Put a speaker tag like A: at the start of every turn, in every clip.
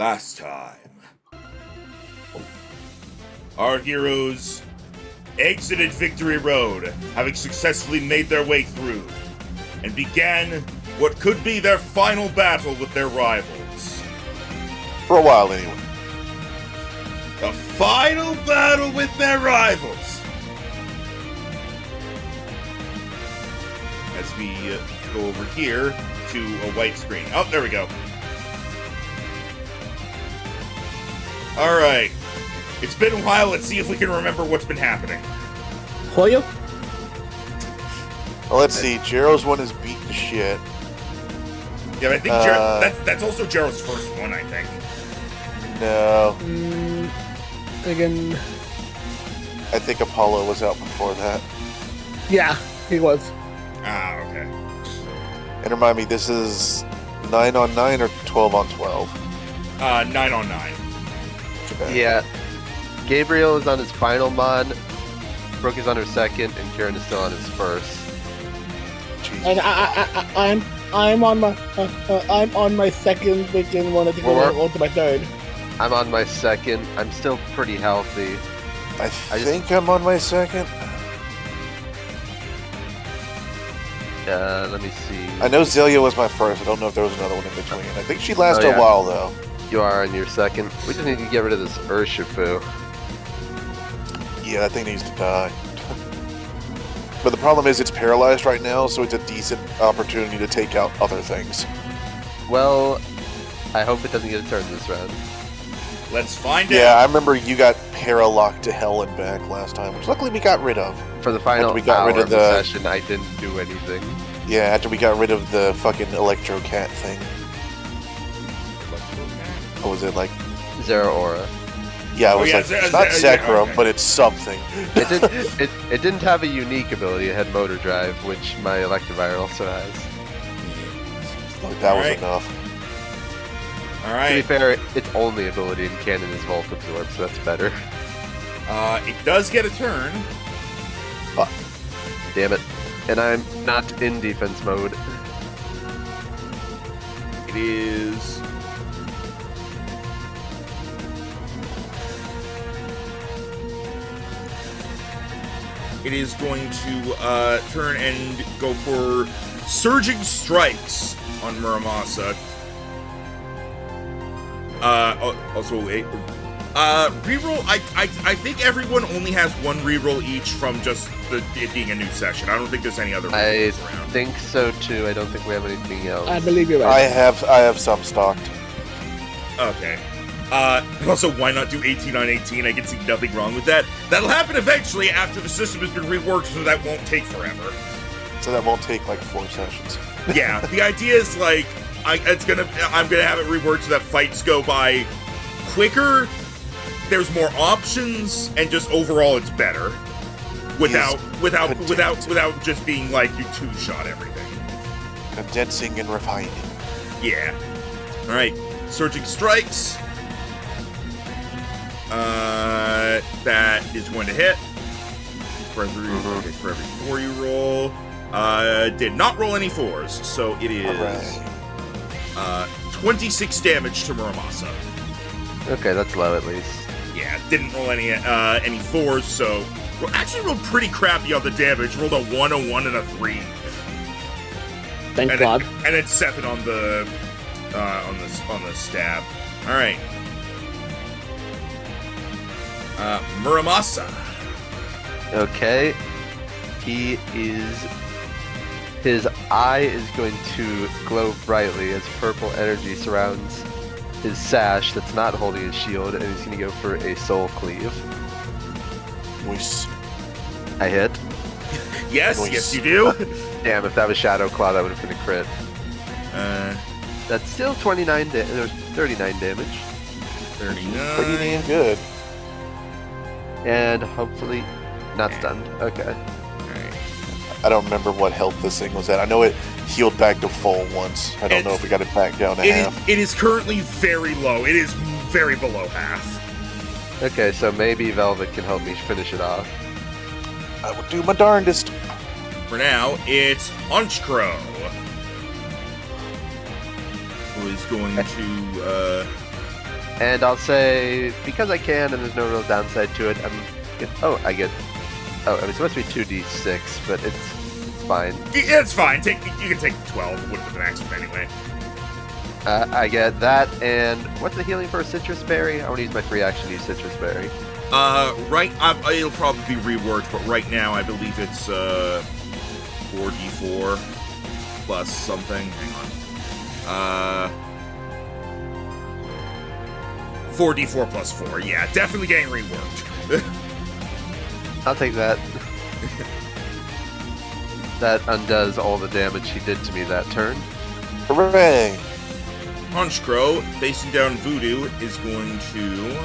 A: Last time, our heroes exited Victory Road, having successfully made their way through, and began what could be their final battle with their rivals.
B: For a while, anyway.
A: The final battle with their rivals! As we go over here to a white screen. Oh, there we go. Alright. It's been a while. Let's see if we can remember what's been happening.
C: Hoyo?
B: Well, let's see. Jero's one is beat to shit.
A: Yeah, but I think that's also Jero's first one, I think.
B: No.
C: Again.
B: I think Apollo was out before that.
C: Yeah, he was.
A: Ah, okay.
B: And remind me, this is 9-on-9 or 12-on-12?
A: 9-on-9.
D: Yeah. Gabriel is on his final mon, Brooke is on her second, and Kieran is still on his first.
B: Jesus.
C: And I'm on my second weekend one. I think
D: Well,
C: on to my third.
D: I'm on my second. I'm still pretty healthy.
B: I think I'm on my second.
D: Let me see.
B: I know Zelia was my first. I don't know if there was another one in between. I think she lasted
D: Oh, yeah.
B: a while, though.
D: You are on your second. We just need to get rid of this Urshifu.
B: Yeah, that thing needs to die. But the problem is it's paralyzed right now, so it's a decent opportunity to take out other things.
D: Well, I hope it doesn't get a turn this round.
A: Let's find
B: Yeah,
A: out.
B: I remember you got paralocked to hell and back last time, which luckily we got rid of.
D: For the final
B: we got
D: hour
B: rid of
D: of the
B: the-
D: session, I didn't do anything.
B: Yeah, after we got rid of the fucking Electro Cat thing. What was it, like?
D: Zero Aura.
B: Yeah, it
A: Oh,
B: was
A: yeah,
B: like, it's not Zekrom,
A: okay.
B: but it's something.
D: It didn't have a unique ability. It had Motor Drive, which my Electivire also has.
B: Like, that was
A: Alright.
B: enough.
D: To be
A: Alright.
D: fair, its only ability in canon is Volt Absorb, so that's better.
A: It does get a turn.
D: Damn it. And I'm not in defense mode.
A: It is... It is going to turn and go for Surging Strikes on Muramasa. Also, reroll. I think everyone only has one reroll each from just it being a new session. I don't think there's any other
D: I
A: rerolls around.
D: think so too. I don't think we have anything else.
C: I believe you're
B: I
C: right.
B: have some stocked.
A: Okay. Also, why not do 18 on 18? I can see nothing wrong with that. That'll happen eventually after the system has been reworked, so that won't take forever.
B: So that won't take like 4 sessions.
A: Yeah, the idea is like I'm gonna have it reworked so that fights go by quicker. There's more options, and just overall it's better. Without just being like you two-shot everything.
B: Condensing and refining.
A: Yeah. All right. Surging Strikes. That is going to hit. For every 4 you roll. Did not roll any 4s, so it is 26 damage to Muramasa.
D: Okay, that's low at least.
A: Yeah, didn't roll any 4s, so actually rolled pretty crappy on the damage. Rolled a 1, a 1, and a 3.
C: Thank
A: and
C: God.
A: And it's 7 on the stab. All right. Muramasa.
D: Okay. His eye is going to glow brightly as purple energy surrounds his sash that's not holding his shield, and he's going to go for a Soul Cleave.
B: Nice.
D: I hit.
A: Yes,
B: Nice.
A: yes you do.
D: Damn, if that was Shadow Claw, that would have been a crit. That's still 39 there's 39 damage.
A: 39.
B: Pretty damn good.
D: And hopefully not stunned. Okay.
B: I don't remember what health this thing was at. I know it healed back to full once. I don't know if we got it back down to half.
A: It is currently very low. It is very below half.
D: Okay, so maybe Velvet can help me finish it off.
B: I will do my darndest.
A: For now, it's Unchcrow, who is going to
D: And I'll say, because I can and there's no real downside to it, I mean, it's supposed to be 2d6, but it's fine.
A: It's fine. You can take 12. It would have been an extra anyway.
D: I get that, and what's the healing for a citrus berry? I want to use my free action to use citrus berry.
A: It'll probably be reworked, but right now I believe it's 4d4 plus something. Hang on. 4d4 plus 4. Yeah, definitely getting reworked.
D: I'll take that. That undoes all the damage he did to me that turn.
B: Hooray!
A: Honchkrow, facing down Voodoo, is going to...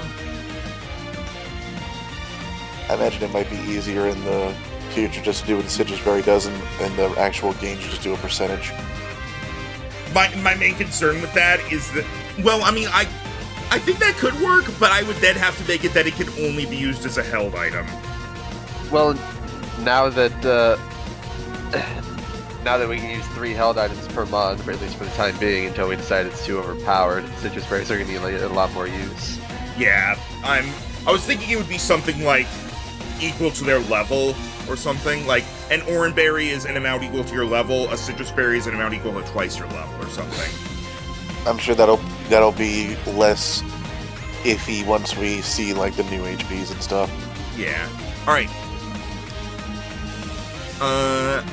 B: I imagine it might be easier in the future just to do what the Citrus Berry does, and the actual games you just do a percentage.
A: My main concern with that is that... Well, I mean, I think that could work, but I would then have to make it that it can only be used as a held item.
D: Well, now that we can use 3 held items per month, or at least for the time being, until we decide it's too overpowered, citrus berries are going to need a lot more use.
A: Yeah, I was thinking it would be something like equal to their level or something. Like an orange berry is an amount equal to your level, a citrus berry is an amount equal to twice your level or something.
B: I'm sure that'll be less iffy once we see like the new HPs and stuff.
A: Yeah. All right.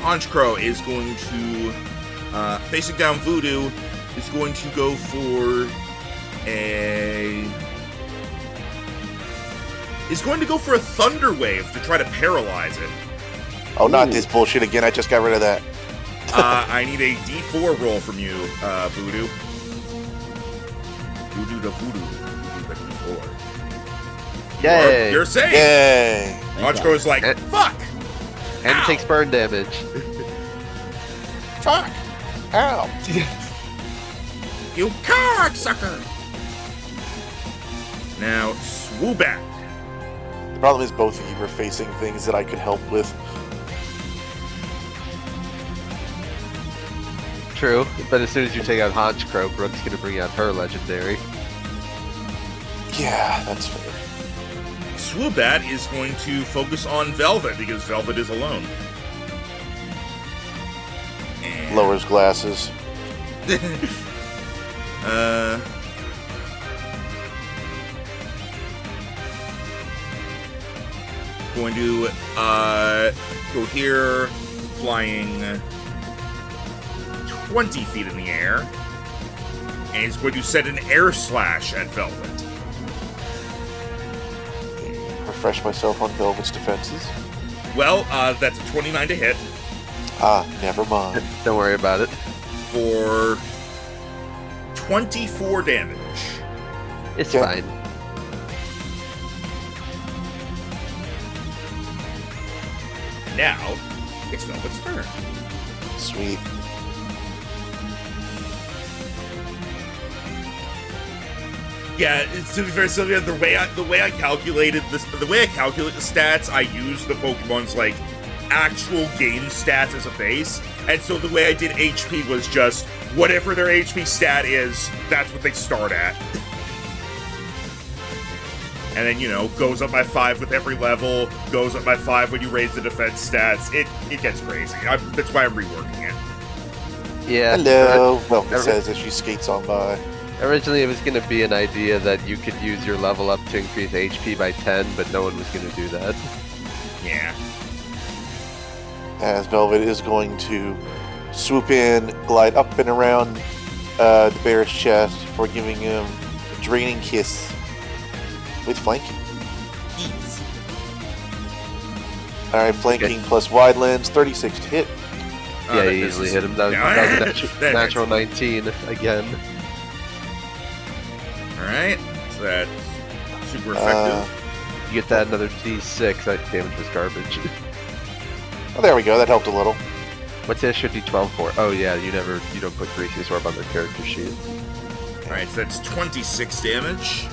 A: Honchkrow is going to, facing down Voodoo, is going to go for a Thunder Wave to try to paralyze it.
B: Oh, not this bullshit again. I just got rid of that.
A: I need a D4 roll from you, Voodoo. Voodoo to Voodoo. Voodoo to D4.
D: Yay!
A: You're safe!
B: Yay!
A: Honchkrow is like, fuck!
D: And
A: Ow.
D: it takes burn damage.
B: Fuck! Ow!
A: You cocksucker! Now, Swoobat.
B: The problem is both of you were facing things that I could help with.
D: True, but as soon as you take out Honchkrow, Brooke's going to bring out her legendary.
B: Yeah, that's fair.
A: Swoobat is going to focus on Velvet because Velvet is alone. And...
B: Lowers glasses.
A: Going to go here, flying 20 feet in the air, and he's going to set an air slash at Velvet.
B: Refresh myself on Velvet's defenses.
A: Well, that's a 29 to hit.
B: Ah, never mind.
D: Don't worry about it.
A: For 24 damage.
D: It's
B: Okay.
D: fine.
A: Now, it's Velvet's turn.
B: Sweet.
A: Yeah, to be fair, Sylvia, the way I calculated this, the way I calculate the stats, I use the Pokemon's like actual game stats as a base, and so the way I did HP was just whatever their HP stat is, that's what they start at. And then, you know, goes up by 5 with every level, goes up by 5 when you raise the defense stats. It gets crazy. That's why I'm reworking it.
D: Yeah.
B: Hello, Velvet says as she skates on by.
D: Originally, it was going to be an idea that you could use your level up to increase HP by 10, but no one was going to do that.
A: Yeah.
B: As Velvet is going to swoop in, glide up and around the bear's chest for giving him a draining kiss with flanking.
A: Ease.
B: Alright, flanking plus wide lens, 36 to hit.
D: Yeah,
A: that
D: you easily
A: misses.
D: hit him. That was a natural 19 again.
A: Alright, so that's super effective.
D: You get that another D6. That damage was garbage.
B: Oh, there we go, that helped a little.
D: What's the extra D12 for? Oh yeah, you don't put Greasy's Orb on their character sheet.
A: Alright, so that's 26 damage.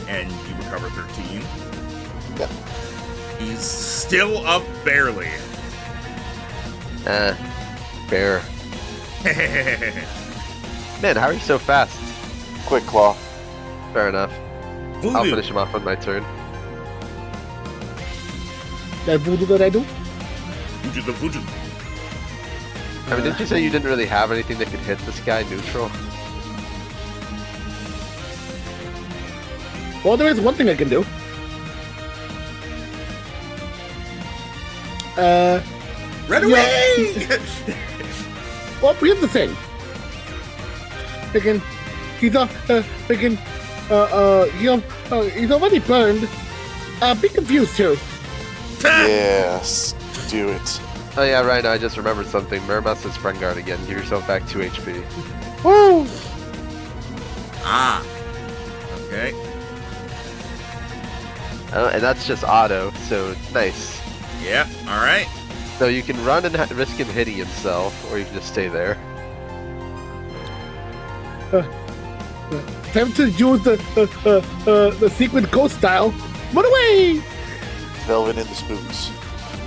A: And you recover 13.
B: Yep.
A: He's still up barely.
D: Bear. Man, how are you so fast?
B: Quick Claw.
D: Fair enough.
A: Voodoo.
D: I'll finish him off on my turn.
C: That voodoo that I do?
A: Voodoo the voodoo.
D: I mean, didn't you say you didn't really have anything that could hit this guy neutral?
C: Well, there is one thing I can do.
A: Run
C: Yeah.
A: away!
C: Well, here's the thing. He's already burned. Be confused too.
B: Yes. Do it.
D: Oh yeah, right now I just remembered something. Muramasa's friend guard again. Give yourself back 2 HP.
C: Woo!
A: Ah. Okay.
D: And that's just auto, so nice.
A: Yep. All right.
D: So you can run and risk him hitting himself, or you can just stay there.
C: Time to use the secret ghost style. Run away!
B: Velvet and the Spooks.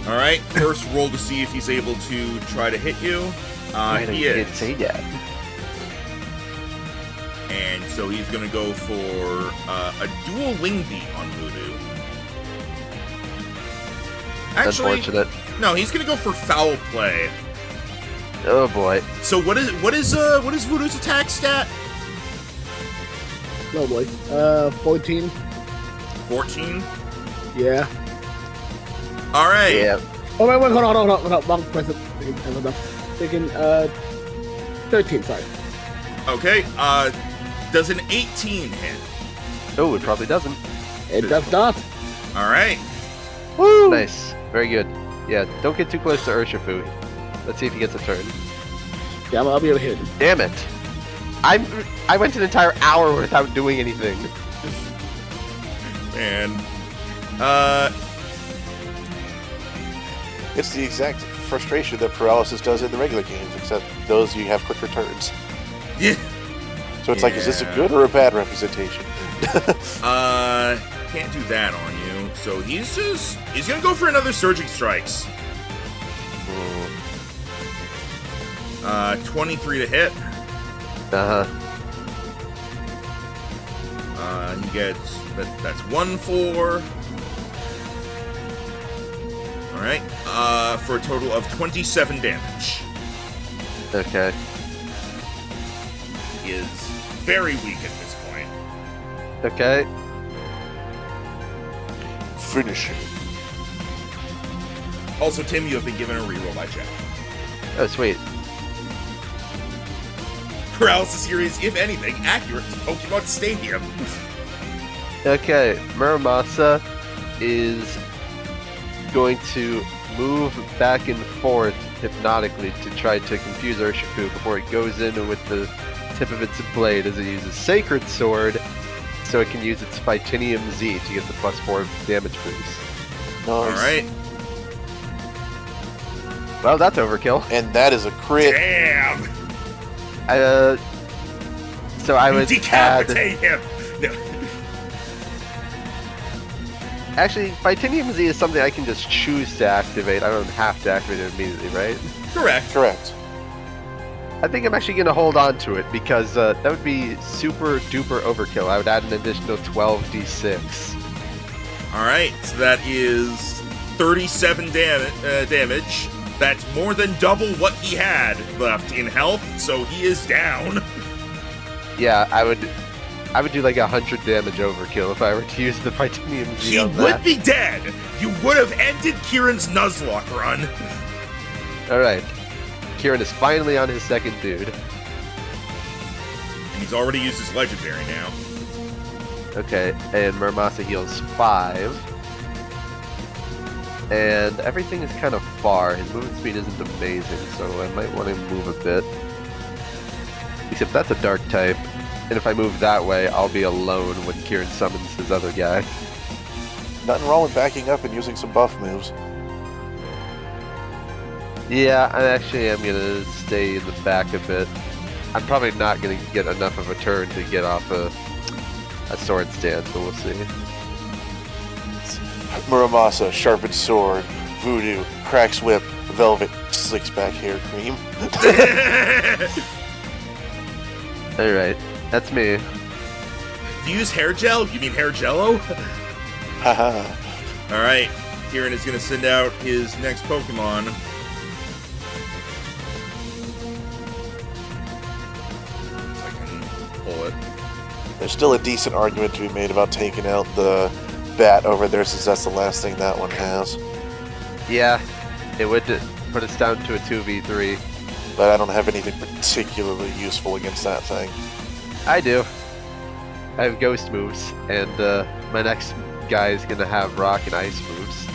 A: All right. First roll to see if he's able to try to hit you. He
D: didn't
A: is.
D: say that.
A: And so he's going to go for a dual wing beat on Voodoo. Actually,
D: Unfortunate.
A: no, he's going to go for foul play.
D: Oh boy.
A: So what is Voodoo's attack stat?
C: Oh boy. 14.
A: 14.
C: Yeah.
A: All right.
D: Yeah.
C: Oh wait, hold on. Wrong person. Thinking 13. Sorry.
A: Okay. Does an 18 hit?
D: Oh, it probably doesn't.
C: It does not.
A: All right.
C: Woo!
D: Nice. Very good. Yeah, don't get too close to Urshifu. Let's see if he gets a turn.
C: Yeah, I'll be able to hit him.
D: Damn it! I went an entire hour without doing anything.
A: And
B: It's the exact frustration that paralysis does in the regular games, except those you have quick returns.
A: yeah.
B: So it's like, is this a
A: Yeah.
B: good or a bad representation?
A: Can't do that on you. So he's gonna go for another surging strikes. 23 to hit.
D: Uh-huh.
A: He gets that's 1-4. All right. For a total of 27 damage.
D: Okay.
A: He is very weak at this point.
D: Okay.
B: Finish it.
A: Also, Tim, you have been given a reroll by Jack.
D: Oh, sweet.
A: Paralysis here is, if anything, accurate to Pokemon Stadium.
D: Okay, Muramasa is going to move back and forth hypnotically to try to confuse Urshifu before it goes in with the tip of its blade as it uses Sacred Sword so it can use its Fightinium Z to get the +4 damage boost.
B: Nice.
A: All right.
D: Well, that's overkill.
B: And that is a crit.
A: Damn.
D: So I would add...
A: Decapitate him. No.
D: Actually, Fightinium Z is something I can just choose to activate. I don't have to activate it immediately, right?
A: Correct.
B: Correct.
D: I think I'm actually going to hold on to it because that would be super duper overkill. I would add an additional 12d6.
A: All right. So that is 37 damage. That's more than double what he had left in health. So he is down.
D: Yeah, I would do like 100 damage overkill if I were to use the Fightinium Z
A: He
D: on
A: would
D: that.
A: be dead. You would have ended Kieran's Nuzlocke run.
D: Alright. Kieran is finally on his second dude.
A: And he's already used his legendary now.
D: Okay, and Muramasa heals 5. And everything is kind of far. His movement speed isn't amazing, so I might want to move a bit. Except that's a dark type. And if I move that way, I'll be alone when Kieran summons his other guy.
B: Nothing wrong with backing up and using some buff moves.
D: Yeah, I actually am going to stay in the back a bit. I'm probably not going to get enough of a turn to get off a sword stance, but we'll see.
B: Muramasa, sharpened sword. Voodoo, cracks whip. Velvet, slicks back hair cream.
D: Alright, that's me.
A: Do you use hair gel? You mean hair jello?
B: Haha.
A: Alright, Kieran is going to send out his next Pokemon. So I can pull it.
B: There's still a decent argument to be made about taking out the bat over there, since that's the last thing that one has.
D: Yeah, it would put us down to a 2v3.
B: But I don't have anything particularly useful against that thing.
D: I do. I have ghost moves, and my next guy is gonna have rock and ice moves.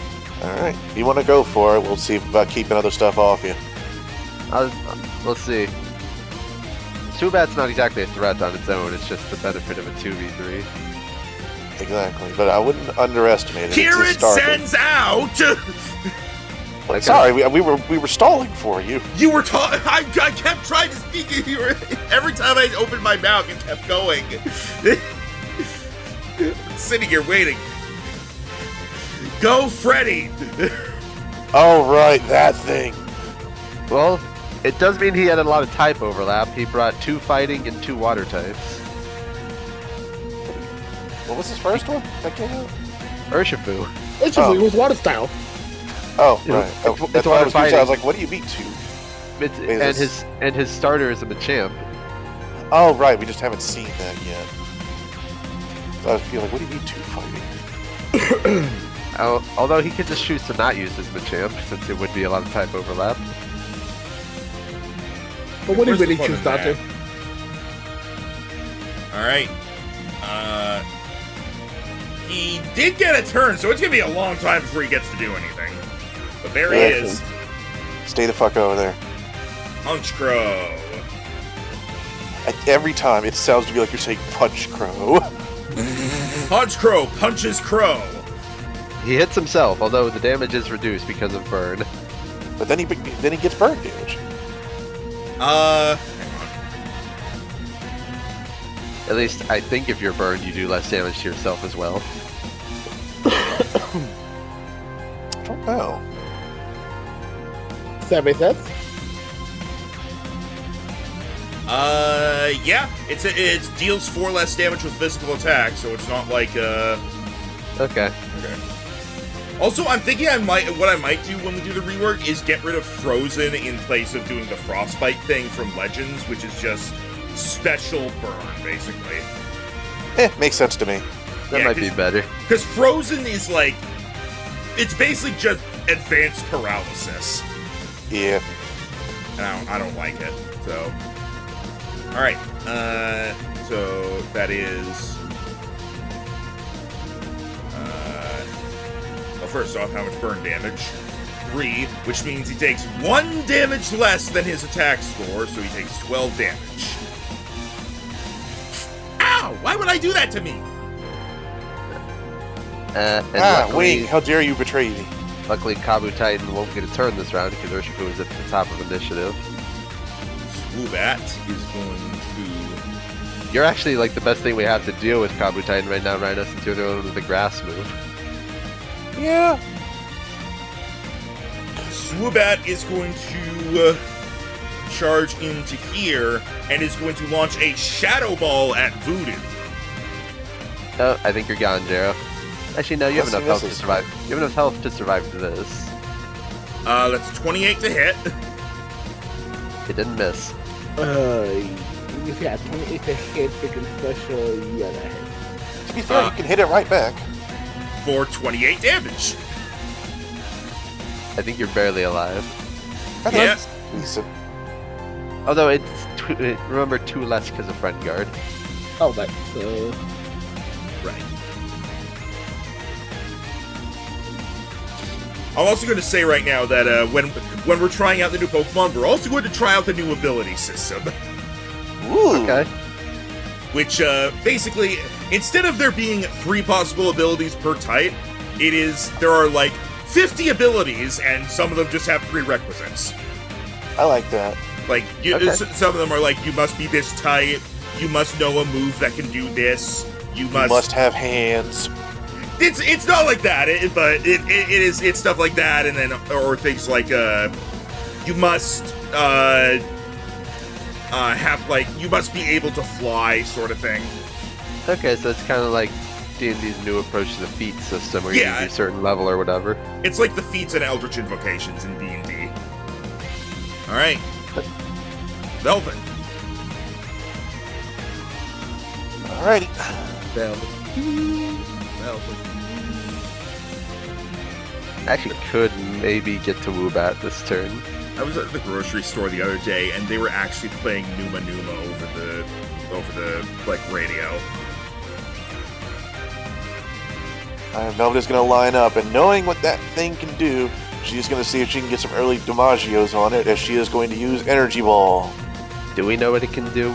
B: Alright, if you want to go for it, we'll see about keeping other stuff off you.
D: We'll see. Zubat's not exactly a threat on its own, it's just the benefit of a 2v3.
B: Exactly, but I wouldn't underestimate it.
A: Kieran
B: It's just starting.
A: sends out!
D: Okay.
B: Sorry, we were stalling for you.
A: You were talking. I kept trying to speak. Every time I opened my mouth, you kept going. Sitting here waiting. Go, Freddy!
B: Oh right, that thing.
D: Well, it does mean he had a lot of type overlap. He brought 2 fighting and 2 water types.
B: What was his first one? That came out?
D: Urshifu.
C: It was water style.
B: Oh,
D: You know,
B: right. Oh,
D: it's
B: that's why I
D: water
B: was confused. I
D: fighting.
B: was like, what do you mean two?
D: And his starter is a Machamp.
B: Oh, right. We just haven't seen that yet. So I feel like, what do you mean two fighting?
D: Although he could just choose to not use his Machamp, since it would be a lot of type overlap.
C: But what do you
A: Where's the
C: really
A: fun
C: choose
A: in
C: not
A: that?
C: to?
A: Alright. He did get a turn, so it's gonna be a long time before he gets to do anything. But there he is.
B: Stay the fuck over there.
A: Punch Crow.
B: Every time, it sounds to me like you're saying Punch Crow.
A: Punch Crow punches Crow.
D: He hits himself, although the damage is reduced because of burn.
B: But then he gets burn damage.
A: Hang
D: At least, I think if you're burned, you do less damage to yourself as well.
B: I don't know.
C: Does that make sense?
A: Yeah. It deals 4 less damage with physical attack, so it's not like,
D: Okay.
A: Okay. Also, I'm thinking what I might do when we do the rework is get rid of Frozen in place of doing the Frostbite thing from Legends, which is just special burn, basically.
B: Makes sense to me.
D: That might be better.
A: Because Frozen is like, it's basically just advanced paralysis,
B: Yeah.
A: and I don't like it. So, all right. So that is. Well, first off, how much burn damage? 3, which means he takes 1 damage less than his attack score, so he takes 12 damage. Ow! Why would I do that to me?
D: And luckily,
B: Wing, how dare you betray me?
D: luckily Kabu Titan won't get a turn this round because Urshifu is at the top of initiative.
A: Swoobat is going to...
D: You're actually like the best thing we have to deal with Kabu Titan right now, Rhino, since you're going with the grass move.
B: Yeah.
A: Swoobat is going to charge into here and is going to launch a Shadow Ball at Voodoo.
D: Oh, I think you're gone, Jero. Actually, no, you have enough health to
B: Misses.
D: survive. You have enough health to survive this.
A: That's 28 to hit.
D: It didn't miss.
C: You got 28 to hit, freaking special, yeah, that hit.
B: To be fair, you can hit it right back.
A: For 28 damage.
D: I think you're barely alive.
B: I think
A: Yeah.
B: that's decent.
D: Although remember 2 less because of friend guard.
C: Oh, right, so...
A: Right. I'm also going to say right now that when we're trying out the new Pokemon, we're also going to try out the new ability system.
B: Ooh.
D: Okay.
A: Which, basically, instead of there being 3 possible abilities per type, there are like 50 abilities, and some of them just have prerequisites.
B: I like that.
A: Like,
D: Okay.
A: some of them are like, you must be this type, you must know a move that can do this, you
B: You must have hands.
A: It's not like that, but it's stuff like that, and then or things like you must have like you must be able to fly, sort of thing.
D: Okay, so it's kind of like D&D's new approach to the feat system, where you
A: Yeah.
D: can do a certain level or whatever.
A: It's like the feats and Eldritch Invocations in D&D. All right. Velvet.
B: Alrighty.
A: Velvet. Velvet.
D: Actually, could maybe get to Woobat this turn.
A: I was at the grocery store the other day, and they were actually playing Numa Numa over the like radio.
B: Velvet is going to line up, and knowing what that thing can do, she's going to see if she can get some early Damagios on it, as she is going to use Energy Ball.
D: Do we know what it can do?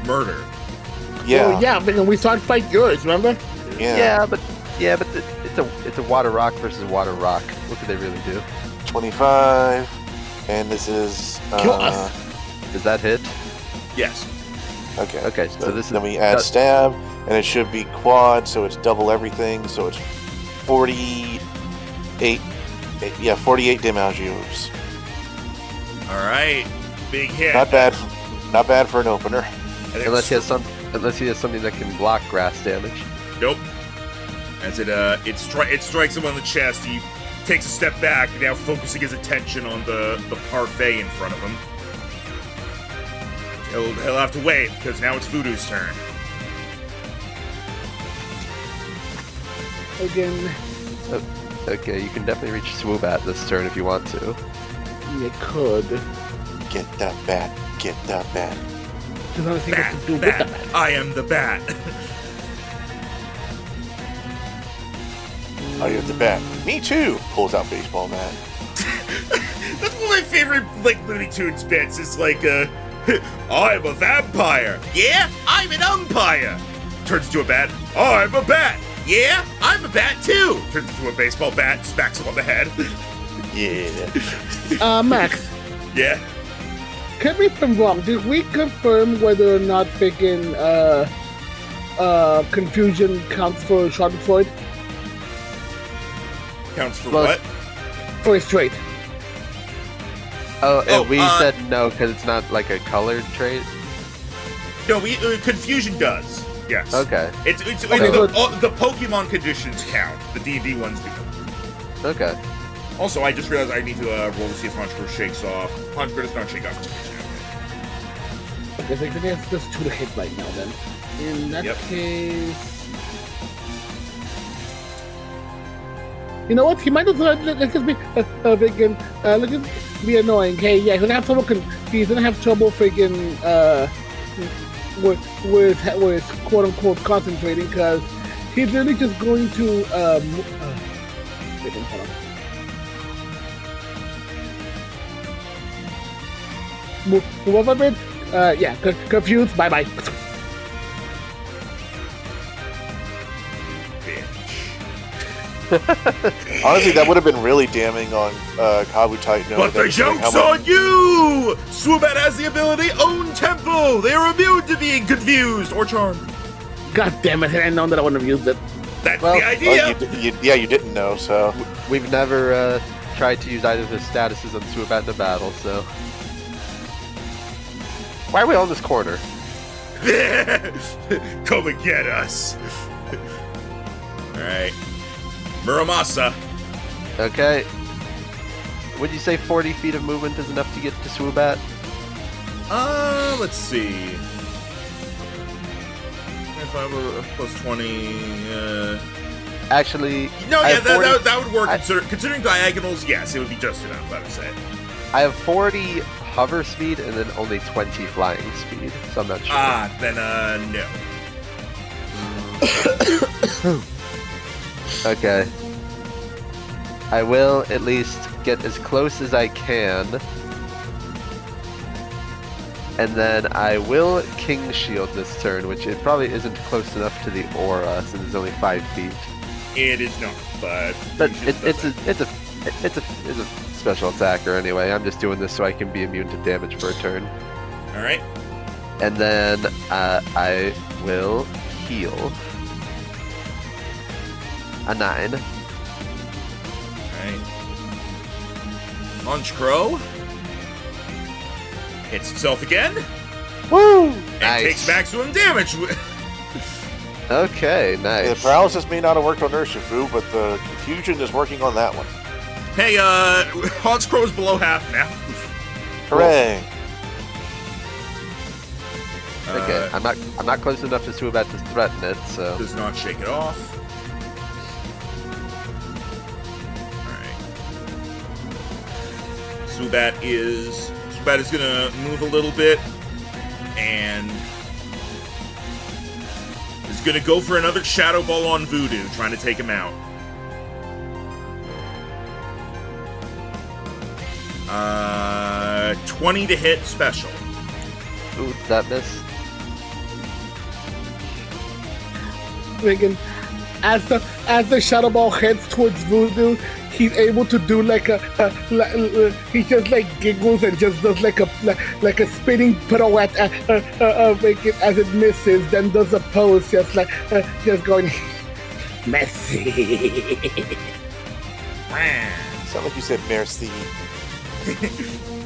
A: Murder.
B: Yeah.
C: Oh, yeah, because we started fight yours, remember?
B: Yeah.
D: but it's a water rock versus a water rock. What could they really do?
B: 25. And this is...
C: Kill us.
D: Does that hit?
A: Yes.
B: Okay.
D: Okay, so this is...
B: Then we add stab, and it should be quad, so it's double everything, so it's 48... 48 Damagios.
A: All right. Big hit.
B: Not bad for an opener.
A: And it
D: Unless he has something that can block grass damage.
A: Nope. As it strikes him on the chest, he takes a step back, now focusing his attention on the parfait in front of him. He'll have to wait, because now it's Voodoo's turn.
C: Again,
D: Okay, you can definitely reach Swoobat this turn if you want to.
C: you could.
B: Get that bat. Get that bat.
C: There's nothing
A: Bat,
C: else to do
A: bat,
C: with the bat.
A: I am the bat.
B: I am the bat. Me too. Pulls out baseball bat.
A: That's one of my favorite, like, Looney Tunes bits. It's like, I'm a vampire. Yeah, I'm an umpire. Turns into a bat. I'm a bat. Yeah, I'm a bat too. Turns into a baseball bat, smacks him on the head.
B: Yeah.
C: Max,
A: Yeah.
C: correct me if I'm wrong. Did we confirm whether or not freaking confusion counts for Schadenfreude?
A: Counts for
D: Well,
A: what?
C: For a straight.
D: We said no because it's not like a colored trait.
A: No, confusion does. Yes.
D: Okay.
A: It's
C: Okay,
A: the Pokemon conditions count. The D&D ones do.
D: Okay.
A: Also, I just realized I need to roll to see if Honchkrow shakes off. Honchkrow does not shake off.
C: Okay, so I think it's just 2 to hit right now then. In that
A: Yep.
C: case... You know what? He might as well let just be freaking let just be annoying. Hey, yeah, he's gonna have trouble. He's gonna have trouble freaking with quote unquote concentrating because he's really just going to freaking hold on. Move a bit. Yeah, confused. Bye bye.
B: Honestly, that would have been really damning on Kabutai.
A: But the joke's on you! Swoobat has the ability Own Temple! They are immune to being confused or charmed.
C: God damn it! I didn't know that I wouldn't have used it.
A: That's
D: Well,
A: the idea!
B: you didn't know, so...
D: We've never tried to use either of his statuses on Swoobat in a battle, so... Why are we on this corner?
A: Come and get us. Alright. Muramasa.
D: Okay. Would you say 40 feet of movement is enough to get to Swoobat?
A: Let's see. If I were plus 20,
D: Actually,
A: No,
D: I
A: yeah,
D: have 40
A: that would work. Considering diagonals, yes, it would be just enough, I would say.
D: I have 40 hover speed and then only 20 flying speed, so I'm not sure.
A: Then, no.
D: Okay. I will at least get as close as I can. And then I will King Shield this turn, which it probably isn't close enough to the aura since it's only 5 feet.
A: It is not, but
D: it's a special attacker anyway. I'm just doing this so I can be immune to damage for a turn.
A: all right.
D: And then I will heal. A 9.
A: Alright. Honchkrow hits itself again
D: Woo!
A: and takes maximum damage.
D: Okay,
B: The
D: nice.
B: paralysis may not have worked on Urshifu, but the confusion is working on that one.
A: Hey, Hans Crow is below half now.
B: Hooray!
D: Okay, I'm not close enough to Subat to threaten it, so
A: Does not shake it off. Alright. Subat is gonna move a little bit and is gonna go for another Shadow Ball on Voodoo, trying to take him out. 20 to hit special.
D: ooh, does that miss?
C: Friggin', as the Shadow Ball heads towards Voodoo, he's able to do like he just like giggles and just does like a spinning pirouette Friggin', as it misses, then does a pose just going messy.
B: Sound like you said merci.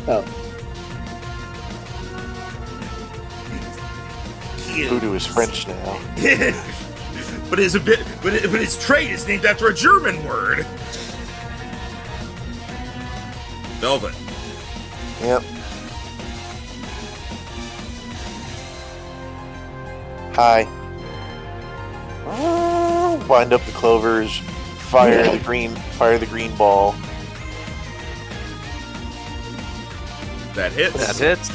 C: Oh.
B: Voodoo is French now.
A: But his trait is named after a German word. Velvet.
B: Yep. Hi. Wind up the clovers. Fire the green ball.
A: That hits.
D: That hits.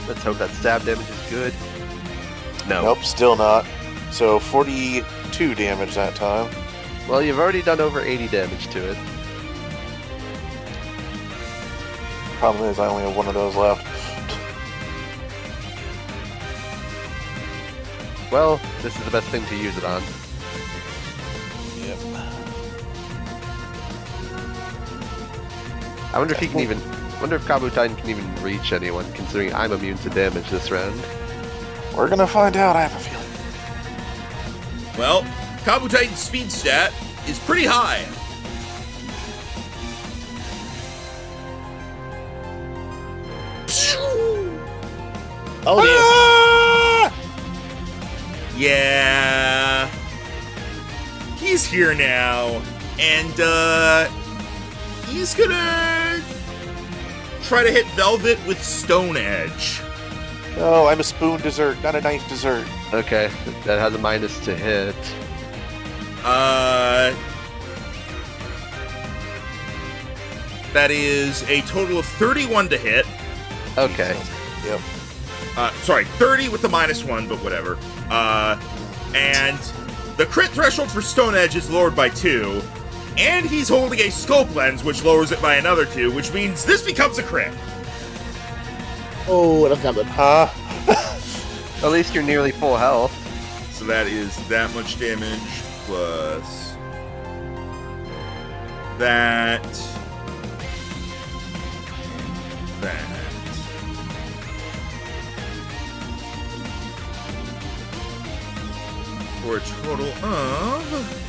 D: Let's hope that stab damage is good. No.
B: Nope, still not. So 42 damage that time.
D: Well, you've already done over 80 damage to it.
B: Problem is, I only have one of those left.
D: Well, this is the best thing to use it on.
B: Yep.
D: I wonder if he can even. Wonder if Kabutoden can even reach anyone, considering I'm immune to damage this round.
B: We're gonna find out, I have a feeling.
A: Well, Kabutoden's speed stat is pretty high.
B: Oh dear.
A: Ah! Yeah. He's here now. And, he's gonna try to hit Velvet with Stone Edge.
B: Oh, I'm a spoon dessert, not a knife dessert.
D: Okay, that has a minus to hit.
A: That is a total of 31 to hit.
D: Okay.
B: Yep.
A: Sorry, 30 with the -1, but whatever. And the crit threshold for Stone Edge is lowered by 2. And he's holding a scope lens, which lowers it by another 2, which means this becomes a crit.
C: Oh, that's not good.
B: Huh?
D: At least you're nearly full health.
A: So that is that much damage plus that. That. For a total of.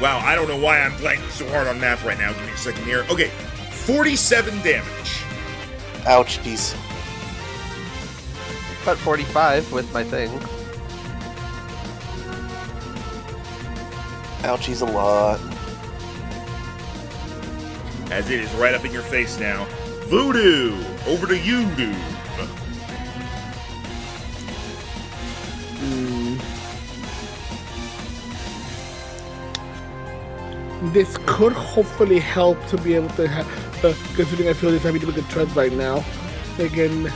A: Wow, I don't know why I'm blanking so hard on math right now. Give me a second here. Okay, 47 damage.
B: Ouchies.
D: About 45 with my thing.
B: Ouchies a lot.
A: As it is right up in your face now. Voodoo! Over to you, dude.
C: This could hopefully help to be able to have, considering I feel this having to make a trust right now. Again,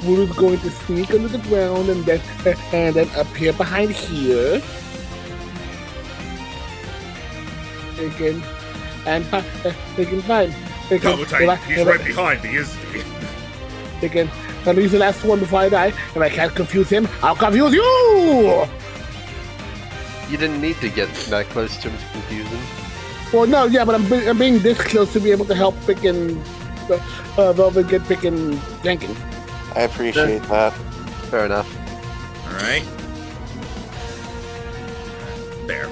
C: Voodoo's going to sneak under the ground and then appear behind here. Again, and again, fine.
A: Kabutoden, he's right behind me, isn't he?
C: Again, I'm gonna use the last one before I die. If I can't confuse him, I'll confuse you!
D: You didn't need to get that close to him to confuse him.
C: Well, no, yeah, but I'm being this close to be able to help frickin' Velvet get frickin' tanking.
B: I appreciate that.
D: Fair enough.
A: Alright. There.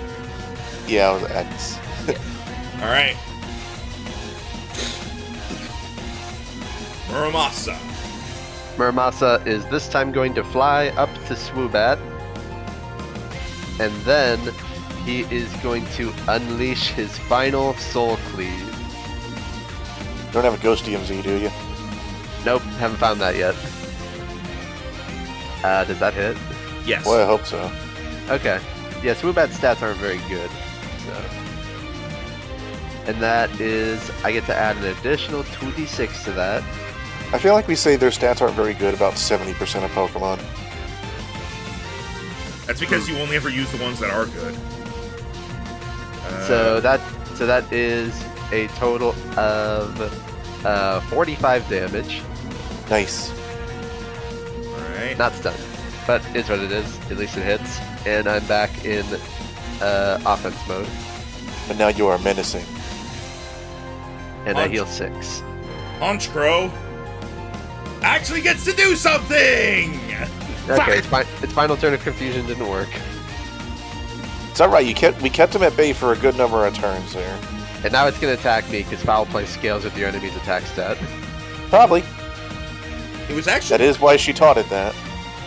B: Yeah, that's
A: All right. Muramasa.
D: Muramasa is this time going to fly up to Swoobat. And then he is going to unleash his final Soul Cleave.
B: You don't have a Ghost DMZ, do you?
D: Nope, haven't found that yet. Does that hit?
A: Yes.
B: Well, I hope so.
D: Okay. Yeah, Swoobat's stats aren't very good. So. And that is, I get to add an additional 2d6 to that.
B: I feel like we say their stats aren't very good about 70% of Pokemon.
A: That's because you only ever use the ones that are good.
D: So that is a total of 45 damage.
B: Nice.
A: Alright.
D: Not stunned, but it's what it is. At least it hits, and I'm back in offense mode,
B: But now you are menacing.
D: and I heal 6.
A: Honchkrow actually gets to do something!
D: Okay, its final turn of confusion didn't work,
B: Is that right? We kept him at bay for a good number of turns there.
D: and now it's gonna attack me because foul play scales with your enemy's attack stat.
B: Probably.
A: It was actually
B: That is why she taught it that.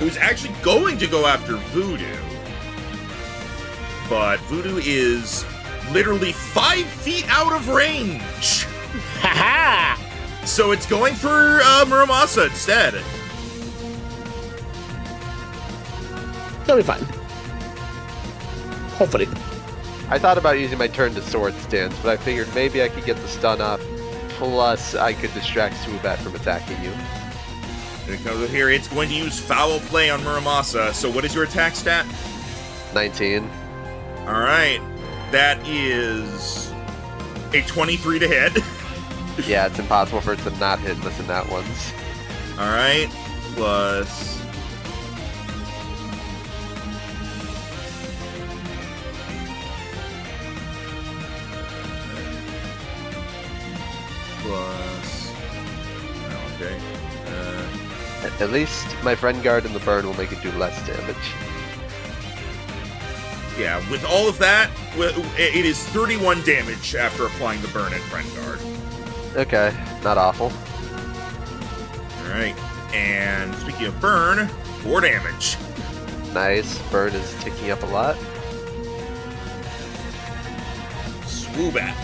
A: It was actually going to go after Voodoo. But Voodoo is literally 5 feet out of range.
C: Haha!
A: So it's going for Muramasa instead.
C: It'll be fine. Hopefully.
D: I thought about using my turn to sword stance, but I figured maybe I could get the stun off, plus I could distract Swoobat from attacking you.
A: And it comes over here. It's going to use foul play on Muramasa. So what is your attack stat?
D: 19.
A: All right. That is a 23 to hit.
D: Yeah, it's impossible for it to not hit unless in that ones.
A: All right. Plus... Okay.
D: At least my friend guard and the burn will make it do less damage.
A: Yeah, with all of that, it is 31 damage after applying the burn at friend guard.
D: Okay, not awful.
A: Alright, and speaking of burn, 4 damage.
D: Nice. Burn is ticking up a lot.
A: Swoobat.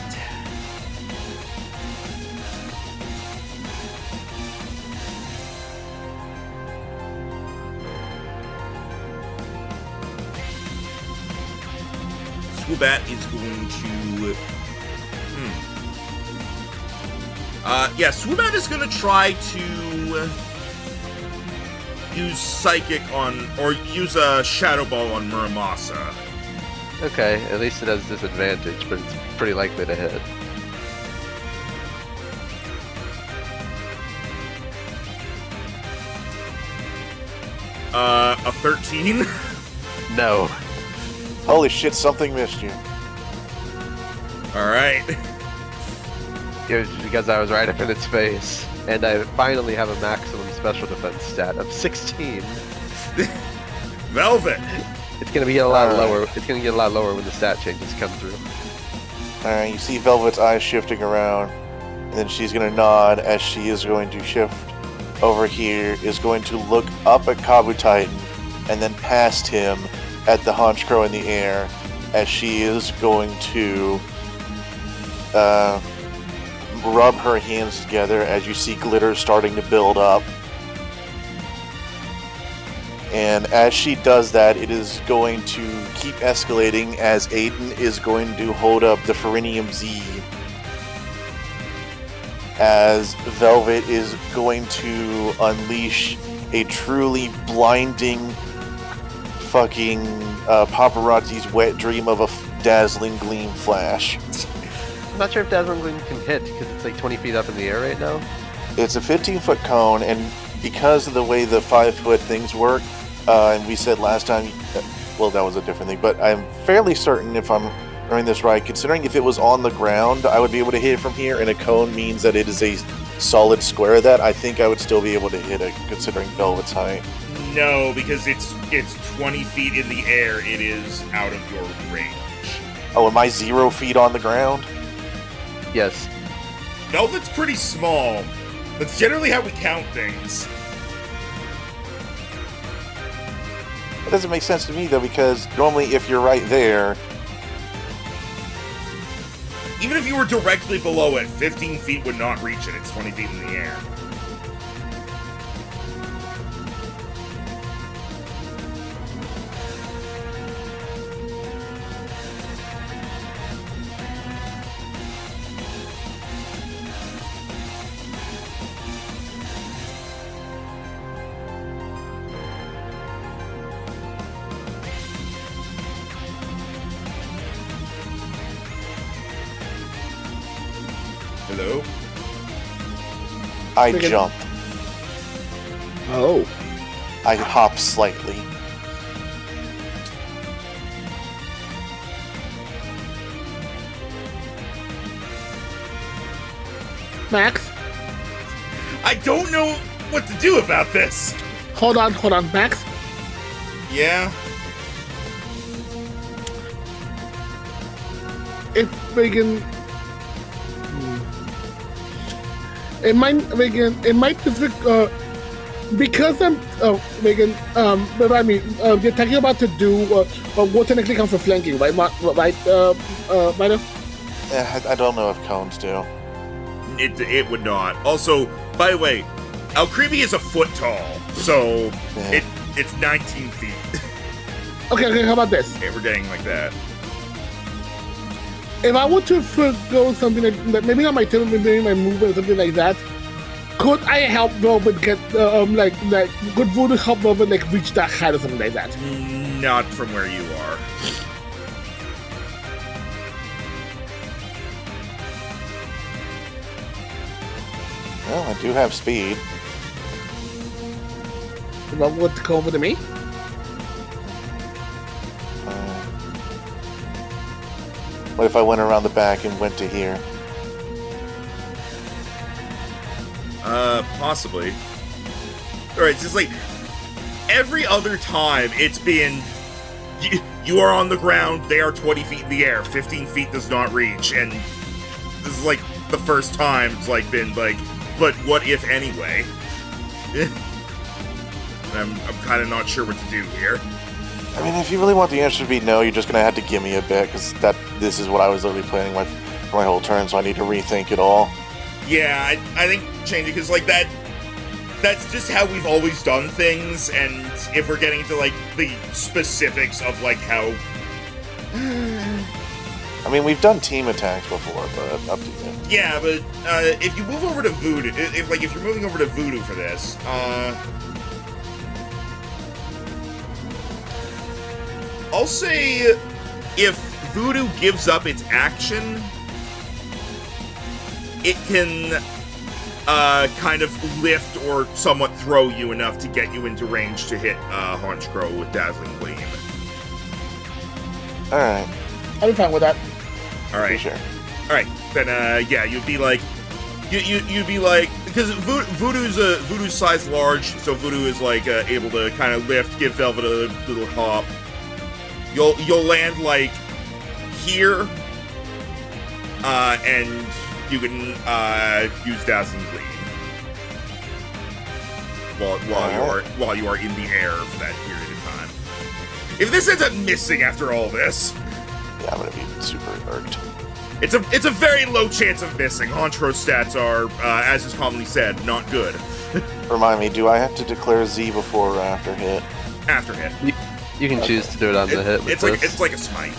A: Swoobat is going to... yeah, Swoobat is going to try to use Psychic on... or use a Shadow Ball on Muramasa.
D: Okay, at least it has disadvantage, but it's pretty likely to hit.
A: A 13?
D: No.
B: Holy shit, something missed you.
A: Alright.
D: It was because I was right up in its face. And I finally have a maximum special defense stat of 16.
A: Velvet.
D: It's gonna be a lot lower. It's gonna get a lot lower when the stat changes come through.
B: Alright, you see Velvet's eyes shifting around, and then she's gonna nod as she is going to shift over here, is going to look up at Kabu Titan, and then past him at the Honchkrow in the air, as she is going to rub her hands together as you see glitter starting to build up. And as she does that, it is going to keep escalating as Aiden is going to hold up the Ferinium Z. As Velvet is going to unleash a truly blinding fucking paparazzi's wet dream of a dazzling gleam flash.
D: I'm not sure if Dazzling Gleam can hit because it's like 20 feet up in the air right now.
B: It's a 15-foot cone, and because of the way the 5-foot things work, and we said last time, well, that was a different thing, but I'm fairly certain, if I'm remembering this right, considering if it was on the ground, I would be able to hit it from here, and a cone means that it is a solid square of that. I think I would still be able to hit it, considering Velvet's height.
A: No, because it's 20 feet in the air. It is out of your range.
B: Oh, am I 0 feet on the ground?
D: Yes.
A: Velvet's pretty small. That's generally how we count things.
B: That doesn't make sense to me, though, because normally if you're right there...
A: Even if you were directly below it, 15 feet would not reach it. It's 20 feet in the air. Hello?
B: I
C: Friggin-
B: jump.
C: Oh.
B: I hop slightly.
C: Max,
A: I don't know what to do about this.
C: hold on, Max.
A: Yeah?
C: If friggin' it might because I'm I mean you're talking about to do what technically comes for flanking, right? Right, Mino?
B: I don't know if cones do.
A: It would not. Also, by the way, Alcremie is a foot tall, so
B: Yeah.
A: it's 19 feet.
C: Okay, how about this?
A: Okay, we're getting like that.
C: If I were to go something like maybe not my turn, maybe my movement or something like that, could I help Velvet get like could Voodoo help Velvet like reach that height or something like that?
A: Not from where you are.
B: Well, I do have speed.
C: If I would come over to me?
B: What if I went around the back and went to here?
A: Possibly. Alright, just like every other time it's been you are on the ground, they are 20 feet in the air, 15 feet does not reach, and this is like the first time it's like been like, but what if anyway? I'm kind of not sure what to do here.
B: I mean, if you really want the answer to be no, you're just gonna have to give me a bit, because this is what I was literally planning for my whole turn, so I need to rethink it all.
A: Yeah, I think change it, because like that's just how we've always done things, and if we're getting to like the specifics of like how
B: I mean, we've done team attacks before, but up to you.
A: yeah, but if you move over to Voodoo, if you're moving over to Voodoo for this, I'll say if Voodoo gives up its action, it can kind of lift or somewhat throw you enough to get you into range to hit Honchkrow with Dazzling Gleam.
B: Alright,
C: I'm fine with that.
A: Alright.
B: sure.
A: Alright, then yeah, you'd be like you'd be like, because Voodoo's size large, so Voodoo is like able to kind of lift, give Velvet a little hop. You'll land like here, and you can use Dazzling Gleam while you are in the air for that period of time. If this ends up missing after all this,
B: Yeah, I'm gonna be super irked.
A: it's a very low chance of missing. Honchkrow stats are, as is commonly said, not good.
B: Remind me, do I have to declare Z before or after hit?
A: After hit,
D: You can choose to do it on the hit with this.
A: it's like a smite.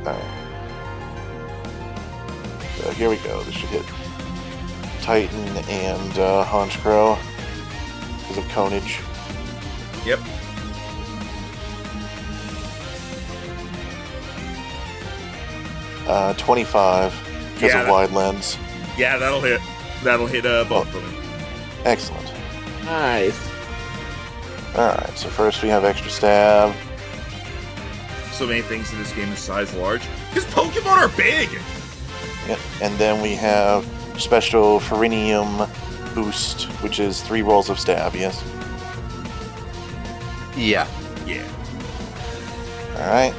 B: Alright. So here we go. This should hit Titan and Honchkrow because of conage.
A: Yep.
B: Uh, 25 because
A: Yeah,
B: of wide lens.
A: Yeah, that'll hit. That'll hit both of them.
B: Excellent.
C: Nice.
B: Alright, so first we have extra stab.
A: So many things in this game is size large. Because Pokemon are big!
B: Yep. And then we have special Ferinium boost, which is 3 rolls of stab, yes?
D: Yeah.
A: Yeah.
B: Alright.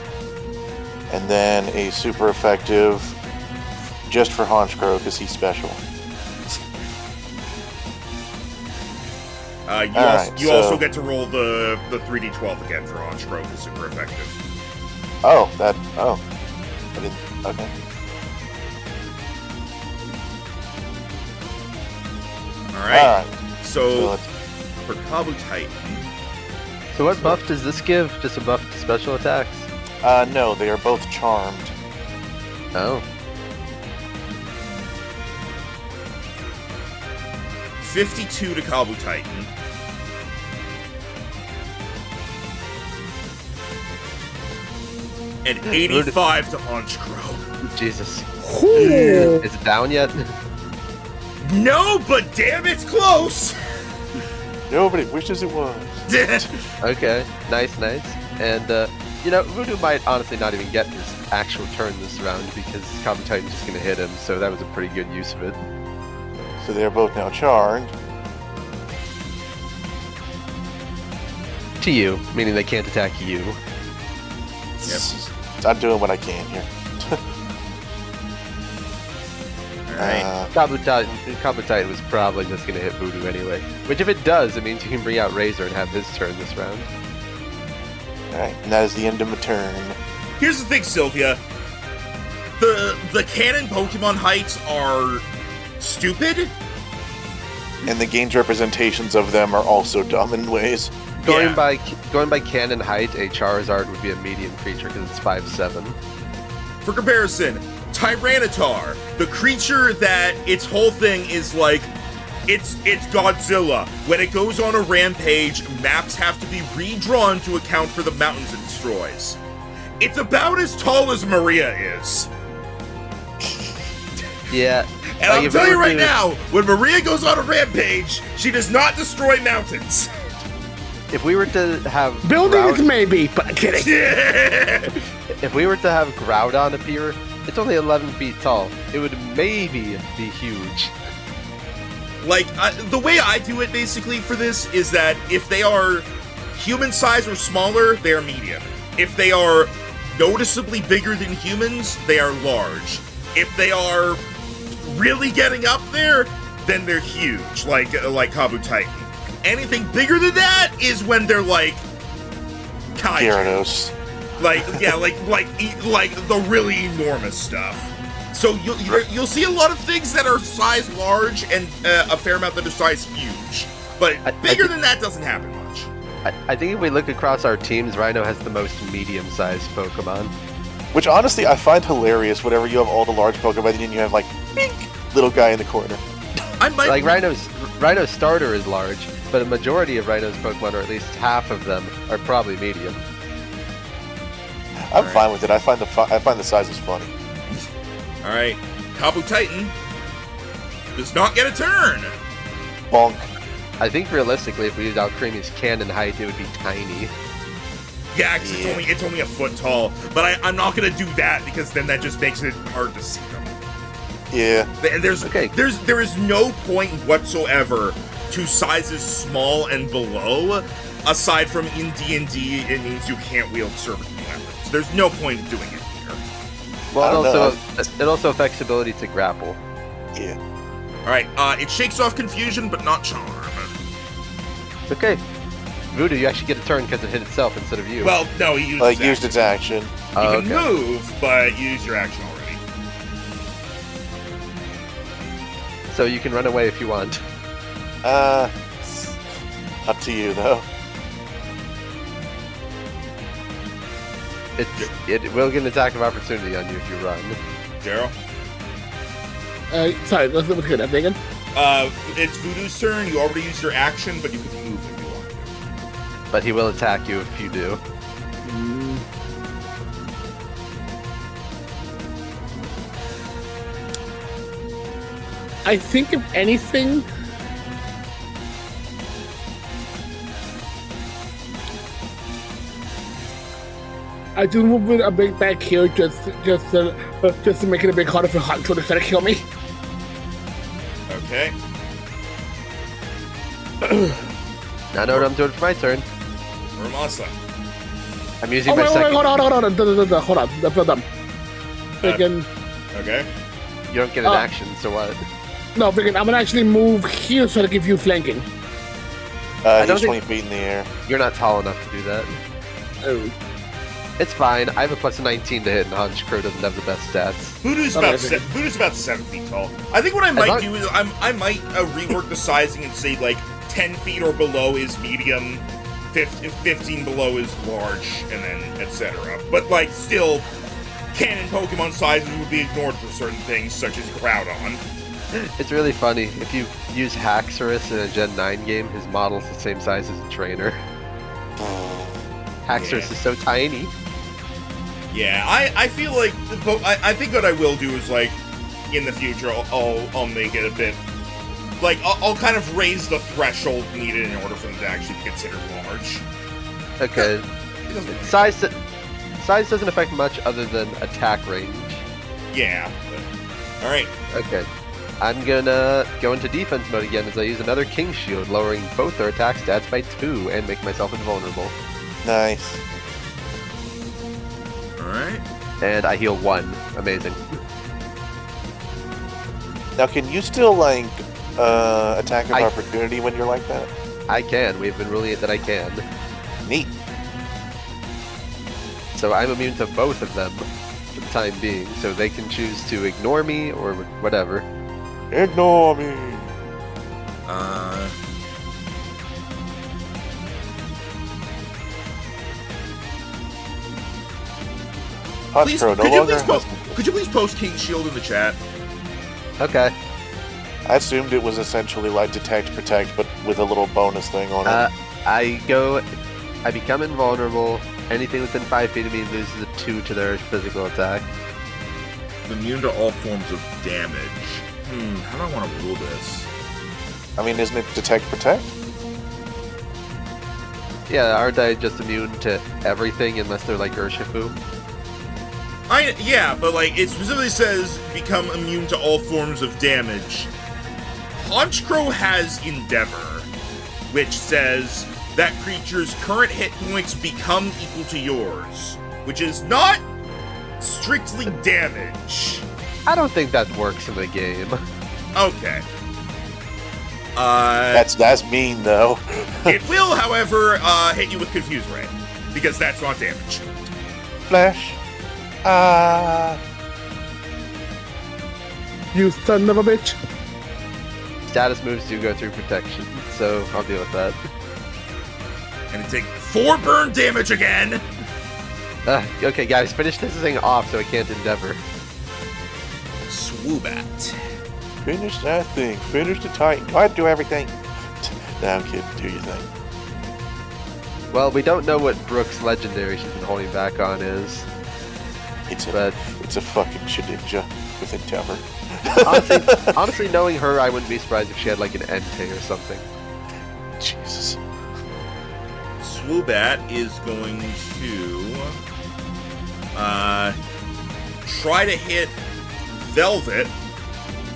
B: And then a super effective just for Honchkrow because he's special.
A: You also get to roll the 3d12 again for Honchkrow, who's super effective.
B: I didn't, okay.
A: Alright. So
B: let's-
A: for Kabu Titan.
D: So what buff does this give? Just a buff to special attacks?
B: No, they are both charmed.
D: Oh.
A: 52 to Kabu Titan. And 85 to Honchkrow.
D: Jesus.
C: Ooh.
D: Is it down yet?
A: No, but damn, it's close!
B: Nobody wishes it was.
D: Okay, nice. And, Voodoo might honestly not even get his actual turn this round because Kabu Titan's just going to hit him, so that was a pretty good use of it.
B: So they are both now charmed.
D: To you, meaning they can't attack you.
B: I'm doing what I can here.
A: Alright.
D: Kabu Titan was probably just going to hit Voodoo anyway. Which if it does, it means you can bring out Razor and have his turn this round.
B: Alright, and that is the end of my turn.
A: Here's the thing, Sylvia. The canon Pokemon heights are stupid.
B: And the game's representations of them are also dumb in ways.
D: Going by canon height, a Charizard would be a medium creature because it's 5'7".
A: For comparison, Tyranitar, the creature that its whole thing is like, it's Godzilla. When it goes on a rampage, maps have to be redrawn to account for the mountains it destroys. It's about as tall as Maria is.
D: Yeah.
A: And I'll tell you right now, when Maria goes on a rampage, she does not destroy mountains.
D: If we were to have
C: Buildings maybe, but I'm kidding.
D: If we were to have Groudon appear, it's only 11 feet tall. It would maybe be huge.
A: Like, the way I do it basically for this is that if they are human size or smaller, they are medium. If they are noticeably bigger than humans, they are large. If they are really getting up there, then they're huge, like Kabu Titan. Anything bigger than that is when they're like kaiju.
B: Gyarados.
A: Like the really enormous stuff. So you'll see a lot of things that are size large and a fair amount that are size huge. But bigger than that doesn't happen much.
D: I think if we look across our teams, Rhino has the most medium-sized Pokemon.
B: Which honestly I find hilarious whenever you have all the large Pokemon and you have like bink, little guy in the corner.
D: Like Rhino's starter is large, but a majority of Rhino's Pokemon, or at least half of them, are probably medium.
B: I'm fine with it. I find the sizes funny.
A: Alright. Kabu Titan does not get a turn.
B: Bonk.
D: I think realistically, if we used Alcremie's cannon height, it would be tiny.
A: Yeah, actually, it's only a foot tall. But I'm not gonna do that because then that just makes it hard to see them.
B: Yeah.
A: And there is no point whatsoever to sizes small and below, aside from in D&D, it means you can't wield certain weapons. There's no point in doing it here.
D: Well, it also affects ability to grapple.
B: Yeah.
A: Alright, it shakes off confusion, but not charm.
D: Okay. Voodoo, you actually get a turn because it hit itself instead of you.
A: Well, no, he used
B: its action.
A: You can move, but you use your action already.
D: So you can run away if you want.
B: Up to you, though.
D: It will get an attack of opportunity on you if you run.
A: Daryl?
C: Sorry, let's look at that again.
A: It's Voodoo's turn. You already used your action, but you can move if you want to.
D: But he will attack you if you do.
C: I think if anything, I do move it a bit back here just to make it a bit harder for Honchkrow to try to kill me.
A: Okay.
D: Now I know what I'm doing for my turn.
A: Muramasa.
D: I'm using
C: Oh,
D: my
C: wait,
D: second.
C: hold on. Hold on. Friggin',
A: Okay.
D: You don't get an action, so what?
C: no, friggin', I'm gonna actually move here so to give you flanking.
D: don't
B: He's
D: think-
B: 20 feet in the air.
D: You're not tall enough to do that.
C: Oh.
D: It's fine. I have a plus 19 to hit, and Honchkrow doesn't have the best stats.
A: Voodoo's
C: Okay,
A: about
C: okay.
A: Voodoo's about 7 feet tall. I think what I might do is I might rework the sizing and say like 10 feet or below is medium, 15 below is large, and then etc. But like still, canon Pokemon sizes would be ignored for certain things such as Groudon.
D: It's really funny. If you use Haxorus in a Gen 9 game, his model's the same size as a trainer. Haxorus is so tiny.
A: Yeah, I feel like I think what I will do is like in the future I'll make it a bit like I'll kind of raise the threshold needed in order for them to actually be considered large.
D: Okay.
A: It doesn't-
D: Size doesn't affect much other than attack range.
A: Yeah. All right.
D: Okay. I'm gonna go into defense mode again as I use another King Shield, lowering both their attack stats by 2 and make myself invulnerable.
B: Nice.
A: All right.
D: And I heal 1. Amazing.
B: Now, can you still, like, attack of
D: I-
B: opportunity when you're like that?
D: I can. We've been ruling it that I can.
B: Neat.
D: So I'm immune to both of them for the time being, so they can choose to ignore me or whatever.
B: Ignore me.
A: Please,
B: Honchkrow no longer has...
A: could you please post King Shield in the chat?
D: Okay.
B: I assumed it was essentially like Detect, Protect, but with a little bonus thing on it.
D: I become invulnerable. Anything within 5 feet of me loses a 2 to their physical attack.
A: Immune to all forms of damage. How do I want to rule this?
B: I mean, isn't it Detect, Protect?
D: Yeah, aren't I just immune to everything unless they're like Urshifu?
A: Yeah, but like it specifically says become immune to all forms of damage. Honchkrow has Endeavor, which says that creature's current hit points become equal to yours, which is not strictly damage.
D: I don't think that works in the game.
A: Okay.
B: That's mean, though.
A: It will, however, hit you with Confuse Ray, because that's not damage.
B: Flash.
C: You son of a bitch.
D: Status moves do go through protection, so I'll deal with that.
A: And take 4 burn damage again.
D: Okay, guys, finish this thing off so I can't Endeavor.
A: Swoobat.
B: Finish that thing. Finish the Titan. Go ahead and do everything. Now, kid, do your thing.
D: Well, we don't know what Brooke's legendary she's been holding back on is,
B: It's
D: but
B: a fucking Shedinja with Endeavor.
D: honestly, knowing her, I wouldn't be surprised if she had like an Entei or something.
B: Jesus.
A: Swoobat is going to try to hit Velvet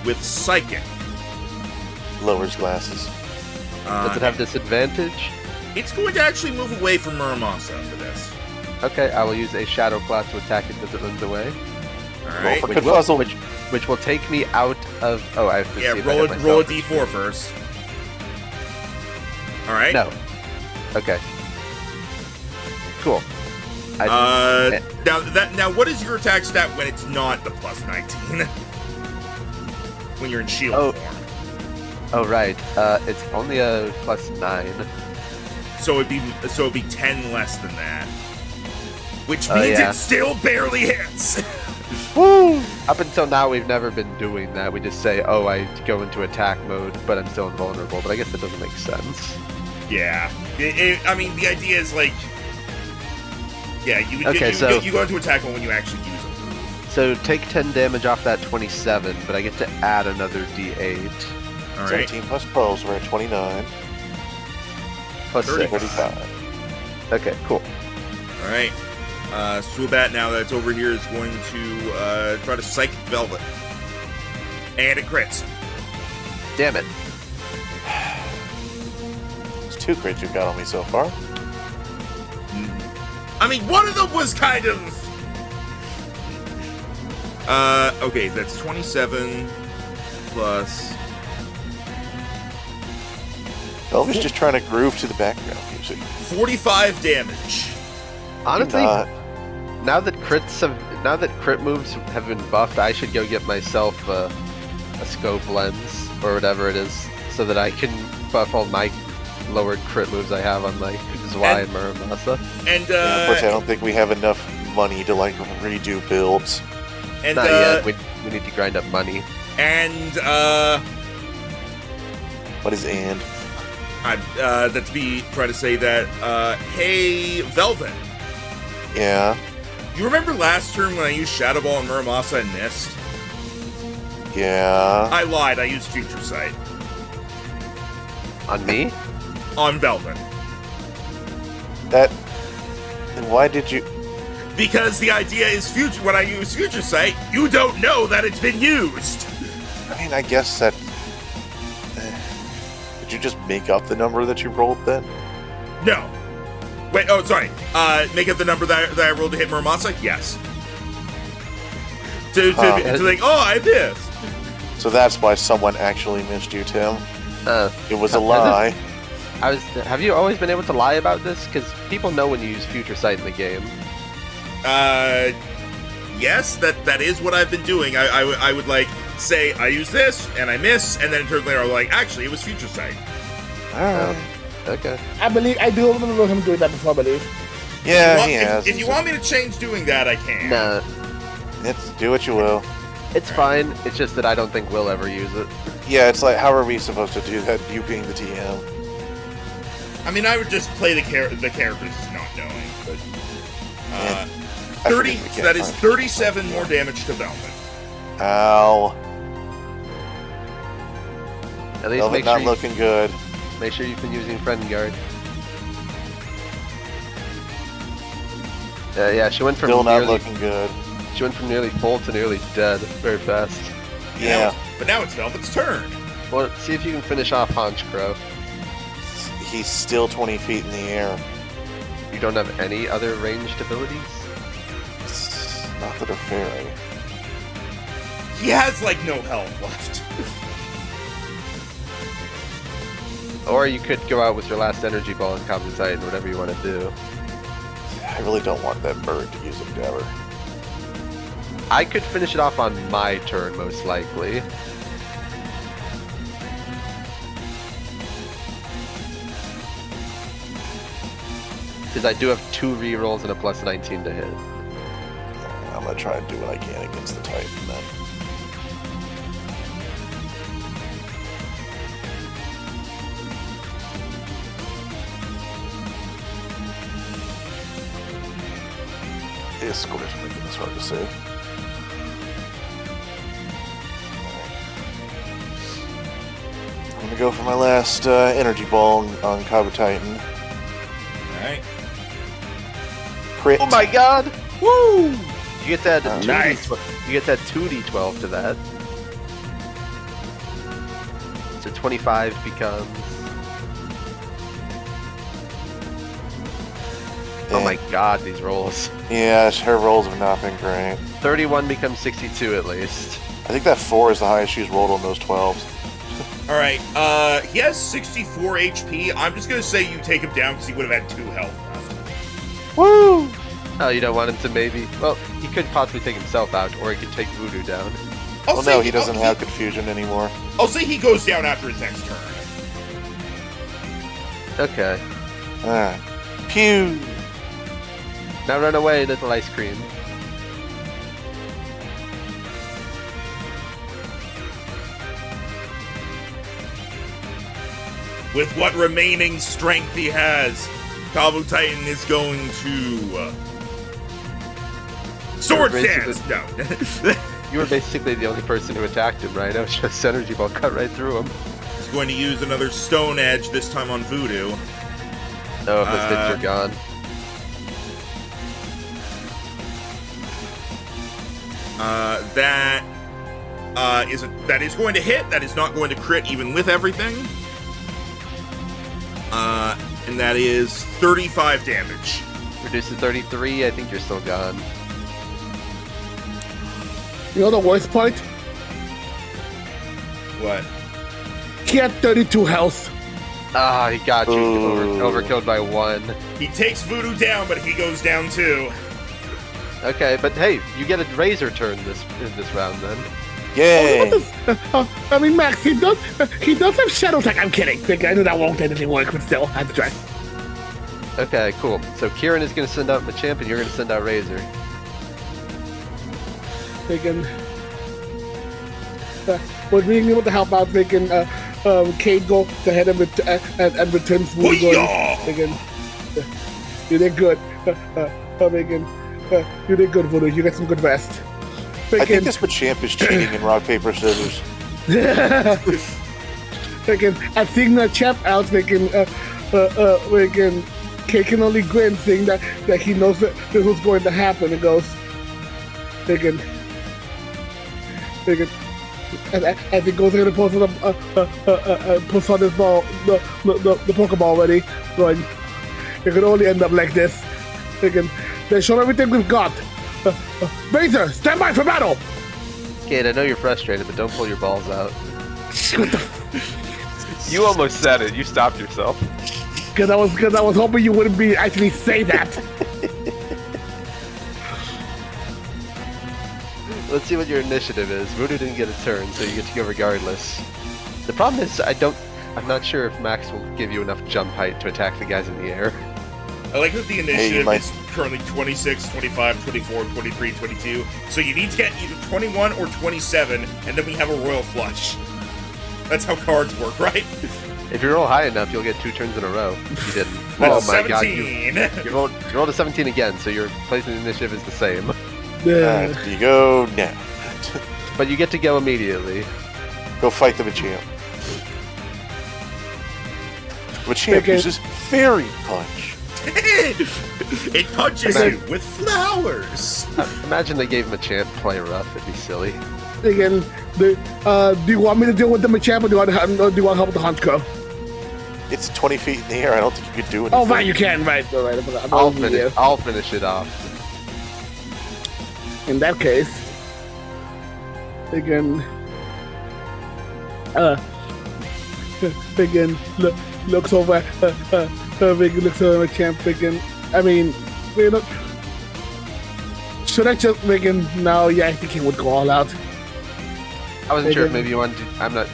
A: with Psychic.
B: Lowers glasses.
D: Does it have disadvantage?
A: It's going to actually move away from Muramasa for this.
D: Okay, I will use a Shadow Claw to attack it as it runs away.
A: Alright.
B: for Confuzzle.
D: Which will take me out of... Oh, I have to
A: Yeah,
D: see if I
A: roll
D: have
A: a
D: myself.
A: d4 first. Alright.
D: No. Okay. Cool. I-
A: Now what is your attack stat when it's not the plus 19? When you're in shield form.
D: Oh, right. It's only a plus 9.
A: So it'd be 10 less than that. Which means
D: yeah.
A: it still barely hits.
D: Woo! Up until now, we've never been doing that. We just say, oh, I go into attack mode, but I'm still invulnerable. But I guess that doesn't make sense.
A: Yeah. I mean, the idea is like... Yeah, you go into attack mode when you actually use a move.
D: So take 10 damage off that 27, but I get to add another d8.
A: Alright.
B: 17 plus 12, so we're at 29.
D: Plus 6.
B: 35.
D: Okay, cool.
A: Alright. Swoobat, now that it's over here, is going to try to Psychic Velvet. And it crits.
D: Damn it.
B: It's 2 crits you've got on me so far.
A: I mean, one of them was kind of... okay, that's 27 plus...
B: Elvis just trying to groove to the background music.
A: 45 damage.
D: Honestly, now that crit moves have been buffed, I should go get myself a scope lens or whatever it is, so that I can buff all my lowered crit moves I have on my Zwei and Muramasa.
A: And
B: unfortunately, I don't think we have enough money to like redo builds.
A: And
D: Not yet. We need to grind up money.
A: And
B: What is and?
A: that's me trying to say that. Hey, Velvet.
B: Yeah.
A: You remember last turn when I used Shadow Ball and Muramasa and missed?
B: Yeah.
A: I lied. I used Future Sight
D: On me?
A: on Velvet.
B: Then why did you?
A: Because the idea is future. When I use Future Sight, you don't know that it's been used.
B: I mean, I guess that. Did you just make up the number that you rolled then?
A: No. Wait. Oh, sorry. Make up the number that I rolled to hit Muramasa. Yes. To like, oh, I missed.
B: So that's why someone actually missed you, Tim. It was a lie.
D: Have you always been able to lie about this? Because people know when you use Future Sight in the game.
A: Yes, that is what I've been doing. I would like say I use this and I miss, and then it turns later I'm like, actually it was Future Sight.
B: Alright.
D: Okay.
C: I do remember him doing that before, I believe.
B: Yeah, he has.
A: If you want me to change doing that, I can.
D: Nah,
B: It's do what you will.
D: it's fine. It's just that I don't think we'll ever use it.
B: Yeah, it's like, how are we supposed to do that? You being the TM.
A: I mean, I would just play the characters not knowing, but
B: Yeah.
A: 30.
B: I
A: So
B: forget
A: that
B: we
A: is
B: can't
A: 37 more damage to Velvet.
B: Ow.
D: At least
B: Velvet not looking good.
D: make sure you've been using Friend Guard. Yeah, she went from
B: Still not
D: nearly,
B: looking good.
D: She went from nearly full to nearly dead very fast.
B: Yeah.
A: But now it's Velvet's turn.
D: Well, see if you can finish off Honchkrow.
B: He's still 20 feet in the air.
D: You don't have any other ranged abilities?
B: It's not that a fairy.
A: He has like no health left.
D: Or you could go out with your last energy ball and Cobble Titan, whatever you want to do.
B: I really don't want that bird to use Endeavor.
D: I could finish it off on my turn, most likely. Because I do have 2 rerolls and a plus 19 to hit.
B: I'm gonna try and do what I can against the Titan then. The score's making this hard to say. I'm gonna go for my last energy ball on Cobble Titan.
A: Alright.
B: Crit.
D: Oh my god!
A: Woo!
D: You get that
A: Nice.
D: You get that 2d12 to that. So 25 becomes... Oh my god, these rolls.
B: Yeah, her rolls have not been great.
D: 31 becomes 62 at least.
B: I think that 4 is the highest she's rolled on those 12s.
A: Alright, he has 64 HP. I'm just gonna say you take him down because he would have had 2 health left.
B: Woo!
D: Oh, you don't want him to maybe... Well, he could possibly take himself out, or he could take Voodoo down.
B: Well, no, he doesn't have confusion anymore.
A: I'll say he goes down after his next turn.
D: Okay.
B: Alright. Pew!
D: Now run away, little ice cream.
A: With what remaining strength he has, Cobble Titan is going to... Sword stance! No.
D: You were basically the only person who attacked him, right? I was just energy ball cut right through him.
A: He's going to use another Stone Edge, this time on Voodoo.
D: Oh, his hits are gone.
A: That is going to hit. That is not going to crit even with everything. And that is 35 damage.
D: Reduced to 33, I think you're still gone.
C: You know the worst part?
A: What?
C: He had 32 health.
D: Ah, he got you.
B: Ooh.
D: Overkilled by 1.
A: He takes Voodoo down, but he goes down too.
D: Okay, but hey, you get a Razor turn this round then.
B: Yay!
C: I mean, Max, he does have Shadow Tech. I'm kidding. I know that won't technically work, but still, I have to try.
D: Okay, cool. So Kieran is going to send out Machamp, and you're going to send out Razor.
C: Freaking. Was being able to help out, freaking, Cade go ahead and returns Voodoo going. Freaking. You did good. You did good, Voodoo. You got some good rest.
B: I think this Machamp is cheating in rock, paper, scissors.
C: Freaking, I think the champ out, freaking, Cade can only grin, saying that he knows that this was going to happen. It goes, freaking, as he goes ahead and puts on this ball, the Pokeball ready, going, it could only end up like this. Freaking, they show everything we've got. Razor, stand by for battle!
D: Kate, I know you're frustrated, but don't pull your balls out.
C: What the
E: You almost said it. You stopped yourself.
C: Because I was hoping you wouldn't be actually say that.
D: Let's see what your initiative is. Voodoo didn't get a turn, so you get to go regardless. The problem is, I'm not sure if Max will give you enough jump height to attack the guys in the air.
A: I like that the initiative is currently 26, 25, 24, 23, 22. So you need to get either 21 or 27, and then we have a royal flush. That's how cards work, right?
D: If you roll high enough, you'll get 2 turns in a row. You didn't.
A: That's
D: Oh my
A: 17.
D: god, you rolled a 17 again, so your place in the initiative is the same.
C: Yeah.
B: You go now.
D: But you get to go immediately.
B: Go fight the Machamp. Machamp
C: Okay.
B: uses Fairy Punch.
A: It punches you with flowers.
D: Imagine they gave him a chance to play rough. It'd be silly.
C: Again, do you want me to deal with the Machamp, or do you want to help with the Honchkrow?
B: It's 20 feet in the air. I don't think you could do anything.
C: Oh, right, you can. Right.
D: I'll finish it off.
C: In that case, again, looks over, looks over the champ, again. I mean, you know, should I just, no, yeah, I think he would go all out.
D: I wasn't sure if maybe you wanted to,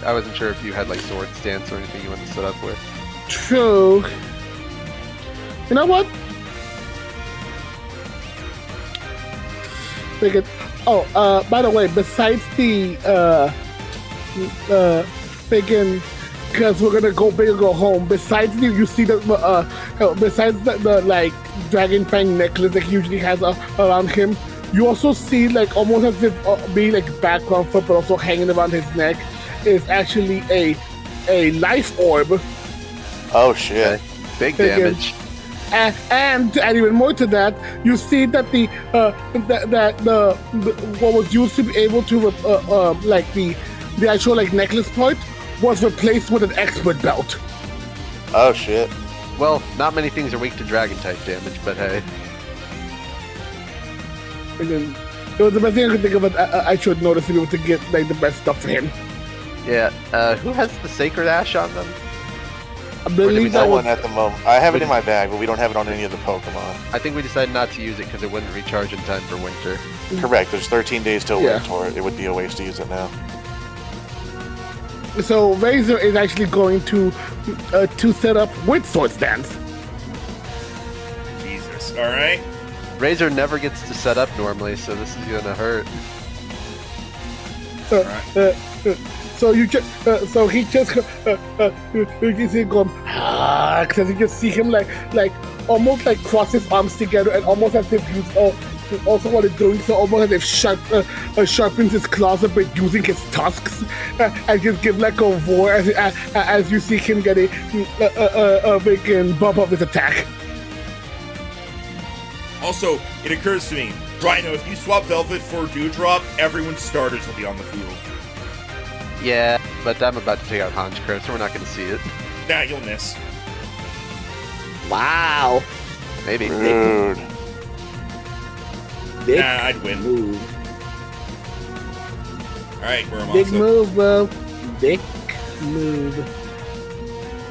D: I wasn't sure if you had like sword stance or anything you wanted to set up with.
C: True. You know what? By the way, besides the because we're gonna go big or go home. Besides you see the besides the like dragon fang necklace that he usually has around him, you also see like almost as if being like background foot, but also hanging around his neck is actually a life orb.
B: Oh shit!
D: Okay. Big damage.
C: And even more to that, you see that the what was used to be able to like the actual like necklace part was replaced with an expert belt.
B: Oh shit!
D: Well, not many things are weak to dragon type damage, but hey.
C: And then, it was the best thing I could think of. I should notice to be able to get like the best stuff for him.
D: Yeah. Who has the Sacred Ash on them?
C: I believe
B: that
C: that was
B: one at the moment. I have it in my bag, but we don't have it on any of the Pokemon.
D: I think we decided not to use it because it wouldn't recharge in time for winter.
B: Correct. There's 13 days till
C: Yeah.
B: winter. It would be a waste to use it now.
C: So Razor is actually going to set up with Sword Stance.
A: Jesus. All right.
D: Razor never gets to set up normally, so this is gonna hurt.
C: So you just so he just you see him going because you just see him like almost like cross his arms together and almost as if also while he's doing so almost as if sharpens his claws a bit using his tusks and just give like a roar as you see him get a big bump up his attack.
A: Also, it occurs to me, Rhino, if you swap Velvet for Dewdrop, everyone's starters will be on the field.
D: Yeah, but I'm about to take out Honchkrow, so we're not gonna see it.
A: Nah, you'll miss.
C: Wow.
D: Maybe.
B: Rude.
C: Big
A: Nah, I'd win.
C: move.
A: All right, Muramasa.
C: Big move, bro. Big move.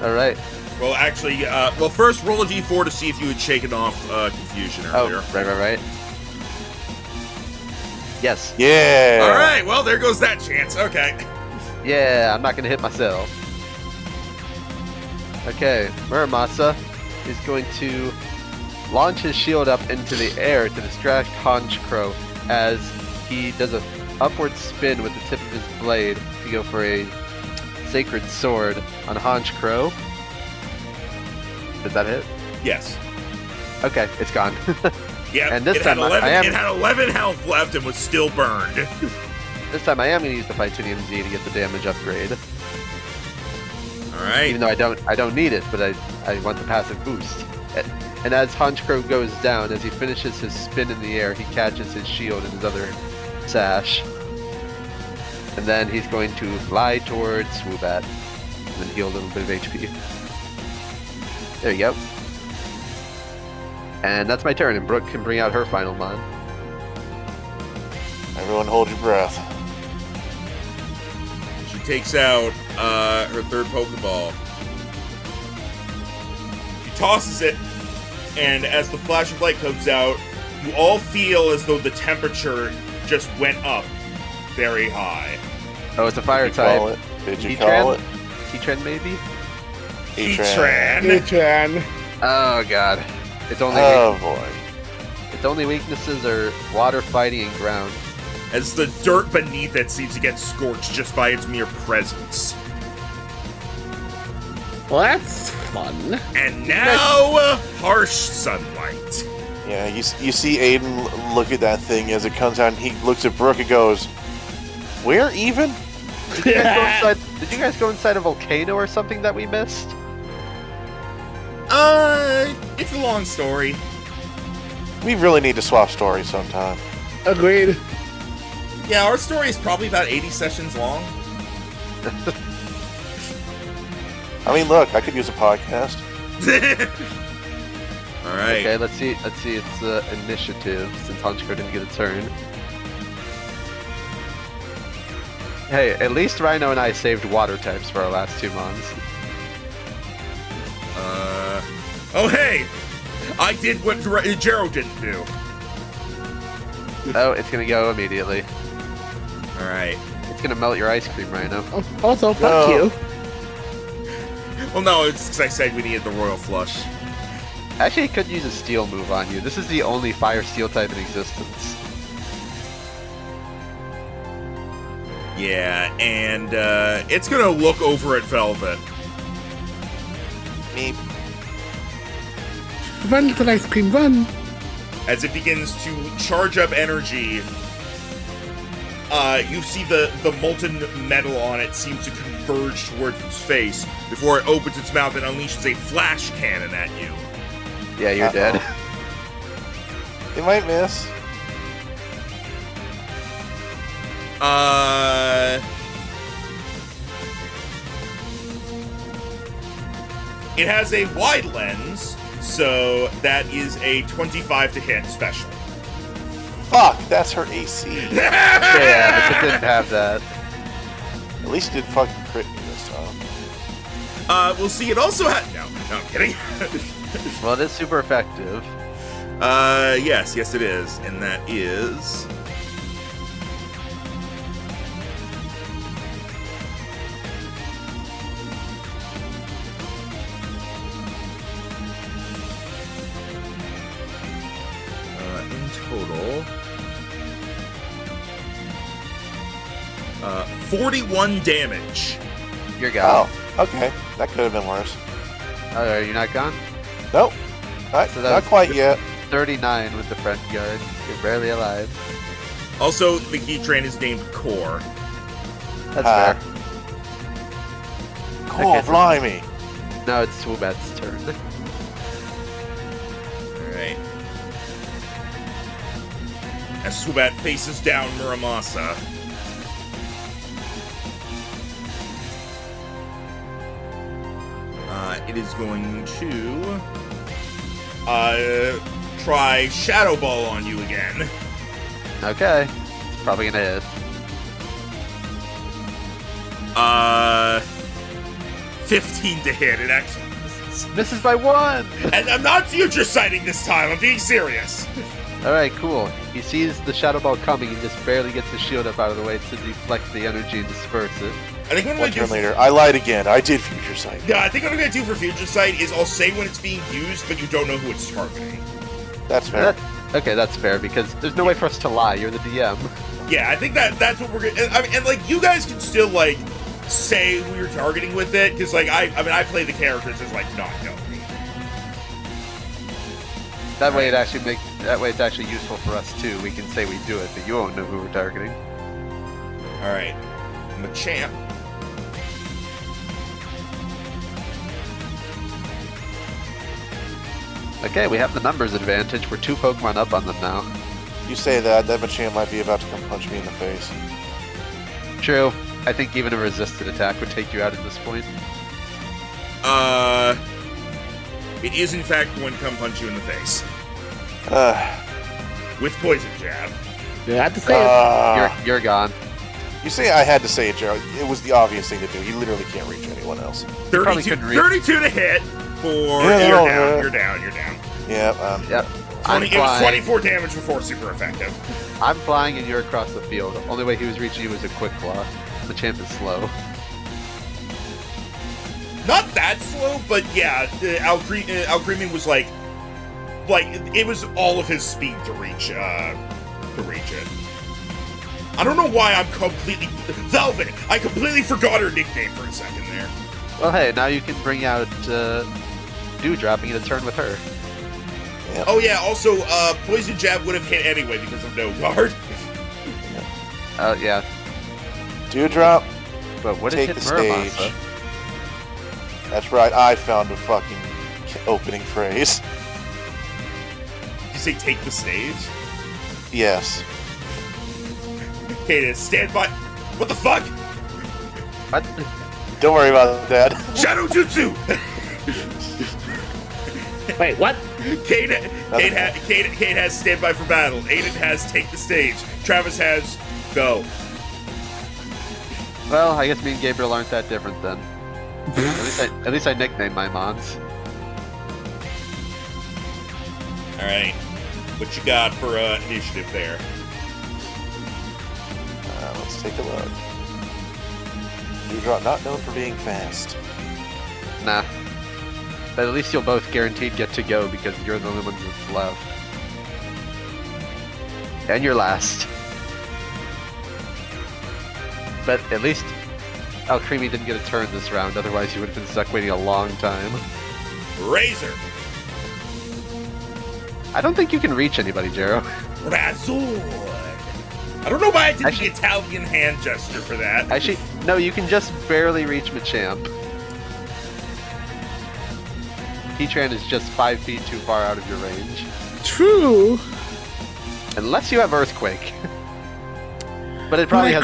D: All right.
A: Well, actually, first roll a d4 to see if you had shaken off confusion earlier.
D: Oh, right. Yes.
B: Yeah.
A: All right, well, there goes that chance. Okay.
D: Yeah, I'm not going to hit myself. Okay, Muramasa is going to launch his shield up into the air to distract Honchkrow as he does a upward spin with the tip of his blade to go for a sacred sword on Honchkrow. Does that hit?
A: Yes.
D: Okay, it's gone.
A: Yeah.
D: And this
A: it
D: time
A: had 11,
D: I am-
A: it had 11 health left and was still burned.
D: This time I am going to use the Fightinium Z to get the damage upgrade.
A: All right.
D: Even though I don't need it, but I want the passive boost. And as Honchkrow goes down, as he finishes his spin in the air, he catches his shield in his other sash. And then he's going to fly towards Swoobat and then heal a little bit of HP. There you go. And that's my turn, and Brooke can bring out her final mon.
B: Everyone hold your breath.
A: She takes out her third Pokeball. She tosses it, and as the flash of light comes out, you all feel as though the temperature just went up very high.
D: Oh, it's a fire
B: Did you call
D: type.
B: it? Did you
D: Heatran?
B: call it?
D: Heatran, maybe?
A: Heatran.
C: Heatran.
D: Oh god. Its only
B: Oh boy.
D: its only weaknesses are water, fighting, and ground.
A: As the dirt beneath it seems to get scorched just by its mere presence.
C: Well, that's fun.
A: And now, harsh sunlight.
B: Yeah, you see Aiden look at that thing as it comes out, and he looks at Brooke and goes, "We're even?"
D: Did you guys go inside a volcano or something that we missed?
A: It's a long story.
B: We really need to swap stories sometime.
C: Agreed.
A: Yeah, our story is probably about 80 sessions long.
B: I mean, look, I could use a podcast.
A: All right.
D: Okay, let's see its initiative since Honchkrow didn't get a turn. Hey, at least Rhino and I saved water types for our last 2 months.
A: Oh, hey! I did what Jero didn't do.
D: Oh, it's gonna go immediately.
A: All right.
D: It's gonna melt your ice cream, Rhino.
C: Also, fuck
B: No.
C: you.
A: Well, no, it's because I said we needed the Royal Flush.
D: Actually, it could use a steel move on you. This is the only fire steel type in existence.
A: Yeah, and it's gonna look over at Velvet.
B: Meep.
C: Run, little ice cream, run.
A: As it begins to charge up energy, you see the molten metal on it seems to converge towards its face before it opens its mouth and unleashes a flash cannon at you.
D: Yeah, you're dead.
B: It might miss.
A: It has a wide lens, so that is a 25 to hit special.
B: Fuck, that's her AC.
D: Yeah, if it didn't have that.
B: At least it didn't fucking crit me this time.
A: We'll see. It also has no, I'm kidding.
D: Well, it is super effective.
A: Yes, it is, and that is. In total, 41 damage.
D: You're gone.
B: Oh, okay. That could have been worse.
D: Oh, are you not gone?
B: Nope. Not,
D: So that
B: not
D: was-
B: quite yet.
D: 39 with the front guard. You're barely alive.
A: Also, the Heatran is named Core.
D: That's
B: Ah.
D: fair.
B: Cool,
D: Okay, so-
B: blimey.
D: Now it's Swoobat's turn.
A: Alright. As Swoobat faces down Muramasa. It is going to try Shadow Ball on you again.
D: Okay. It's probably gonna hit.
A: 15 to hit. It actually
D: Misses by 1!
A: and I'm not future sighting this time. I'm being serious.
D: Alright, cool. He sees the Shadow Ball coming and just barely gets his shield up out of the way to deflect the energy and disperse it.
A: I think what I'm
B: One
A: gonna do.
B: turn later, I lied again. I did future sight.
A: Yeah, I think what I'm gonna do for future sight is I'll say when it's being used, but you don't know who it's targeting.
B: That's fair.
D: Okay, that's fair, because there's no way for us to lie. You're the DM.
A: Yeah, I think that's what we're gonna. I mean, and like you guys can still like say who you're targeting with it, because like I play the characters as like not knowing.
D: That way it's actually useful for us too. We can say we do it, but you won't know who we're targeting.
A: All right, I'm a champ.
D: Okay, we have the numbers advantage. We're 2 Pokemon up on them now.
B: You say that Machamp might be about to come punch me in the face.
D: True. I think even a resisted attack would take you out at this point.
A: It is in fact going to come punch you in the face with poison jab.
C: You had to say it.
D: You're gone.
B: You say I had to say it, Gerald. It was the obvious thing to do. He literally can't reach anyone else.
A: 32 to hit for
B: Yeah,
A: you're down.
B: Yeah.
D: Yep.
A: It was 24 damage before super effective.
D: I'm flying and you're across the field. The only way he was reaching you was a quick claw. The champ is slow.
A: Not that slow, but yeah, Alcremon was like it was all of his speed to reach it. I don't know why I'm completely Velvet. I completely forgot her nickname for a second there.
D: Well, hey, now you can bring out Dewdrop and get a turn with her.
B: Yep.
A: Oh yeah, also poison jab would have hit anyway because of no guard.
D: Yeah.
B: Dewdrop,
D: But what
B: take
D: did
B: the
D: hit Muramasa?
B: stage. That's right, I found a fucking opening phrase.
A: Did you say take the stage?
B: Yes.
A: Okay, stand by. What the fuck?
D: What?
B: Don't worry about that.
A: Shadow Jutsu!
C: Wait, what?
A: Kate has stand by for battle. Aiden has take the stage. Travis has go.
D: Well, I guess me and Gabriel aren't that different then. At least I nicknamed my mons.
A: Alright. What you got for initiative there?
B: Let's take a look. Dewdrop not known for being fast.
D: Nah. But at least you'll both guaranteed get to go because you're the only ones that's left. And you're last. But at least Alcremie didn't get a turn this round, otherwise you would have been stuck waiting a long time.
A: Razor.
D: I don't think you can reach anybody, Jero.
A: Razor. I don't know why I did the Italian hand gesture for that.
D: Actually, no, you can just barely reach Machamp. Heatran is just 5 feet too far out of your range.
C: True.
D: Unless you have Earthquake. But it probably has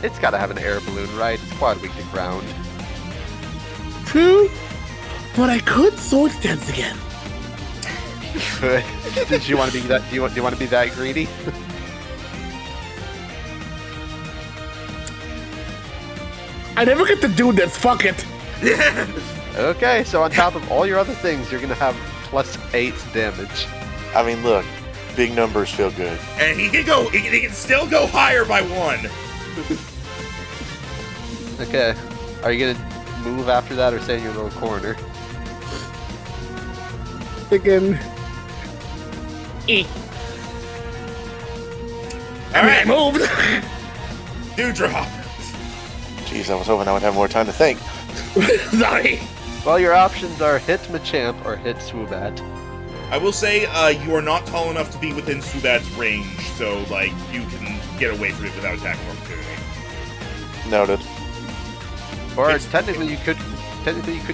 D: it's got to have an air balloon, right? It's quad weak to ground.
C: True. But I could sword dance again.
D: Did you want to be that? Do you want to be that greedy?
C: I never get to do this. Fuck it.
D: Okay, so on top of all your other things, you're gonna have +8 damage.
B: I mean, look, big numbers feel good.
A: And he can go. He can still go higher by 1.
D: Okay, are you gonna move after that or stay in your little corner?
C: Again.
A: All right,
C: moved.
A: Dewdrop.
B: Jeez, I was hoping I would have more time to think.
C: Sorry.
D: Well, your options are hit Machamp or hit Swoobat.
A: I will say you are not tall enough to be within Subat's range, so like you can get away from it without attack of opportunity.
B: Noted.
D: Or technically you could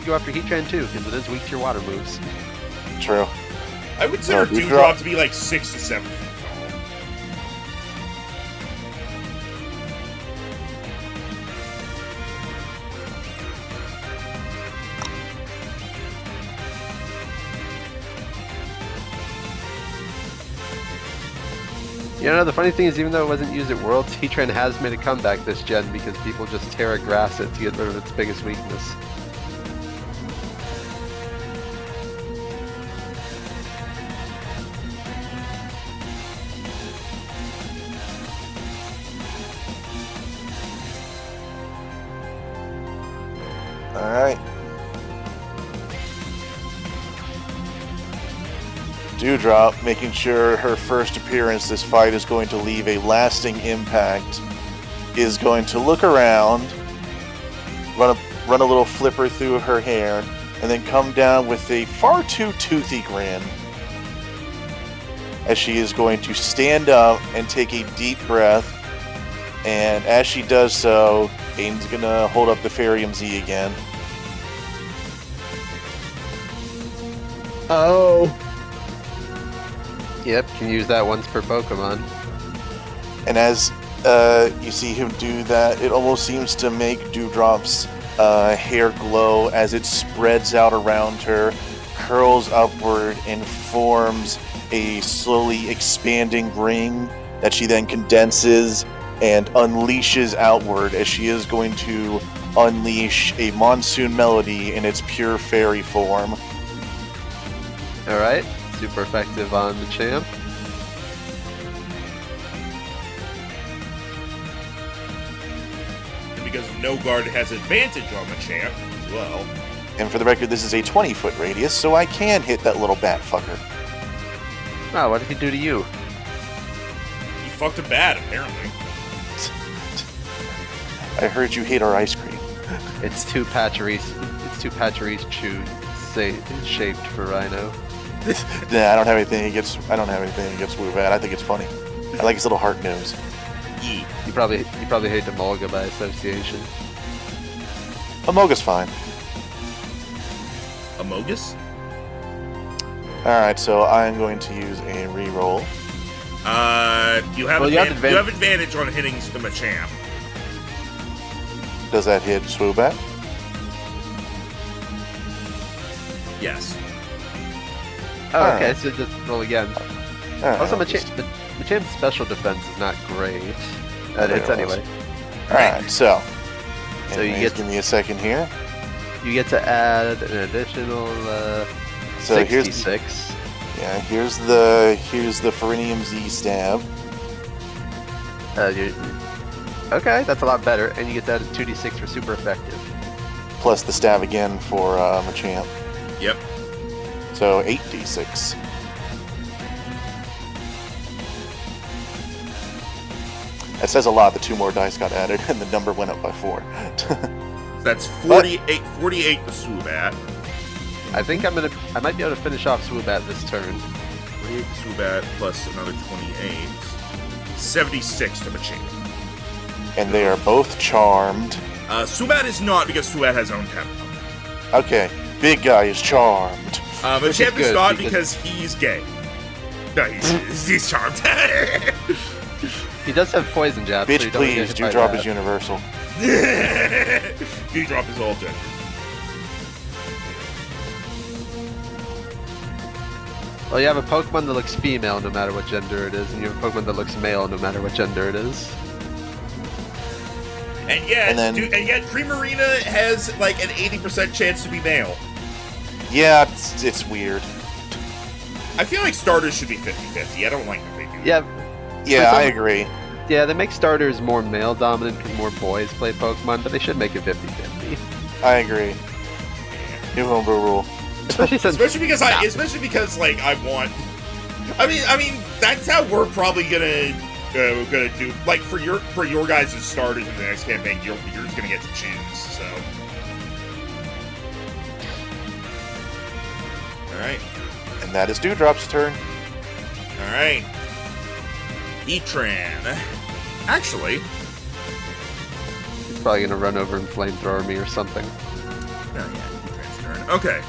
D: go after Heatran too, because it is weak to your water moves.
B: True.
A: I would consider
B: Dewdrop
A: Dewdrop to be like 6 to 7 feet tall.
D: You know, the funny thing is, even though it wasn't used at Worlds, Heatran has made a comeback this gen because people just Terra Grass it to get rid of its biggest weakness.
B: Alright. Dewdrop, making sure her first appearance this fight is going to leave a lasting impact, is going to look around, run a little flipper through her hair, and then come down with a far too toothy grin, as she is going to stand up and take a deep breath, and as she does so, Aiden's gonna hold up the Farium Z again.
C: Oh.
D: Yep, can use that once per Pokemon.
B: And as you see him do that, it almost seems to make Dewdrop's hair glow as it spreads out around her, curls upward, and forms a slowly expanding ring that she then condenses and unleashes outward, as she is going to unleash a Monsoon Melody in its pure fairy form.
D: Alright, super effective on the champ.
A: And because No Guard has advantage on the champ as well.
B: And for the record, this is a 20-foot radius, so I can hit that little bat fucker.
D: Oh, what did he do to you?
A: He fucked him bad, apparently.
B: I heard you hate our ice cream.
D: It's too Pachiri's chewed, shaped for Rhino.
B: Nah, I don't have anything against Woobat. I think it's funny. I like his little heart nose.
A: Yee.
D: You probably hate Demolga by association.
B: Amoga's fine.
A: Amogus?
B: Alright, so I'm going to use a reroll.
A: You have,
D: Well, you have
A: you have advantage on hitting the Machamp.
B: Does that hit Swoobat?
A: Yes.
D: Oh,
B: Alright.
D: okay, so just roll again.
B: Alright,
D: Also,
B: I'll just-
D: Machamp's special defense is not great. That hits
B: There it was.
D: anyway.
B: Alright, so.
D: So you
B: anyways,
D: get-
B: give me a second here.
D: You get to add an additional
B: So here's
D: 66.
B: here's the Ferinium Z stab.
D: Okay, that's a lot better, and you get that 2d6 for super effective.
B: Plus the stab again for Machamp.
A: Yep.
B: So 8d6. That says a lot. The 2 more dice got added, and the number went up by 4.
A: That's 48 to Swoobat.
D: I think I might be able to finish off Swoobat this turn.
A: 48 to Swoobat plus another 28. 76 to Machamp.
B: And they are both charmed.
A: Swoobat is not, because Swoobat has own tempo.
B: Okay, big guy is charmed.
D: Which is
A: Machamp is
D: good,
A: not
D: because-
A: because he's gay. No, he's charmed.
D: He does have poison jab. so
B: Bitch,
D: you don't get
B: please,
D: hit by
B: Dewdrop
D: that.
B: is universal.
A: Dewdrop is all gender.
D: Well, you have a Pokemon that looks female no matter what gender it is, and you have a Pokemon that looks male no matter what gender it is.
A: And yet,
B: And then-
A: and yet Primarina has like an 80% chance to be male.
B: Yeah, it's weird.
A: I feel like starters should be 50-50. I don't like that they do that.
D: Yeah,
B: Yeah,
D: some-
B: I agree.
D: yeah, they make starters more male dominant because more boys play Pokemon, but they should make it 50-50.
B: I agree. New homebrew rule.
D: Especially since
A: Especially because like I want. I mean that's how we're probably gonna do. Like for your guys' starters in the next campaign, you're just gonna get to choose. So. All right.
B: And that is Dewdrop's turn.
A: All right. Etran. Actually,
D: it's probably gonna run over and flamethrower me or something.
A: oh yeah, Etran's turn. Okay.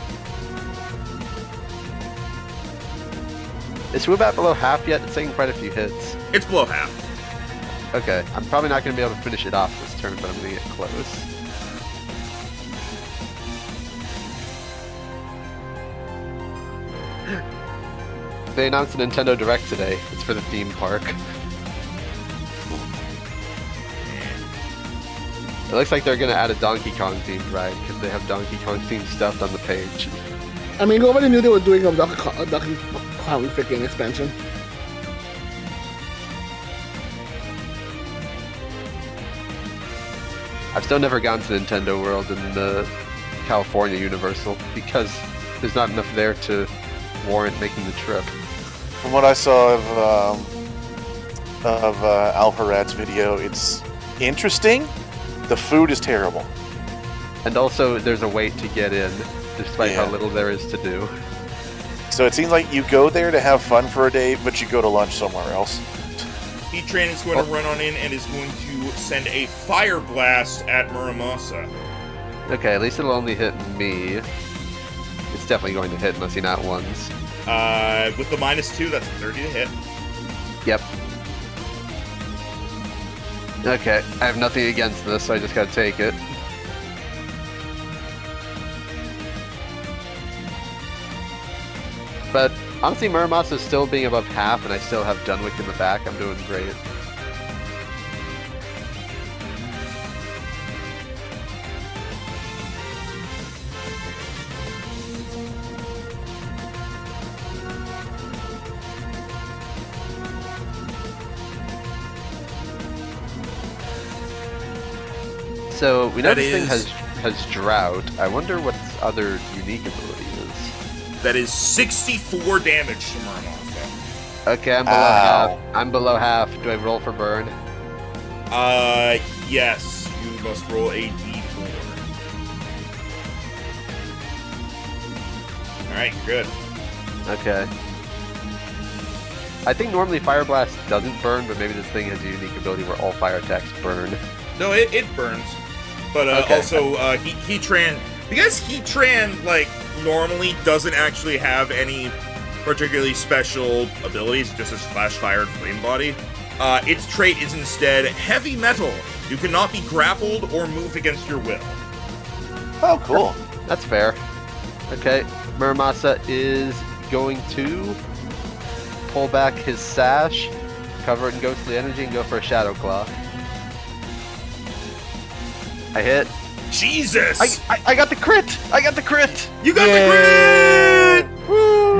D: Is Swoobat below half yet? It's taking quite a few hits.
A: It's below half.
D: Okay, I'm probably not gonna be able to finish it off this turn, but I'm gonna get close. They announced a Nintendo Direct today. It's for the theme park. It looks like they're gonna add a Donkey Kong themed ride because they have Donkey Kong themed stuff on the page.
C: I mean, nobody knew they were doing a Donkey Kong freaking expansion.
D: I've still never gone to Nintendo World in the California Universal because there's not enough there to warrant making the trip.
B: From what I saw of Alpharat's video, it's interesting. The food is terrible.
D: And also, there's a wait to get in, despite
B: Yeah.
D: how little there is to do.
B: So it seems like you go there to have fun for a day, but you go to lunch somewhere else.
A: Heatran is going to run on in and is going to send a fire blast at Muramasa.
D: Okay, at least it'll only hit me. It's definitely going to hit unless he not ones.
A: With the -2, that's 30 to hit.
D: Yep. Okay, I have nothing against this, so I just gotta take it. But honestly, Muramasa is still being above half, and I still have Dunwick in the back. I'm doing great. So we know
A: That
D: this thing
A: is-
D: has drought. I wonder what its other unique ability is.
A: That is 64 damage to Muramasa.
D: Okay, I'm below
B: Ow.
D: half. I'm below half. Do I roll for burn?
A: Yes. You must roll a d4. Alright, good.
D: Okay. I think normally Fire Blast doesn't burn, but maybe this thing has a unique ability where all fire attacks burn.
A: No, it burns. But
D: Okay.
A: also, Heatran... Because Heatran, like, normally doesn't actually have any particularly special abilities, just as Flash Fire and Flame Body, its trait is instead Heavy Metal. You cannot be grappled or moved against your will.
B: Oh, cool.
D: That's fair. Okay, Muramasa is going to pull back his sash, cover it in ghostly energy, and go for a Shadow Claw. I hit.
A: Jesus!
D: I got the crit! I got the crit!
A: You got the crit!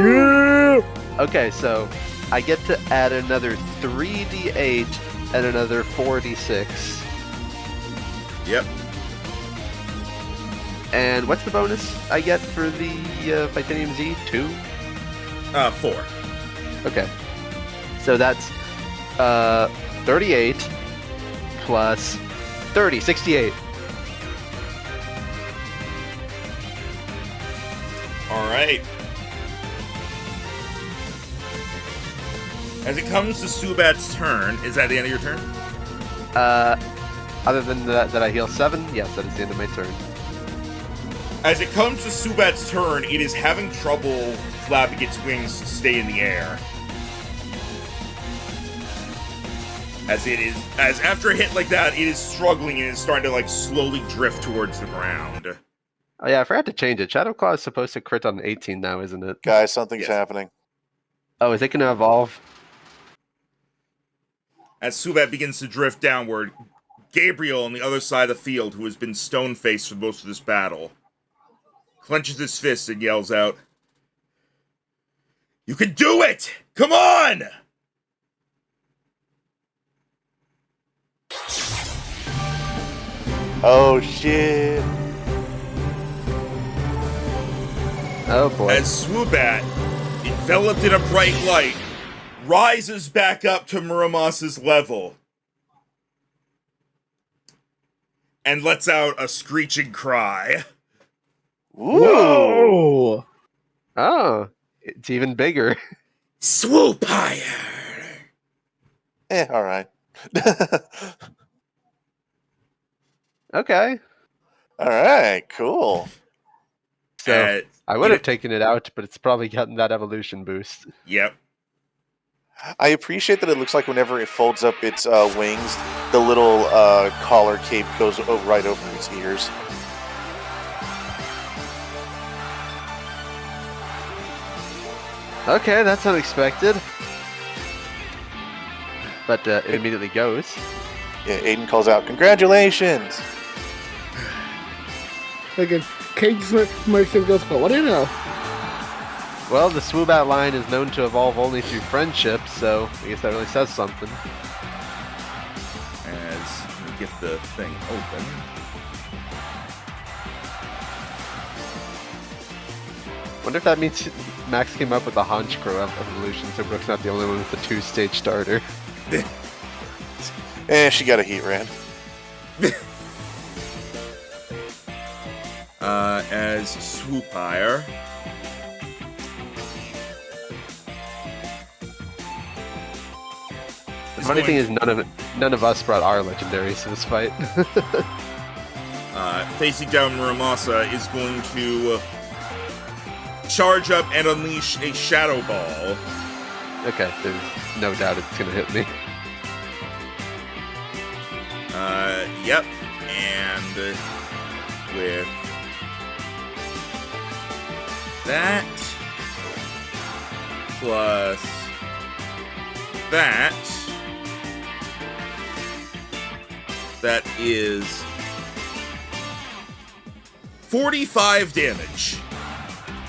C: Yeah!
D: Okay, so I get to add another 3d8 and another 4d6.
A: Yep.
D: And what's the bonus I get for the Titanium Z? 2?
A: 4.
D: Okay. So that's 38 plus 30, 68.
A: Alright. As it comes to Subat's turn, is that the end of your turn?
D: Other than that I heal 7, yes, that is the end of my turn.
A: As it comes to Subat's turn, it is having trouble flapping its wings to stay in the air. As after a hit like that, it is struggling and is starting to like slowly drift towards the ground.
D: Oh yeah, I forgot to change it. Shadow Claw is supposed to crit on 18 now, isn't it?
B: Guys, something's
A: Yes.
B: happening.
D: Oh, is it going to evolve?
A: As Subat begins to drift downward, Gabriel on the other side of the field, who has been stone-faced for most of this battle, clenches his fist and yells out, "You can do it! Come on!"
B: Oh, shit.
D: Oh boy.
A: As Subat, enveloped in a bright light, rises back up to Muramasa's level and lets out a screeching cry.
B: Ooh.
C: Whoa!
D: Oh, it's even bigger.
A: Swoop higher!
B: All right.
D: Okay.
B: All right, cool.
D: So I would have taken it out, but it's probably gotten that evolution boost.
A: Yep.
B: I appreciate that it looks like whenever it folds up its wings, the little collar cape goes right over its ears.
D: Okay, that's unexpected. But it immediately goes.
B: Yeah, Aiden calls out, "Congratulations!"
C: Again, Cage Merchant goes, well, what do you know?
D: Well, the Swoobat line is known to evolve only through friendship, so I guess that really says something.
A: As we get the thing open.
D: Wonder if that means Max came up with the Honchkrow evolution, so Brooke's not the only one with the 2-stage starter.
B: She got a heat ran.
A: As Swoopire.
D: The funny thing is, none of us brought our legendaries to this fight.
A: Facing down Muramasa is going to charge up and unleash a Shadow Ball.
D: Okay, there's no doubt it's gonna hit me.
A: Yep. And with that plus that, that is 45 damage.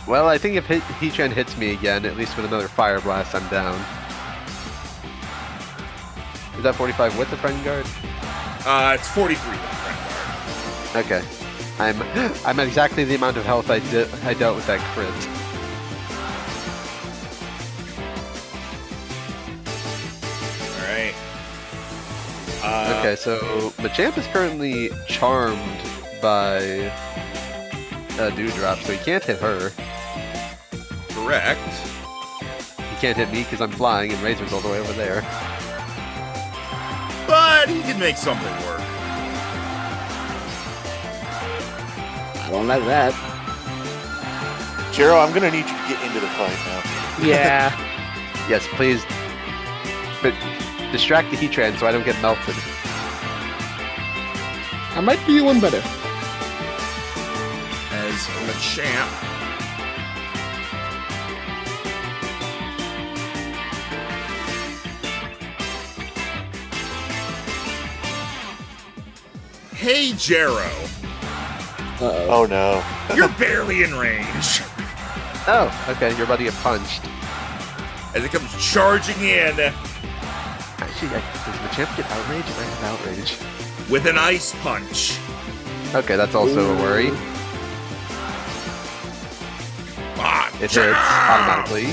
D: Well, I think if Heatran hits me again, at least with another Fire Blast, I'm down. Is that 45 with the Friend Guard?
A: It's 43 with the Friend Guard.
D: Okay. I'm at exactly the amount of health I dealt with that crit.
A: Alright.
D: Okay, so Machamp is currently charmed by Dewdrop, so he can't hit her.
A: Correct.
D: He can't hit me because I'm flying and Razor's all the way over there.
A: But he can make something work.
C: I don't like that.
B: Jero, I'm gonna need you to get into the fight now.
C: Yeah.
D: Yes, please. But distract the Heatran so I don't get melted.
C: I might be one better.
A: As Machamp Hey, Jero.
C: Uh-oh.
B: Oh no.
A: You're barely in range.
D: Oh, okay, you're about to get punched.
A: As it comes charging in
D: Actually, does Machamp get outrage? I have outrage.
A: with an ice punch.
D: Okay, that's also a worry.
A: Ah,
D: It hits automatically.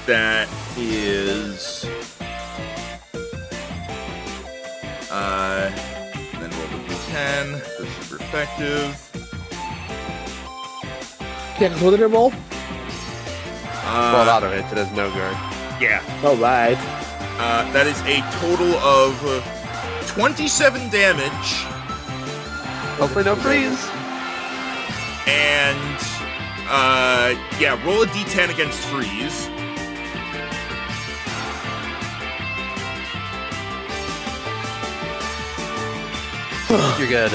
A: That is. Then roll the d10 for super effective.
C: Yeah, because what did it roll?
D: Well, it auto hits, it has no guard.
A: Yeah.
C: Alright.
A: That is a total of 27 damage.
D: Hopefully no freeze.
A: And, yeah, roll a d10 against freeze.
D: You're good.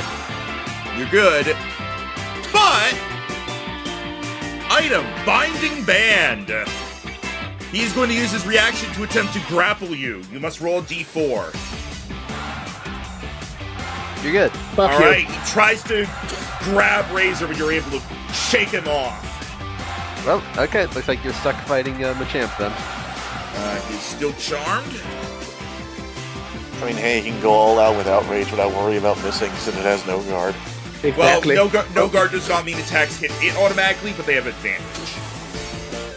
A: You're good. But, item, Binding Band. He's going to use his reaction to attempt to grapple you. You must roll a d4.
D: You're good.
C: Fuck you.
A: Alright, he tries to grab Razor, but you're able to shake him off.
D: Well, okay, looks like you're stuck fighting Machamp then.
A: He's still charmed.
B: I mean, hey, he can go all out with outrage without worry about missing since it has no guard.
C: Exactly.
A: Well, no guard does not mean attacks hit it automatically, but they have advantage.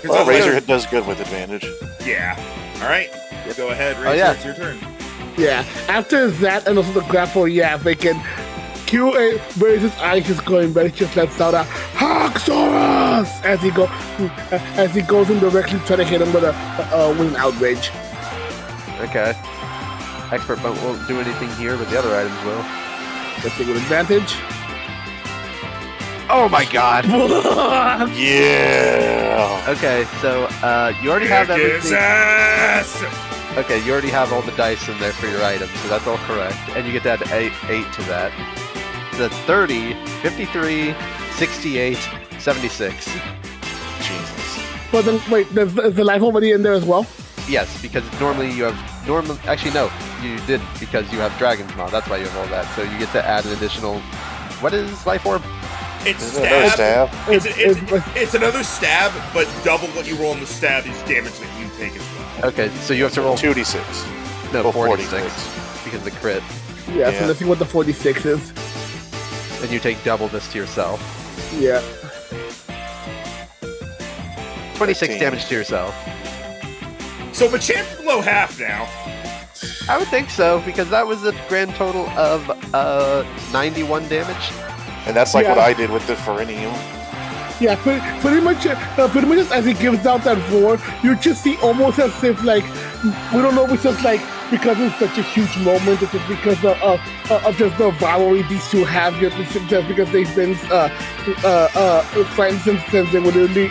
A: 'Cause
B: Well,
A: otherwise-
B: Razor does good with advantage.
A: Yeah. Alright, go ahead, Razor,
D: yeah.
A: it's your turn.
C: Yeah. After that and also the grapple, yeah, they can QA Razor's eyes is going, but it just lets out a Haxorus as he goes in directly trying to hit him with an outrage.
D: Okay. Expert Bump won't do anything here, but the other items will.
C: Let's see with advantage.
D: Oh my god!
B: Yeah.
D: Okay, so you already have
A: Kick his
D: everything.
A: ass!
D: Okay, you already have all the dice in there for your items, so that's all correct. And you get to add 8 to that. So that's 30, 53, 68, 76.
B: Jesus.
C: But then, wait, is the life already in there as well?
D: Yes, because normally you have actually no, you didn't because you have Dragon's Maw. That's why you have all that. So you get to add an additional What is life orb?
A: It's
B: Is it another
A: stab.
B: stab?
A: It's another stab, but double what you roll on the stab is damage that you take as well.
D: Okay, so you have to roll
B: 2d6.
D: no
B: Well,
D: 46 because of the crit,
C: Yeah,
B: Yeah.
C: so let's see what the 46 is.
D: and you take double this to yourself.
C: Yeah.
D: 26
B: 13.
D: damage to yourself.
A: So Machamp's below half now.
D: I would think so because that was a grand total of 91 damage.
B: And that's like what
C: Yeah.
B: I did with the Ferinium.
C: Yeah, pretty much as he gives out that roar, you just see almost as if like we don't know if it's just like because it's such a huge moment, it's just because of just the rivalry these two have, just because they've been friends since they were really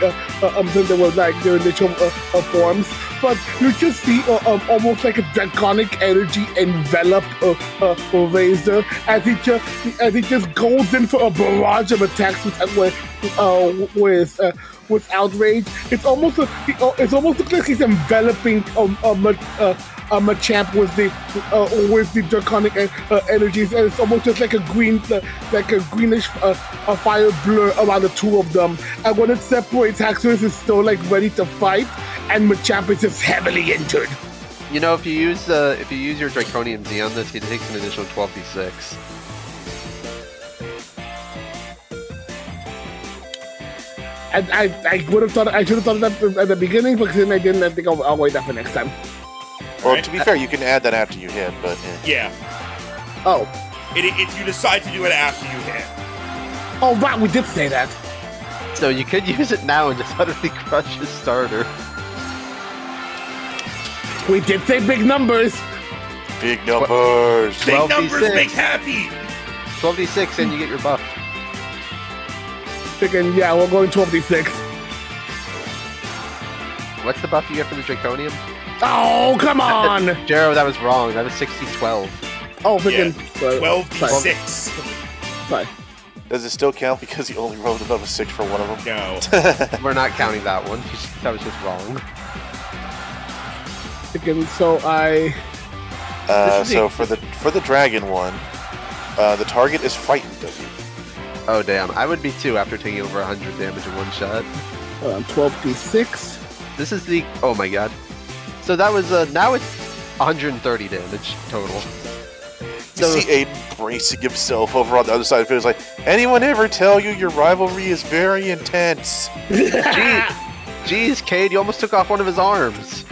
C: since they were like their initial forms. But you just see almost like a draconic energy envelop Razor as he just goes in for a barrage of attacks with outrage. It's almost looks like he's enveloping Machamp with the draconic energies, and it's almost just like a greenish fire blur around the two of them. And when it separates, Haxorus is still like ready to fight, and Machamp is just heavily injured.
D: You know, if you use your Draconium Z on this, it takes an additional 12d6.
C: And I would have thought I should have thought of that at the beginning, but then I didn't. I think I'll wait that for next time.
B: Well,
A: Right.
B: to be fair, you can add that after you hit, but
A: Yeah.
C: Oh,
A: It's you decide to do it after you hit.
C: oh, right, we did say that.
D: So you could use it now and just utterly crush his starter.
C: We did say big numbers.
B: big numbers.
A: Big
D: 12d6.
A: numbers make happy.
D: 12d6 and you get your buff.
C: Thinking, yeah, we're going 12d6.
D: What's the buff you get for the Draconium?
C: Oh, come on!
D: Jero, that was wrong. That was 60-12.
C: Oh,
A: Yeah.
C: freaking
A: 12d6.
C: Sorry.
B: Does it still count because you only rolled above a 6 for one of them?
A: No.
D: We're not counting that one. That was just wrong.
C: Freaking, so I.
D: This is
B: So for the dragon one, the target is frightened of you.
D: Oh damn, I would be too after taking over 100 damage in one shot.
C: 12d6.
D: This is the oh my god. So that was now it's 130 damage total.
B: You
D: So
B: see Aiden bracing himself over on the other side of it. It's like, anyone ever tell you your rivalry is very intense?
D: Jeez, Cade, you almost took off one of his arms.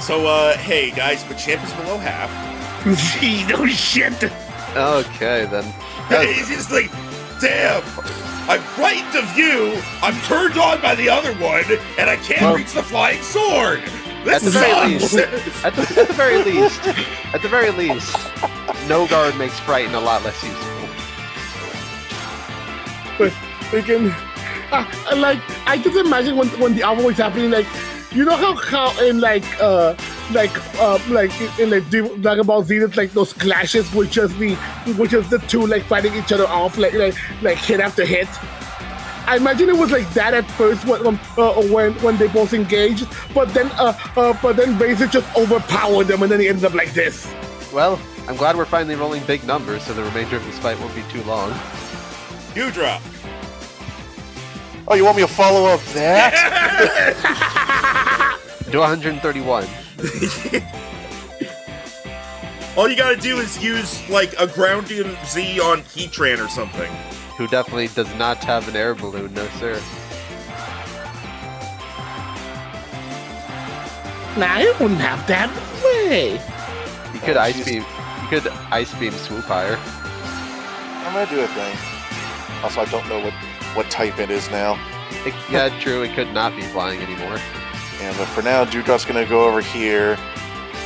A: So, hey, guys, Machamp is below half.
C: No shit.
D: Okay then.
A: He's just like, damn, I'm frightened of you, I'm turned on by the other one, and I can't
D: Well,
A: reach the flying sword.
D: At
A: This
D: the very
A: sucks.
D: least, at the very least, no guard makes Frighten a lot less useful.
C: But freaking, like I just imagine when the album was happening, like you know how in like Dragon Ball Z, it's like those clashes which is the two like fighting each other off like hit after hit. I imagine it was like that at first when they both engaged, but then Razor just overpowered them, and then he ended up like this.
D: Well, I'm glad we're finally rolling big numbers, so the remainder of this fight won't be too long.
A: Dewdrop.
B: Oh, you want me to follow up that?
D: Do 131.
A: All you gotta do is use, like, a Groundium Z on Heatran or something.
D: Who definitely does not have an air balloon, no sir.
C: Nah, I wouldn't have that way.
D: You could
B: Oh,
D: ice
B: jeez.
D: beam. You could ice beam swoop higher.
B: I'm gonna do a thing. Also, I don't know what type it is now.
D: Yeah, true. It could not be flying anymore.
B: Yeah, but for now, Dewdrop's gonna go over here,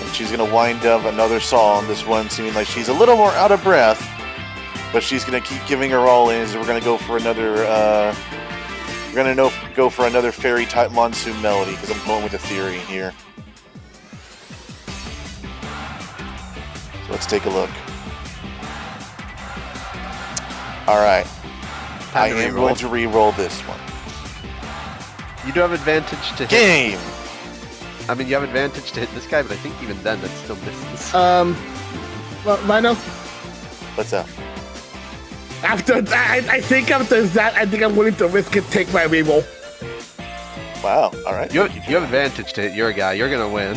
B: and she's gonna wind up another song. This one seeming like she's a little more out of breath, but she's gonna keep giving her all in. So we're gonna go for another. Go for another fairy type monsoon melody because I'm going with a theory here. So let's take a look. All right, I
D: Time to
B: am
D: reroll.
B: going to re-roll this one.
D: You do have advantage to hit.
B: Game.
D: I mean, you have advantage to hit this guy, but I think even then that still misses.
C: Rhino.
B: What's up?
C: I think after that, I think I'm willing to risk it, take my reroll.
B: Wow. All right.
D: You have advantage to hit your guy. You're gonna win.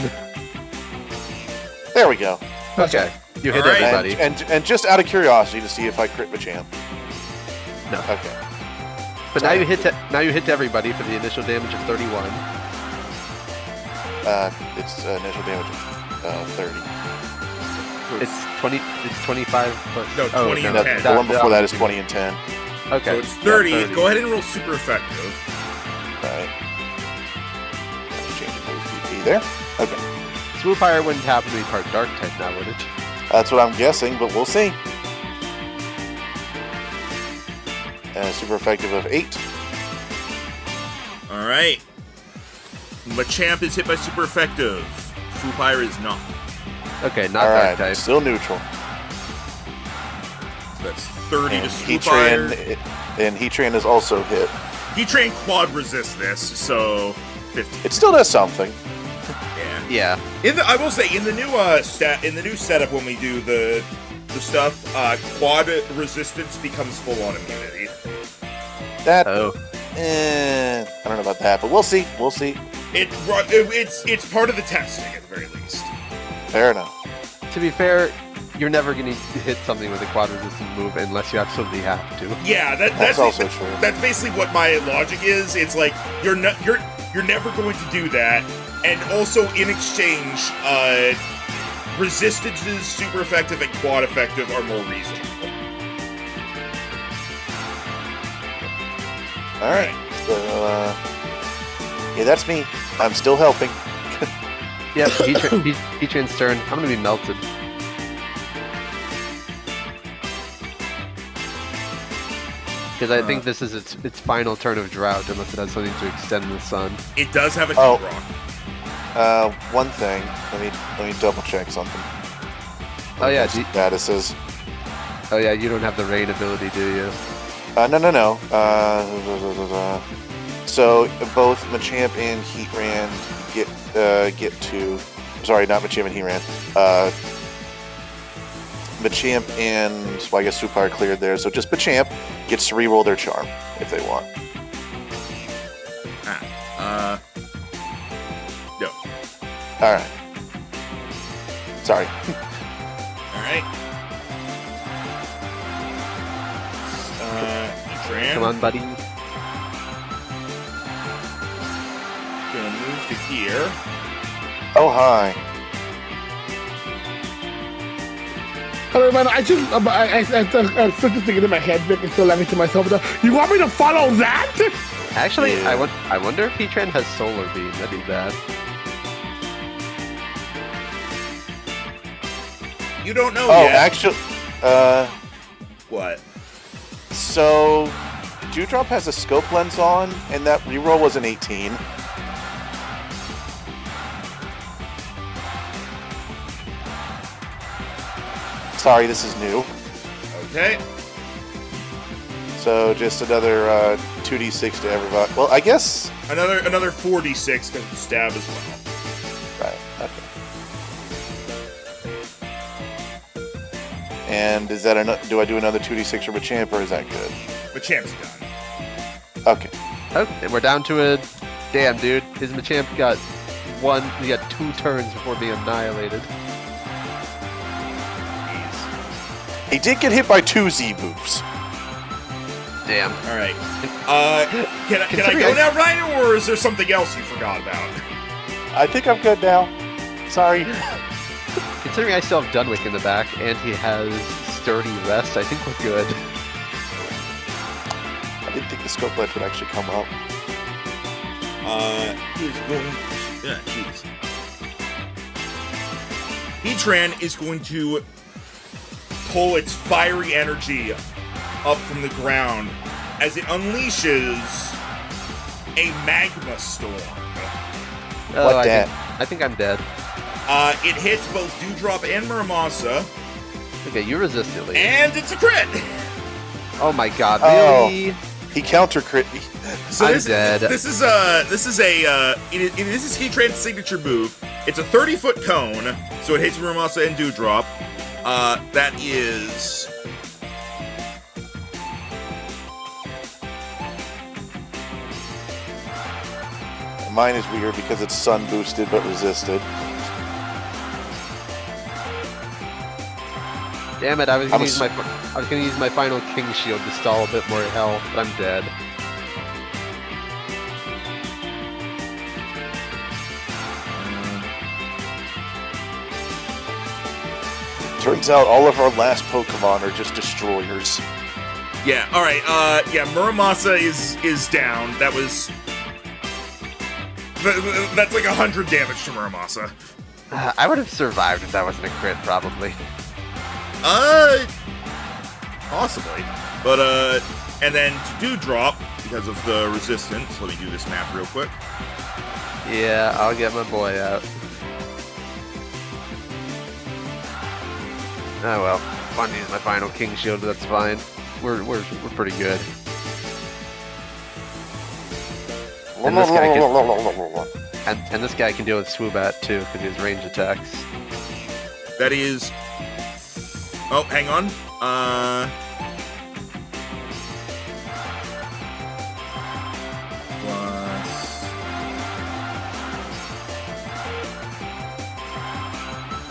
B: There we go.
D: Okay. You hit
A: All right.
D: everybody.
B: And just out of curiosity to see if I crit Machamp.
D: No.
B: Okay.
D: But now you hit everybody for the initial damage of 31.
B: It's initial damage of 30.
D: It's 20. It's 25 plus.
A: No, 20 and
B: No,
A: 10.
B: the one before that is 20 and 10.
D: Okay.
A: So it's 30.
D: Yeah, 30.
A: Go ahead and roll super effective.
B: Right. Changing those BP there. Okay.
D: Swoopire wouldn't happen to be part dark type now, would it?
B: That's what I'm guessing, but we'll see. Super effective of 8.
A: All right. Machamp is hit by super effective. Swoopire is not.
D: Okay, not
B: All
D: dark
B: right.
D: type.
B: Still neutral.
A: That's 30
B: And
A: to Swoopire.
B: Heatran is also hit.
A: Heatran quad resists this, so 15.
B: It still does something.
A: Yeah.
D: Yeah.
A: I will say in the new setup when we do the stuff, quad resistance becomes full on immunity.
B: That
D: Oh.
B: I don't know about that, but we'll see. We'll see.
A: It's part of the testing at the very least.
B: Fair enough.
D: To be fair, you're never going to hit something with a quad resistant move unless you absolutely have to.
A: Yeah,
B: That's also true.
A: That's basically what my logic is. It's like you're never going to do that, and also in exchange, resistances, super effective, and quad effective are more reasonable.
B: All right. So, yeah, that's me. I'm still helping.
D: Yep, Heatran's turn. I'm going to be melted. Because I think this is its final turn of drought, unless it has something to extend the sun.
A: It does have a
B: Oh.
A: rock.
B: One thing. Let me double check something.
D: Oh yeah,
B: Statuses.
D: oh yeah, you don't have the rain ability, do you?
B: No. So both Machamp and Heatran get to. Sorry, not Machamp and Heatran. Machamp and I guess Swoopire cleared there. So just Machamp gets to reroll their charm if they want.
A: No.
B: All right. Sorry.
A: All right. Heatran.
D: Come on, buddy.
A: Gonna move to here.
B: Oh hi.
C: Oh, man, I'm still just thinking in my head, making still laughing to myself. You want me to follow that?
D: Actually,
B: Yeah.
D: I wonder if Heatran has Solar Beam. That'd be bad.
A: You don't know
B: Oh,
A: yet.
B: actually,
A: What?
B: so Dewdrop has a scope lens on, and that reroll was an 18. Sorry, this is new.
A: Okay.
B: So just another 2d6 to everybody. Well, I guess.
A: Another 4d6 because of stab as well.
B: Right. Okay. And is that do I do another 2d6 for Machamp, or is that good?
A: Machamp's done.
B: Okay.
D: Okay, we're down to a... Damn, dude. His Machamp got he got 2 turns before being annihilated.
B: He did get hit by 2 Z moves.
D: Damn.
A: All right. Can I go now, Ryan, or is there something else you forgot about?
B: I think I'm good now. Sorry.
D: Considering I still have Dunwick in the back, and he has Sturdy Rest, I think we're good.
B: I didn't think the scope lens would actually come up.
A: He's going. Yeah, jeez. Heatran is going to pull its fiery energy up from the ground as it unleashes a magma storm.
B: What that?
D: I think I'm dead.
A: It hits both Dewdrop and Muramasa,
D: Okay, you resist it, Lee.
A: and it's a crit.
D: Oh my god,
B: Oh.
D: really?
B: He counter crit.
A: So
D: I'm
A: this,
D: dead.
A: This is Heatran's signature move. It's a 30-foot cone, so it hits Muramasa and Dewdrop. That is
B: Mine is weird because it's sun boosted but resisted.
D: Damn it! I was gonna use my final king shield to stall a bit more health, but I'm dead.
B: Turns out all of our last Pokemon are just destroyers.
A: Yeah, alright, yeah, Muramasa is down. That was... That's like 100 damage to Muramasa.
D: I would have survived if that wasn't a crit, probably.
A: Possibly. But, and then to do drop, because of the resistance, let me do this math real quick.
D: Yeah, I'll get my boy out. Oh well, fun to use my final king shield, but that's fine. We're pretty good. And this guy can deal with Swoobat too, because he has range attacks.
A: That is... Oh, hang on.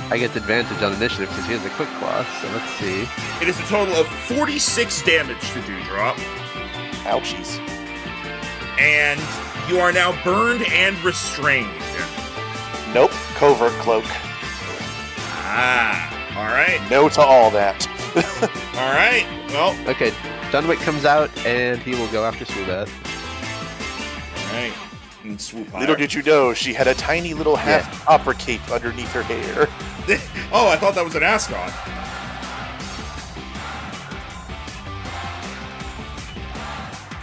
D: I get the advantage on initiative because he has a quick claw, so let's see.
A: It is a total of 46 damage to Dewdrop.
B: Ouchies.
A: And you are now burned and restrained.
B: Nope, covert cloak.
A: Ah, alright.
B: No to all that.
A: Alright, well.
D: Okay, Dunwich comes out and he will go after Swoobat.
A: Alright. And swoop higher.
B: Little did you know, she had a tiny little half opera cape underneath her hair.
A: Oh, I thought that was an ascot.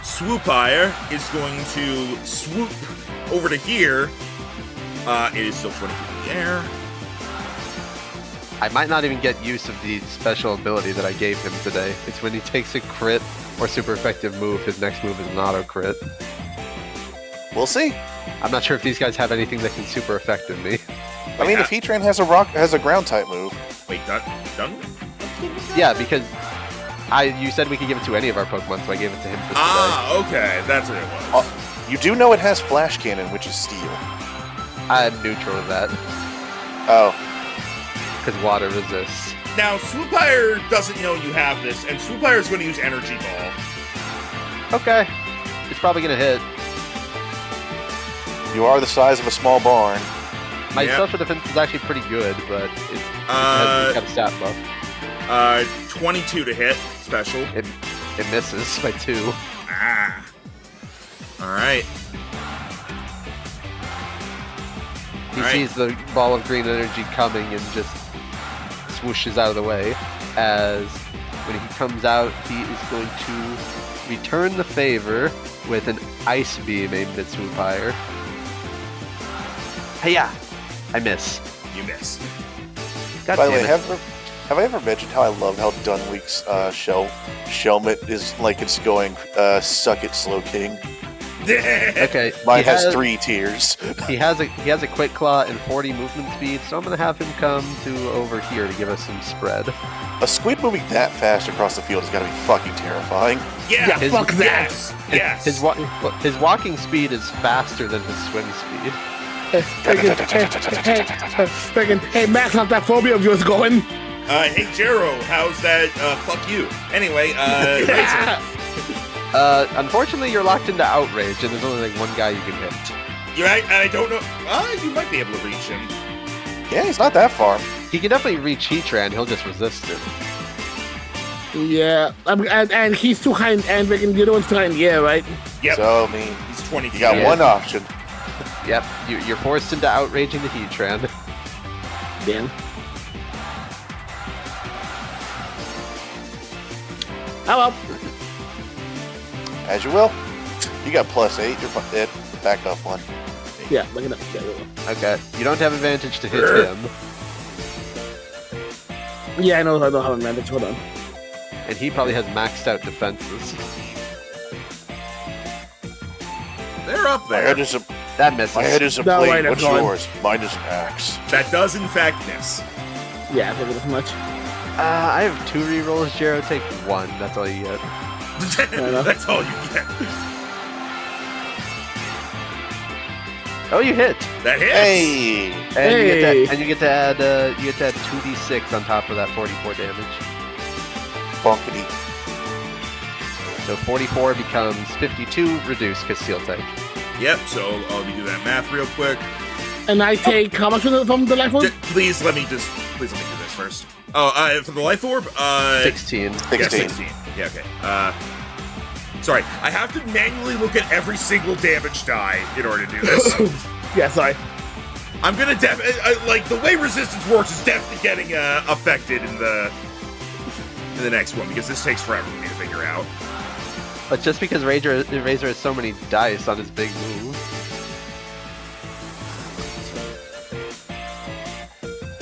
A: Swoopire is going to swoop over to here. It is still 20 feet in the air.
D: I might not even get use of the special ability that I gave him today. It's when he takes a crit or super effective move, his next move is an auto crit.
B: We'll see.
D: I'm not sure if these guys have anything that can super effective me.
B: I mean, if Heatran has a ground type move.
A: Wait, done?
D: Yeah, because you said we could give it to any of our Pokemon, so I gave it to him for today.
A: Ah, okay, that's what it was.
B: You do know it has Flash Cannon, which is Steel.
D: I'm neutral to that,
B: Oh.
D: because water resists.
A: Now, Swoopire doesn't know you have this, and Swoopire is going to use Energy Ball.
D: Okay, it's probably gonna hit.
B: You are the size of a small barn.
D: My
A: Yep.
D: social defense is actually pretty good, but it has got a stat buff.
A: 22 to hit, special.
D: It misses by 2.
A: Ah. Alright.
D: He
A: Alright.
D: sees the ball of green energy coming and just swooshes out of the way. As when he comes out, he is going to return the favor with an ice beam aimed at Swoopire. Hey-ya! I miss.
A: You miss.
D: God
B: By the
D: damn
B: way,
D: it.
B: have I ever mentioned how I love how Dunweek's Shelmet is like it's going, suck it, Slow King.
D: Okay,
B: Mine
D: he
B: has 3 tiers.
D: He has a quick claw and 40 movement speed, so I'm gonna have him come to over here to give us some spread.
B: A squid moving that fast across the field has got to be fucking terrifying.
A: Yeah,
D: His-
C: fuck that.
A: Yes.
D: His walking speed is faster than his swim speed.
C: Hey, Max, how's that phobia of yours going?
A: Hey, Jero, how's that? Fuck you. Anyway,
D: Unfortunately, you're locked into outrage, and there's only like one guy you can hit.
A: I don't know. You might be able to reach him.
B: Yeah, he's not that far.
D: He can definitely reach Heatran. He'll just resist it.
C: Yeah, and he's too high in Andric, and you know what's too high in the air, right?
A: Yep.
B: So, I mean,
A: He's 20 feet.
B: you got
D: Yeah.
B: one option.
D: Yep, you're forced into outraging the Heatran.
C: Damn. Oh well.
B: As you will. You got +8. You're the backup one.
C: Yeah, look it up. Yeah, yeah, yeah.
D: Okay, you don't have advantage to hit him,
C: Yeah, I know how to manage. Hold on.
D: and he probably has maxed out defenses.
A: They're up
B: My
A: there.
B: head is a
D: That misses.
B: blade.
C: No, wait,
B: What's
C: that's fine.
B: yours? Mine is an axe.
A: That does, in fact, miss.
C: Yeah, I figured as much.
D: I have 2 rerolls, Jero. Take 1. That's all you get.
C: enough.
A: That's all you get.
D: Oh, you hit.
A: That hits.
B: Hey!
D: And you get to add 2d6 on top of that 44 damage.
B: Bonkety.
D: So 44 becomes 52 reduced because steel type.
A: Yep, so I'll do that math real quick.
C: And I take how much from the life orb?
A: Please let me do this first. Oh, for the life orb?
D: 16.
A: Yeah, 16. Yeah, okay. Sorry, I have to manually look at every single damage die in order to do this.
C: Yeah, sorry.
A: I'm gonna like the way resistance works is definitely getting affected in the next one because this takes forever for me to figure out.
D: But just because Razor has so many dice on his big move.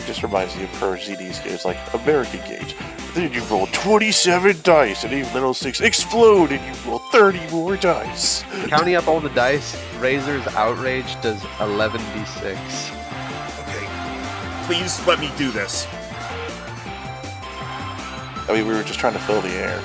B: Just reminds me of Pro ZD's games, like American Gauge. Then you roll 27 dice, and even little 6 explode, and you roll 30 more dice.
D: Counting up all the dice, Razor's outrage does 11d6.
A: Okay, please let me do this.
B: I mean, we were just trying to fill the air.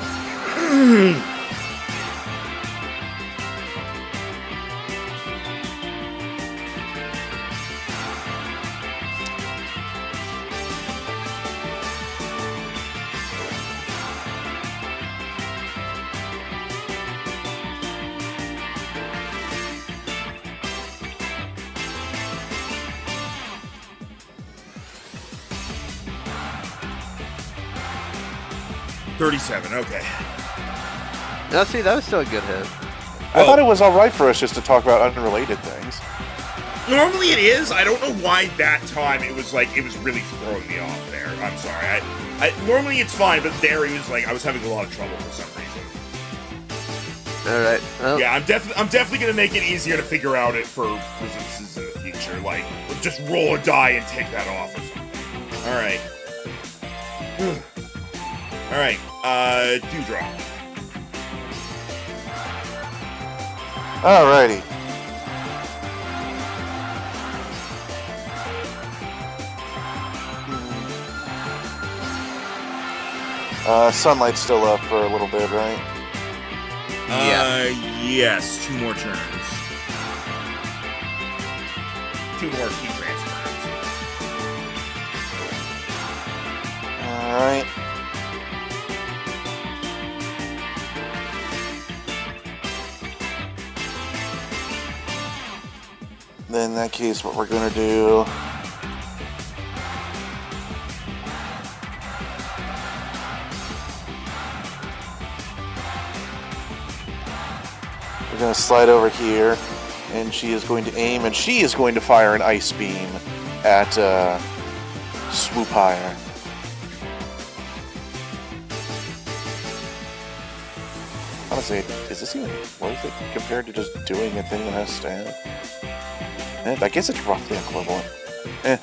A: 37, okay.
D: Now see, that was still a good hit.
B: I thought it was alright for us just to talk about unrelated things.
A: Normally it is. I don't know why that time it was really throwing me off there. I'm sorry. Normally it's fine, but there it was I was having a lot of trouble for some reason.
D: All right. Well,
A: Yeah, I'm definitely gonna make it easier to figure out it for resistances in the future. Like, just roll a die and take that off or something. All right. All right. Dewdrop.
B: Alrighty. Sunlight's still up for a little bit, right?
A: Yes. 2 more turns. 2 more key transfers.
B: Alright. Then in that case, what we're gonna do... We're gonna slide over here, and she is going to aim, and she is going to fire an ice beam at Swoopire. Honestly, is this even worth it compared to just doing a thing that has stab? I guess it's roughly equivalent.
A: I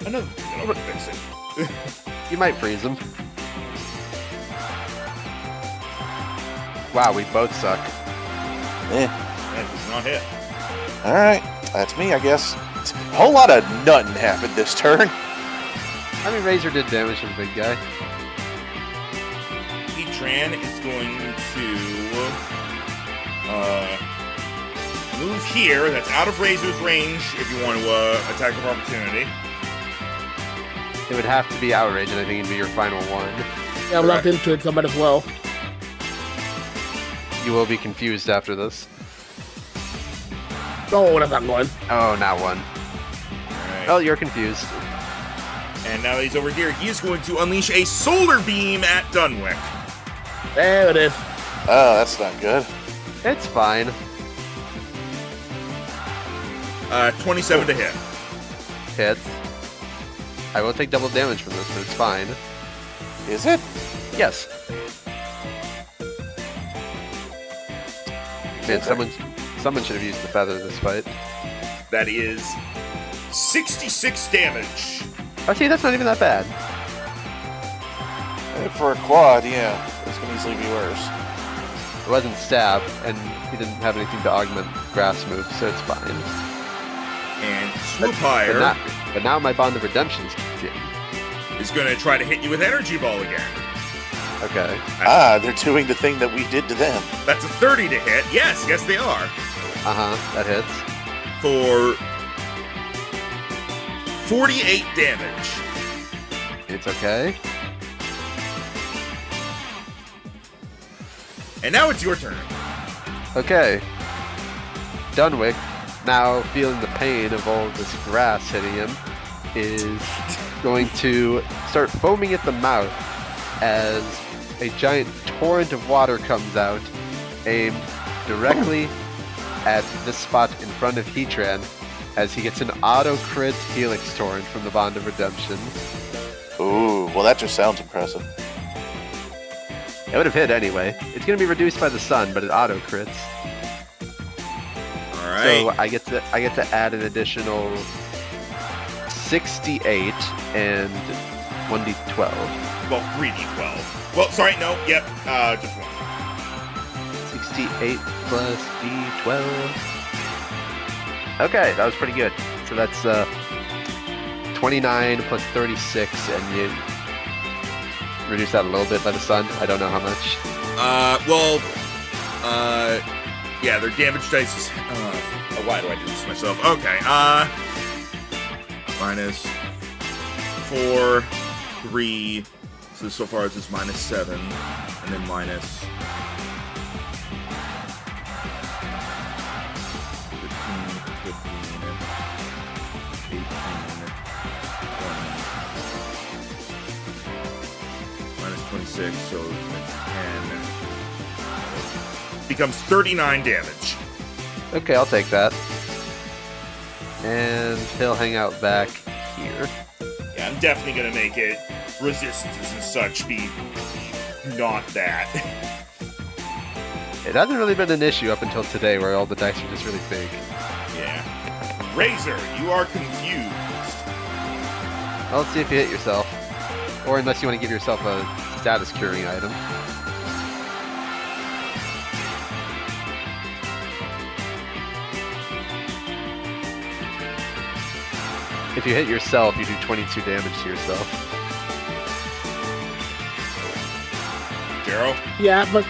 A: know what to fix it.
D: you might freeze him. Wow, we both suck.
A: That does not hit.
B: Alright, that's me, I guess. A whole lot of nothing happened this turn.
D: I mean, Razor did damage to the big guy.
A: Tran is going to move here. That's out of Razor's range if you want to attack of opportunity.
D: It would have to be outrage, and I think it'd be your final one.
C: Yeah, I'm locked into it, so I might as well.
D: You will be confused after this.
C: Oh, that's not going.
D: Oh, not one.
A: Right.
D: Oh, you're confused.
A: And now that he's over here, he is going to unleash a solar beam at Dunwick.
C: There it is.
B: Oh, that's not good.
D: It's fine.
A: 27 to hit.
D: Hits. I will take double damage from this, but it's fine.
B: Is it?
D: Yes. Man, someone should have used the feather this fight.
A: That is 66 damage.
D: Oh, see, that's not even that bad.
B: For a quad, yeah. This can easily be worse.
D: It wasn't stab, and he didn't have anything to augment grass move, so it's fine.
A: And Swoopire
D: But now my Bond of Redemption's kicked in.
A: is going to try to hit you with Energy Ball again.
D: Okay.
B: They're doing the thing that we did to them.
A: That's a 30 to hit. Yes, they are.
D: Uh-huh, that hits.
A: for 48 damage.
D: It's okay.
A: And now it's your turn.
D: Okay. Dunwick, now feeling the pain of all this grass hitting him, is going to start foaming at the mouth as a giant torrent of water comes out, aimed directly at this spot in front of Heatran, as he gets an auto-crit Helix Torrent from the Bond of Redemption.
B: Ooh, well that just sounds impressive.
D: It would have hit anyway. It's going to be reduced by the sun, but it auto-crits.
A: Alright.
D: So I get to add an additional 68 and 1d12.
A: Well, 3d12. Well, sorry, no, yep, just one.
D: 68 plus d12. Okay, that was pretty good. So that's 29 plus 36, and you reduce that a little bit by the sun. I don't know how much.
A: Yeah, their damage dice is, why do I do this to myself? Okay, minus 4, 3, so far it's just minus 7, and then minus 15, 18, 20, minus 26, so it's 10. Becomes 39 damage.
D: Okay, I'll take that. And he'll hang out back here.
A: Yeah, I'm definitely gonna make it resistances and such be not that.
D: It hasn't really been an issue up until today, where all the dice are just really big.
A: Yeah. Razor, you are confused.
D: Well, let's see if you hit yourself. Or unless you want to give yourself a status curing item. If you hit yourself, you do 22 damage to yourself.
A: Jero?
C: Yeah, but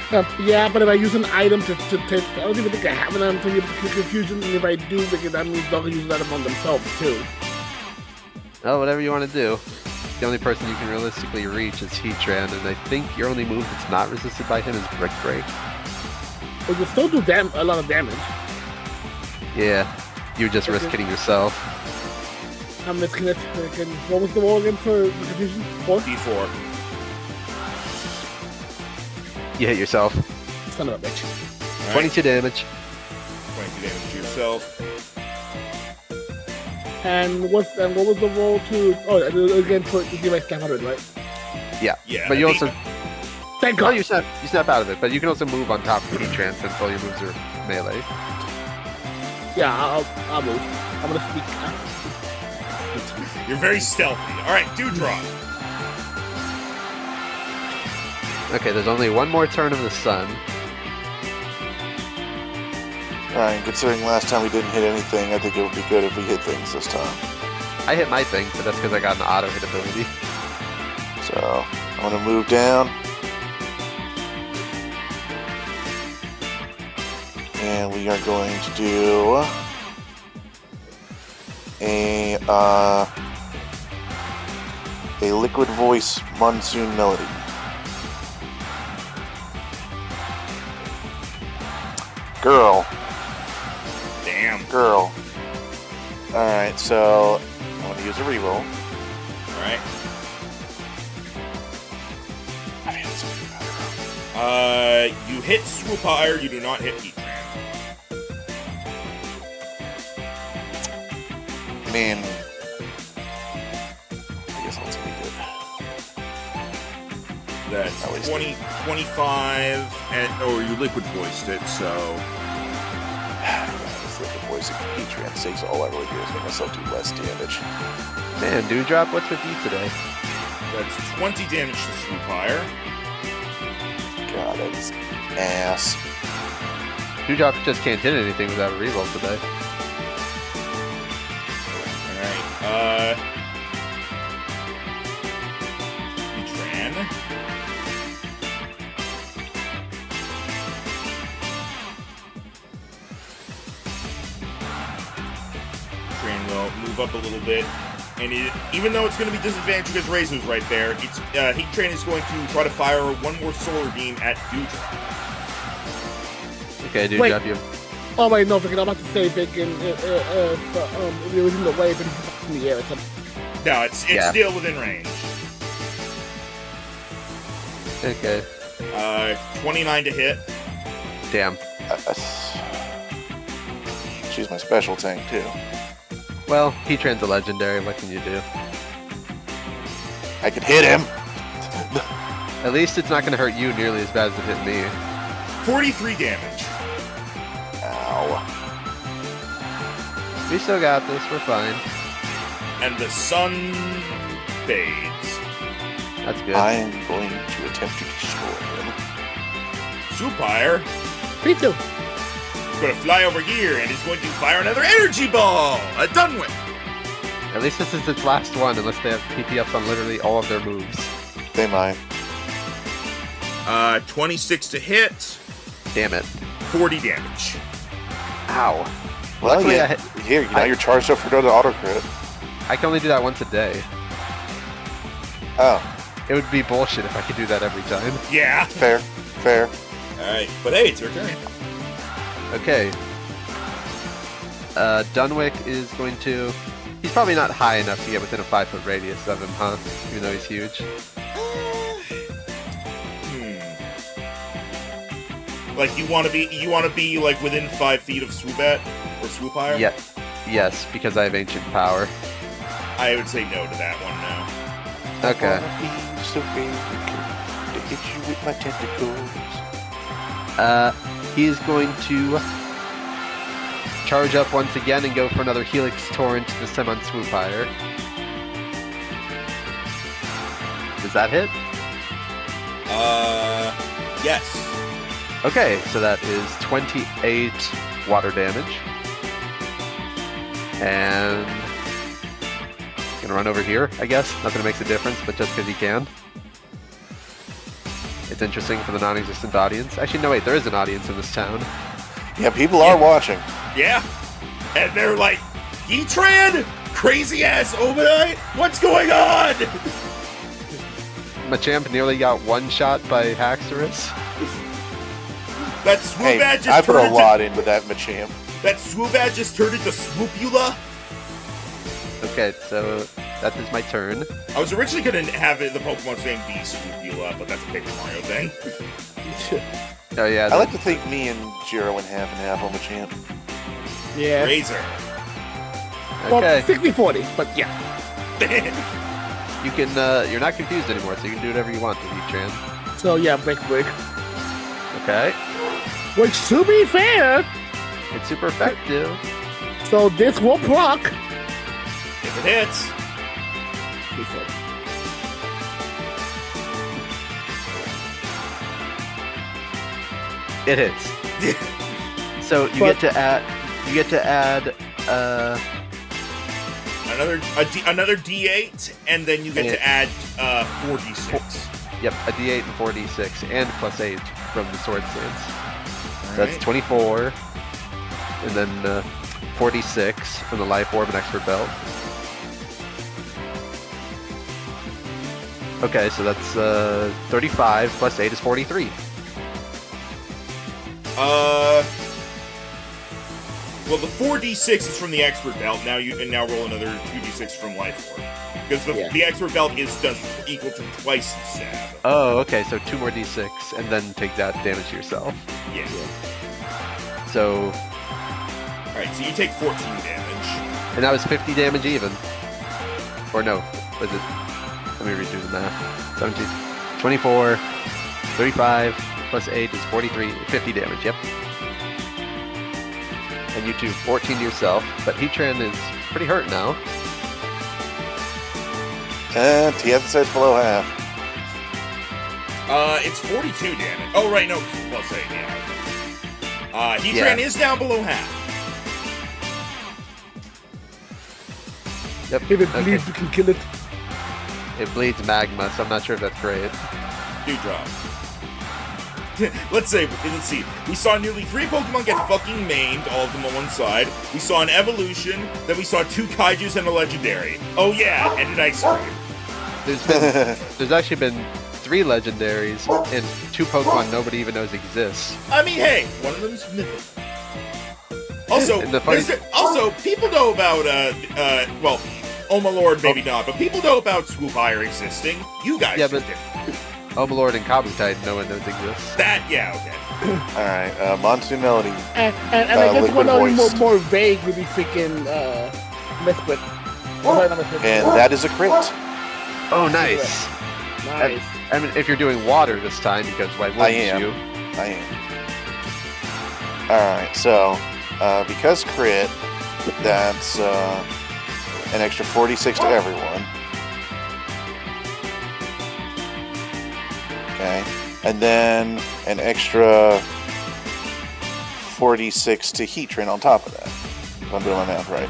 C: if I use an item to take, I don't even think I have an item to be able to cure confusion. And if I do, that means they'll use that on themselves too.
D: Oh, whatever you want to do. The only person you can realistically reach is Heatran, and I think your only move that's not resisted by him is Brick Break.
C: But you still do a lot of damage.
D: Yeah, you just risk hitting yourself.
C: I'm risking it. What was the roll again for the confusion? 4?
A: D4.
D: You hit yourself.
C: Son of a bitch.
A: Right.
D: 22 damage.
A: 22 damage to yourself.
C: And what was the roll to? Oh, again for you give my staff 100, right?
D: Yeah.
A: Yeah.
D: But you also...
C: Thank
D: Oh,
C: God.
D: you snap out of it, but you can also move on top of Heatran since all your moves are melee.
C: Yeah, I'll move. I'm gonna sneak.
A: You're very stealthy. Alright, Dewdrop.
D: Okay, there's only one more turn of the sun.
B: Alright, considering last time we didn't hit anything, I think it would be good if we hit things this time.
D: I hit my thing, but that's because I got an auto hit ability.
B: So, I'm gonna move down. And we are going to do a Liquid Voice Monsoon Melody. Girl.
A: Damn.
B: Girl. Alright, so I'm going to use a reroll.
A: Alright.
B: I mean, it's
A: You hit Swoopire, you do not hit Heatran.
B: I mean, I guess I'll take it.
A: That's
B: At least
A: 20, 25, and you liquid voiced it, so
B: This Liquid Voice of Patreon sakes, all I really do is make myself do less damage.
D: Man, Dewdrop, what's with you today?
A: that's 20 damage to Swoopire.
B: God, that is ass.
D: Dewdrop just can't hit anything without a reroll today.
A: Alright, Heatran. move up a little bit. And even though it's going to be disadvantaged because Reizu's right there, Heat Train is going to try to fire one more solar beam at Dewdrop.
D: Okay,
C: Wait.
D: Dewdrop, you.
C: Oh wait, no, I'm about to say Vigan. It was in the way, but he's in the air.
A: No, it's
D: Yeah.
A: still within range.
D: Okay.
A: 29 to hit.
D: Damn.
B: She's my special tank too.
D: Well, Heatran's a legendary. What can you do?
B: I could hit him.
D: At least it's not going to hurt you nearly as bad as it hit me.
A: 43 damage.
B: Ow.
D: We still got this. We're fine.
A: And the sun fades.
D: That's good.
B: I'm going to attempt to destroy him.
A: Supire
C: Me too.
A: is going to fly over here and is going to fire another energy ball. A Dunwick.
D: At least this is its last one, unless they have PP-ups on literally all of their moves.
B: They might.
A: 26 to hit.
D: Damn it.
A: 40 damage.
D: Ow.
B: Well,
D: Luckily,
B: yeah. Here, now you're charged up for the auto crit.
D: I can only do that once a day.
B: Oh,
D: It would be bullshit if I could do that every time.
A: Yeah.
B: fair.
A: Alright, but hey, it's your turn.
D: Okay. Dunwick is going to... He's probably not high enough to get within a 5-foot radius of him, huh? Even though he's huge.
A: Like you want to be like within 5 feet of Swoobat or Swoopire?
D: Yeah. Yes, because I have ancient power.
A: I would say no to that one now.
D: Okay.
B: I wanna be so very good to hit you with my tentacles.
D: He is going to charge up once again and go for another Helix Torrent, this time on Swoopire. Does that hit?
A: Yes.
D: Okay, so that is 28 water damage. And gonna run over here, I guess. Not that it makes a difference, but just because he can. It's interesting for the non-existent audience. Actually, no, wait, there is an audience in this town.
B: Yeah, people are watching.
A: Yeah. And they're like, Heatran? Crazy ass Omanite? What's going on?
D: Machamp nearly got one shot by Haxorus.
A: That Swoobat
B: Hey,
A: just
B: I put
A: turned
B: a
A: into
B: lot into that Machamp.
A: that Swoobat just turned into Swoopula.
D: Okay, so that is my turn.
A: I was originally gonna have the Pokemon's name be Swoopula, but that's a Paper Mario thing.
D: Oh yeah,
B: I like to think me and Jiro went half and half on Machamp.
C: Yeah.
A: Razor.
C: Well,
D: okay.
C: 60-40, but yeah.
D: You can, you're not confused anymore, so you can do whatever you want to Heatran.
C: So yeah, break.
D: Okay.
C: Which, to be fair,
D: It's super effective.
C: so this will proc.
A: If it hits,
C: He said.
D: It hits. So you
C: But-
D: get to add
A: another D8, and then you get
D: Yeah.
A: to add 4d6.
D: yep, a D8 and 4d6 and +8 from the sword stance. So that's
A: Alright.
D: 24, and then 4d6 from the life orb and expert belt. Okay, so that's 35 +8 is 43.
A: Well, the 4d6 is from the expert belt. Now you can roll another 2d6 from life orb, because the expert belt does equal to twice the stab.
D: Oh, okay, so 2 more d6 and then take that damage to yourself.
A: Yeah.
D: So,
A: All right, so you take 14 damage.
D: and that was 50 damage even. Or no, was it? Let me redo the math. 17, 24, 35 +8 is 43, 50 damage, yep. And you do 14 to yourself, but Heatran is pretty hurt now.
B: And TF says below half.
A: It's 42 damage. Oh, right, no, +8, yeah. Heatran is down below half.
D: Yep.
C: If it
D: okay.
C: bleeds, we can kill it.
D: It bleeds magma, so I'm not sure if that's great.
A: Dewdrop. let's see. We saw nearly 3 Pokemon get fucking maimed, all of them on one side. We saw an evolution. Then we saw 2 Kaijus and a legendary. Oh yeah, and an ice cream.
D: There's actually been 3 legendaries and 2 Pokemon nobody even knows exists.
A: I mean, hey, one of them's mythic. Also,
D: And the funny-
A: people know about well, oh my lord, maybe not, but people know about Swoopire existing. You guys
D: Yeah,
A: just
D: but-
A: didn't.
D: Omelord and Kabutai, no one knows exists.
A: That, yeah, okay.
B: All right, Monsoon Melody.
C: And I guess
B: Liquid
C: one of
B: Voice.
C: more vague would be freaking Mesprit. Sorry, not Mesprit.
B: And that is a crit.
D: Oh, nice.
C: Nice.
D: I mean, if you're doing water this time, because why wouldn't
B: I am.
D: you?
B: I am. Alright, so, because crit, that's an extra 46 to everyone. Okay. And then an extra 46 to Heatran on top of that. If I'm doing my math right.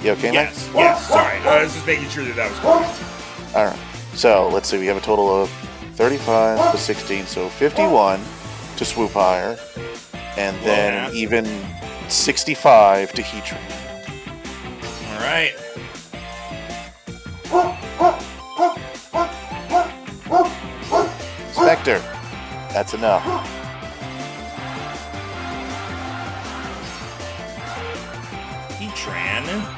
B: You okay, Mike?
A: Yes, sorry. I was just making sure that was correct.
B: Alright, so let's see, we have a total of 35 plus 16, so 51 to Swoopire, and then
A: Well,
B: an even 65 to Heatran.
A: Alright.
B: Spectre, that's enough.
A: Heatran.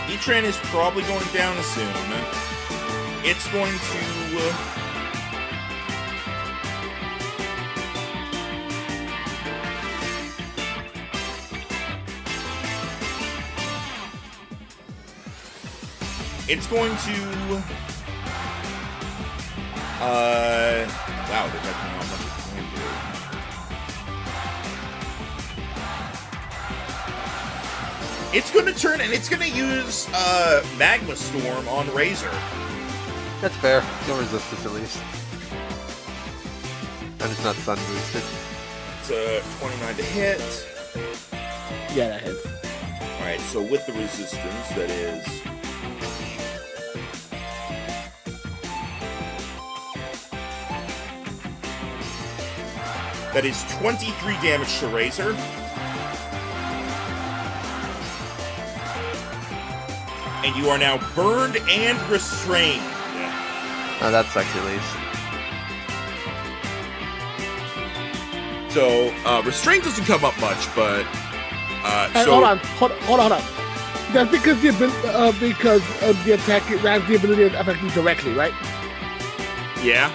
A: Heatran is probably going down soon. It's going to... It's going to... Wow, there's actually not much it can do. It's going to turn, and it's going to use Magma Storm on Razor.
D: That's fair. No resistance at least. And it's not sun boosted.
A: It's 29 to hit.
C: Yeah, that hits.
A: Alright, so with the resistance, that is... That is 23 damage to Razor. And you are now burned and restrained.
D: Oh, that sucks at least.
A: So, restraint doesn't come up much, but...
C: And
A: so,
C: hold on. That's because the attack has the ability to affect you directly, right?
A: yeah.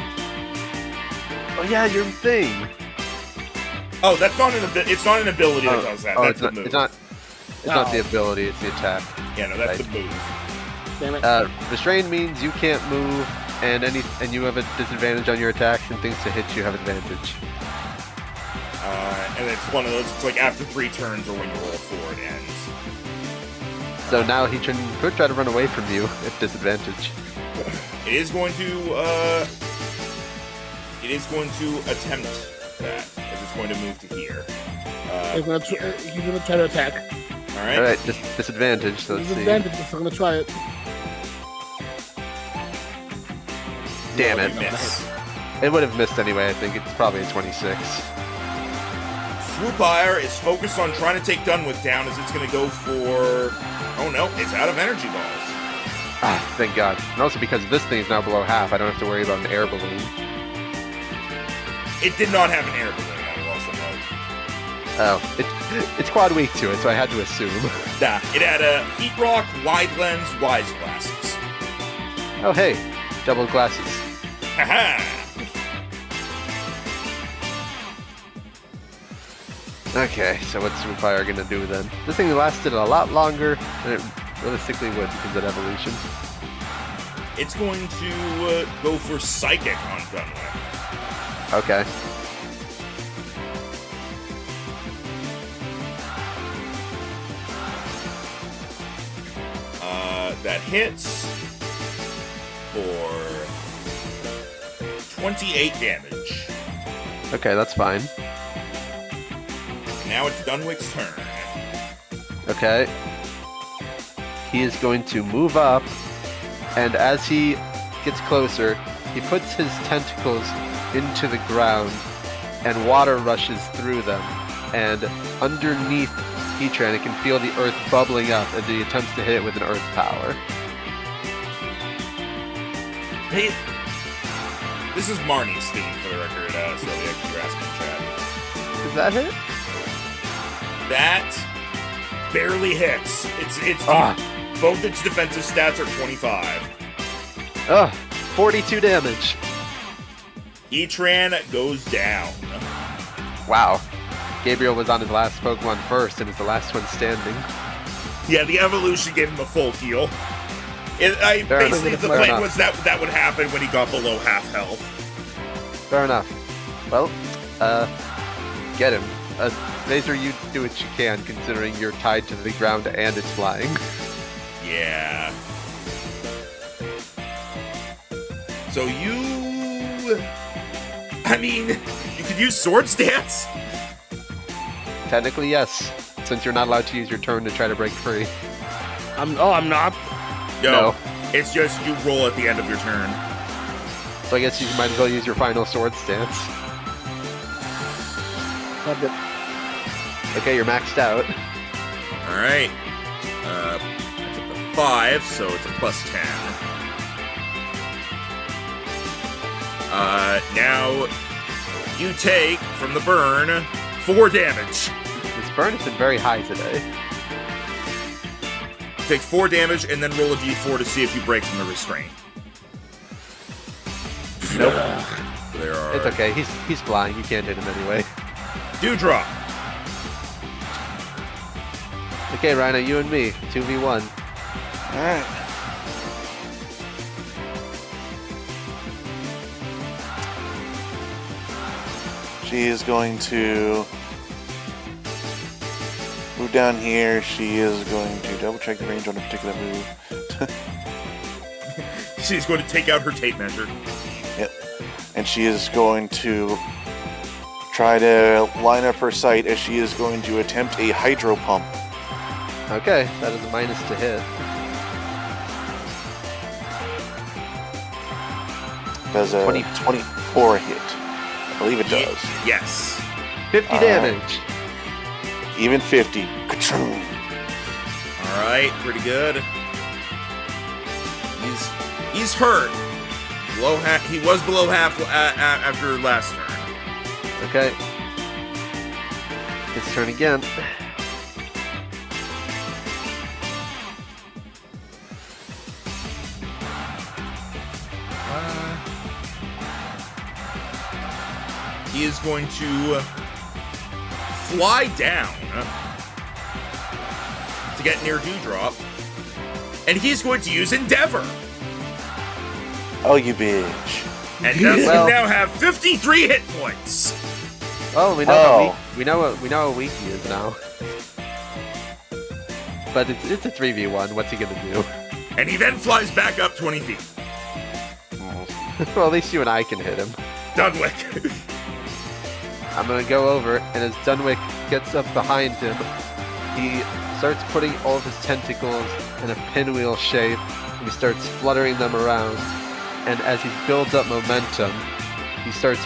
D: Oh yeah, your thing.
A: Oh, that's not it's not an ability that does that. That's
D: it's
A: the
D: not.
A: move.
D: It's not. It's not the ability. It's the attack.
A: Yeah, no, that's the move.
C: Damn it.
D: Restrained means you can't move, and you have a disadvantage on your attacks, and things to hit you have advantage.
A: And it's one of those, it's like after 3 turns or when you roll 4, it ends.
D: So now he could try to run away from you at disadvantage.
A: It is going to attempt that, as it's going to move to here.
C: He's gonna try to attack.
A: Alright.
D: All right, disadvantage. So let's see.
C: Disadvantage, so I'm gonna try it.
D: Damn
A: No,
D: it!
A: you miss.
D: It would have missed anyway. I think it's probably a 26.
A: Swoopire is focused on trying to take Dunwich down as it's going to go for... Oh no, it's out of energy balls.
D: Ah, thank God. And also because this thing is now below half, I don't have to worry about an air balloon.
A: It did not have an air balloon, I will also note.
D: Oh, it's quad weak to it, so I had to assume.
A: Nah, it had a Heat Rock, Wide Lens, Wise Glasses.
D: Oh hey, double glasses.
A: Haha!
D: Okay, so what's Swoopire gonna do then? This thing lasted a lot longer than it realistically would because of evolution.
A: It's going to go for Psychic on Dunwich.
D: Okay.
A: That hits for 28 damage.
D: Okay, that's fine.
A: And now it's Dunwick's turn.
D: Okay. He is going to move up, and as he gets closer, he puts his tentacles into the ground, and water rushes through them. And underneath Heatran, it can feel the earth bubbling up as he attempts to hit it with an earth power.
A: Hey, this is Marnie's theme for the record, so the extra asking chat.
D: Does that hit?
A: That barely hits. It's both its defensive stats are 25.
D: 42 damage.
A: Heatran goes down.
D: Wow. Gabriel was on his last Pokemon first and is the last one standing.
A: Yeah, the evolution gave him a full heal. Basically, the plan was that would happen when he got below half health.
D: Fair enough. Well, get him. Razor, you do what you can, considering you're tied to the ground and it's flying.
A: Yeah. So you could use Swords Dance.
D: Technically, yes, since you're not allowed to use your turn to try to break free.
C: I'm not.
A: No, it's just you roll at the end of your turn.
D: So I guess you might as well use your final sword stance. Okay, you're maxed out.
A: Alright. That's up to 5, so it's a plus 10. Now you take from the burn 4 damage.
D: This burn has been very high today.
A: Take 4 damage and then roll a d4 to see if you break from the restraint.
D: Nope.
A: There are...
D: It's okay. He's flying. You can't hit him anyway.
A: Dewdrop.
D: Okay, Rhino, you and me. 2v1.
B: Alright. She is going to move down here. She is going to double check the range on a particular move.
A: She's going to take out her tape measure.
B: Yep. And she is going to try to line up her sight as she is going to attempt a hydro pump.
D: Okay, that is a minus to hit.
B: Does a 24 hit. I believe it does.
A: Yes.
D: 50 damage.
B: Even 50. Ka-choom.
A: Alright, pretty good. He's hurt. He was below half after last turn.
D: Okay. His turn again.
A: He is going to fly down to get near Dewdrop, and he's going to use Endeavor.
B: Oh, you bitch.
A: And does now have 53 hit points.
D: Oh, we know we know how weak he is now. But it's a 3v1. What's he gonna do?
A: And he then flies back up 20 feet.
D: Well, at least you and I can hit him.
A: Dunwick.
D: I'm gonna go over, and as Dunwick gets up behind him, he starts putting all of his tentacles in a pinwheel shape, and he starts fluttering them around. And as he builds up momentum, he starts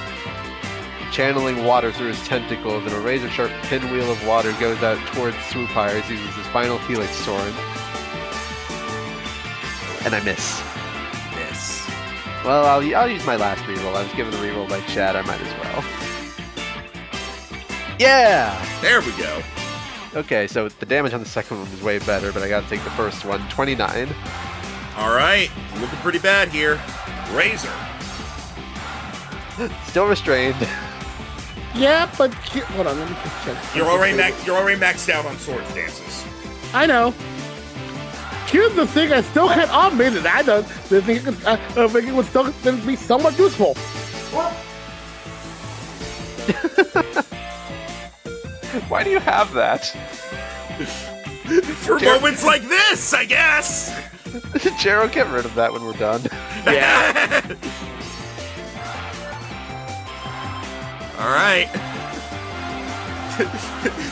D: channeling water through his tentacles, and a razor-sharp pinwheel of water goes out towards Swoopire as he uses his final Helix Torrent. And I miss.
A: Miss.
D: Well, I'll use my last reroll. I was given the reroll by Chad. I might as well. Yeah!
A: There we go.
D: Okay, so the damage on the second one was way better, but I gotta take the first one. 29.
A: Alright, looking pretty bad here. Razor.
D: Still restrained.
C: Yeah, but hold on, let me just check.
A: You're already maxed out on sword stances.
C: I know. Here's the thing: I still can't admit it. I don't think it would still be somewhat useful.
E: Why do you have that?
A: For moments like this, I guess.
D: Jero, get rid of that when we're done.
A: Yeah. All right.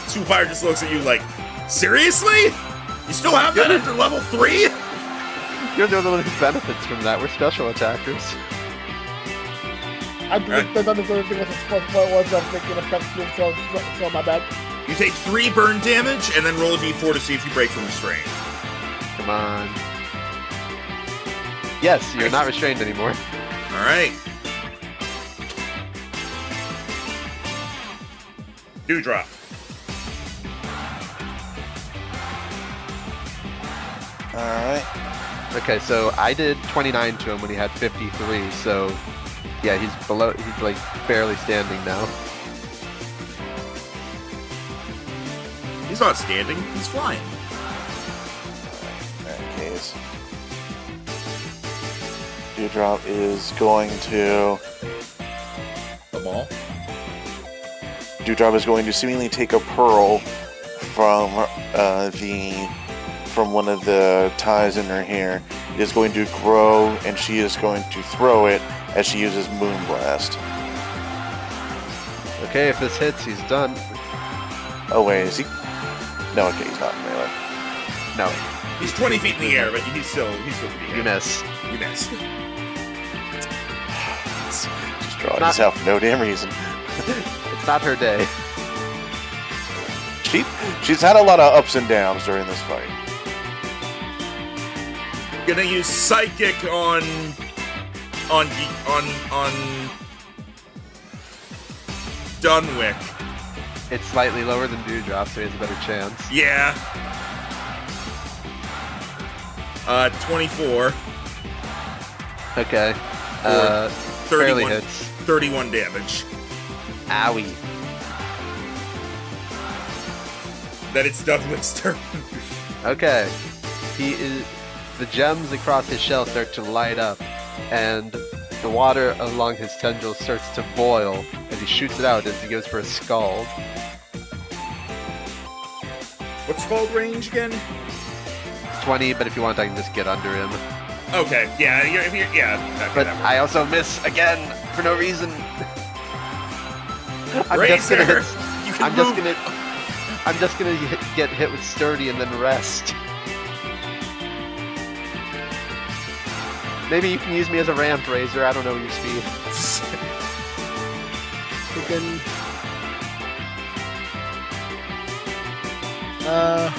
A: Supire just looks at you like, seriously? You still have that after level 3?
D: You're the only one who benefits from that. We're special attackers.
C: I think the other thing was a spot was making effective, so my bad.
A: You take 3 burn damage and then roll a d4 to see if you break from restraint.
D: Come on. Yes, you're not restrained anymore.
A: All right. Dewdrop.
B: Alright.
D: Okay, so I did 29 to him when he had 53, so yeah, he's like barely standing now.
A: He's not standing, he's flying.
B: In that case, Dewdrop is going to...
A: The ball?
B: Dewdrop is going to seemingly take a pearl from one of the ties in her hair. It is going to grow, and she is going to throw it as she uses Moonblast.
D: Okay, if this hits, he's done.
B: Oh wait, is he? No, okay, he's not in melee.
D: No,
A: He's 20 feet in the air, but he's still pretty
D: you
A: good.
D: miss.
A: You miss.
B: Just drawing this out for no damn reason.
D: It's not her day.
B: She's had a lot of ups and downs during this fight.
A: Gonna use Psychic on Dunwick.
D: It's slightly lower than Dewdrop, so he has a better chance.
A: Yeah. 24.
D: Okay.
A: Or
D: Barely
A: 31,
D: hits.
A: 31 damage.
D: Owie.
A: That it's Dunwick's turn.
D: Okay. The gems across his shell start to light up, and the water along his tendrils starts to boil as he shoots it out as he goes for a scald.
A: What's called range again?
D: 20, but if you want, I can just get under him.
A: Okay, yeah,
D: But I also miss again for no reason. I'm just gonna get hit with sturdy and then rest. Maybe you can use me as a ramp raiser. I don't know your speed.
C: Freaking.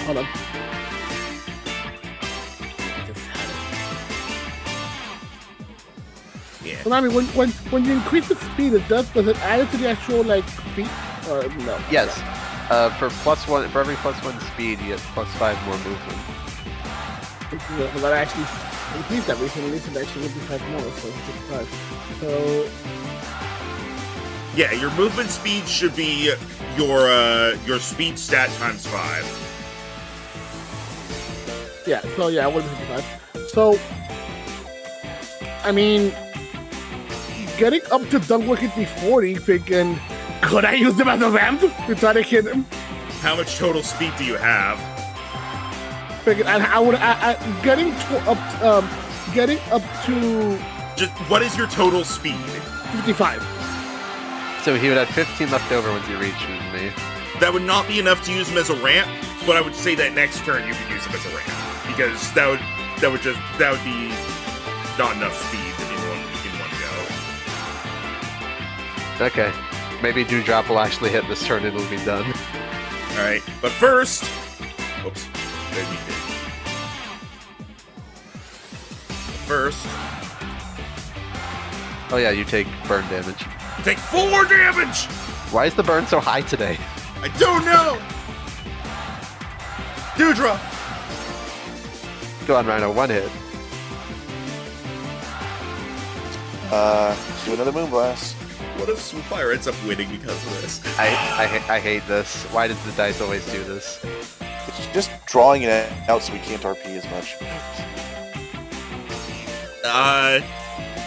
C: Hold on. Just had it.
A: Yeah.
C: So, I mean, when you increase the speed, does it add it to the actual like feat or no?
D: Yes. For every +1 speed, you get +5 more movement.
C: Yeah, but I actually increased that recently, so that actually would be 5 more, so 65. So
A: Yeah, your movement speed should be your speed stat times 5.
C: yeah, I would be 55. So I mean, getting up to Dunwick at the 40, thinking, could I use them as a ramp to try to hit him?
A: How much total speed do you have?
C: Thinking, and I would getting up to
A: Just what is your total speed?
C: 55.
D: So he would have 15 left over once he reaches me.
A: That would not be enough to use him as a ramp, but I would say that next turn you could use him as a ramp because that would be not enough speed in one go.
D: Okay. Maybe Dewdrop will actually hit this turn and it'll be done.
A: All right, but first, oops, there you did. First,
D: Oh yeah, you take burn damage.
A: take 4 damage.
D: Why is the burn so high today?
A: I don't know. Dewdrop.
D: Go on, Rhino, 1 hit.
B: Do another Moonblast.
A: What if Supire ends up winning because of this?
D: I hate this. Why does the dice always do this?
B: It's just drawing it out so we can't RP as much.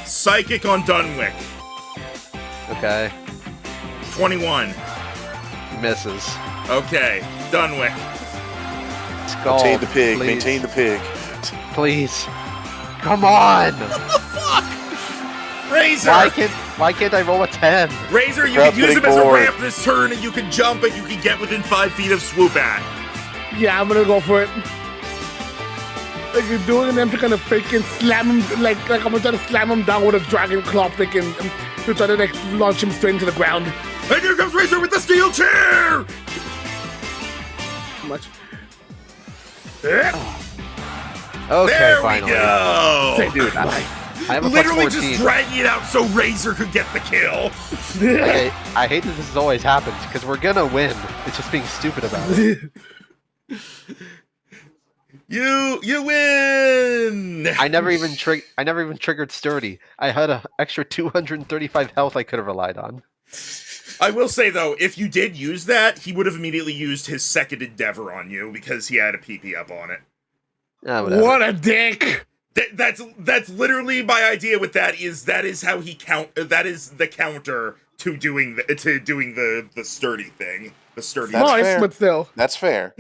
A: Psychic on Dunwick.
D: Okay.
A: 21.
D: Misses.
A: Okay, Dunwick.
D: Skull,
B: Maintain the pig.
D: please.
B: Maintain the pig.
D: please. Come on!
A: Razor!
D: Why can't I roll a 10?
A: Razor, you
B: crowd's
A: can use him
B: getting
A: as a
B: bored.
A: ramp this turn, and you can jump, and you can get within 5 feet of Swoop at.
C: Yeah, I'm gonna go for it. Like you're doing, and I'm just gonna freaking slam him, like I'm gonna try to slam him down with a dragon claw, freaking, to try to like launch him straight into the ground.
A: And here comes Razor with the steel chair!
C: Too much.
D: Okay,
A: There
D: finally.
A: we go!
C: Thank
D: Dude, I have a
A: Literally
D: plus 14.
A: just dragging it out so Razor could get the kill.
D: Okay, I hate that this has always happened because we're gonna win. It's just being stupid about it.
A: You win!
D: I never even triggered sturdy. I had an extra 235 health I could have relied on.
A: I will say though, if you did use that, he would have immediately used his second endeavor on you because he had a PP up on it.
D: Ah, whatever.
C: What a dick!
A: That's literally my idea with that is how he that is the counter to doing the sturdy thing. The sturdy
B: That's
C: Nice,
B: fair.
C: but still.
B: That's fair.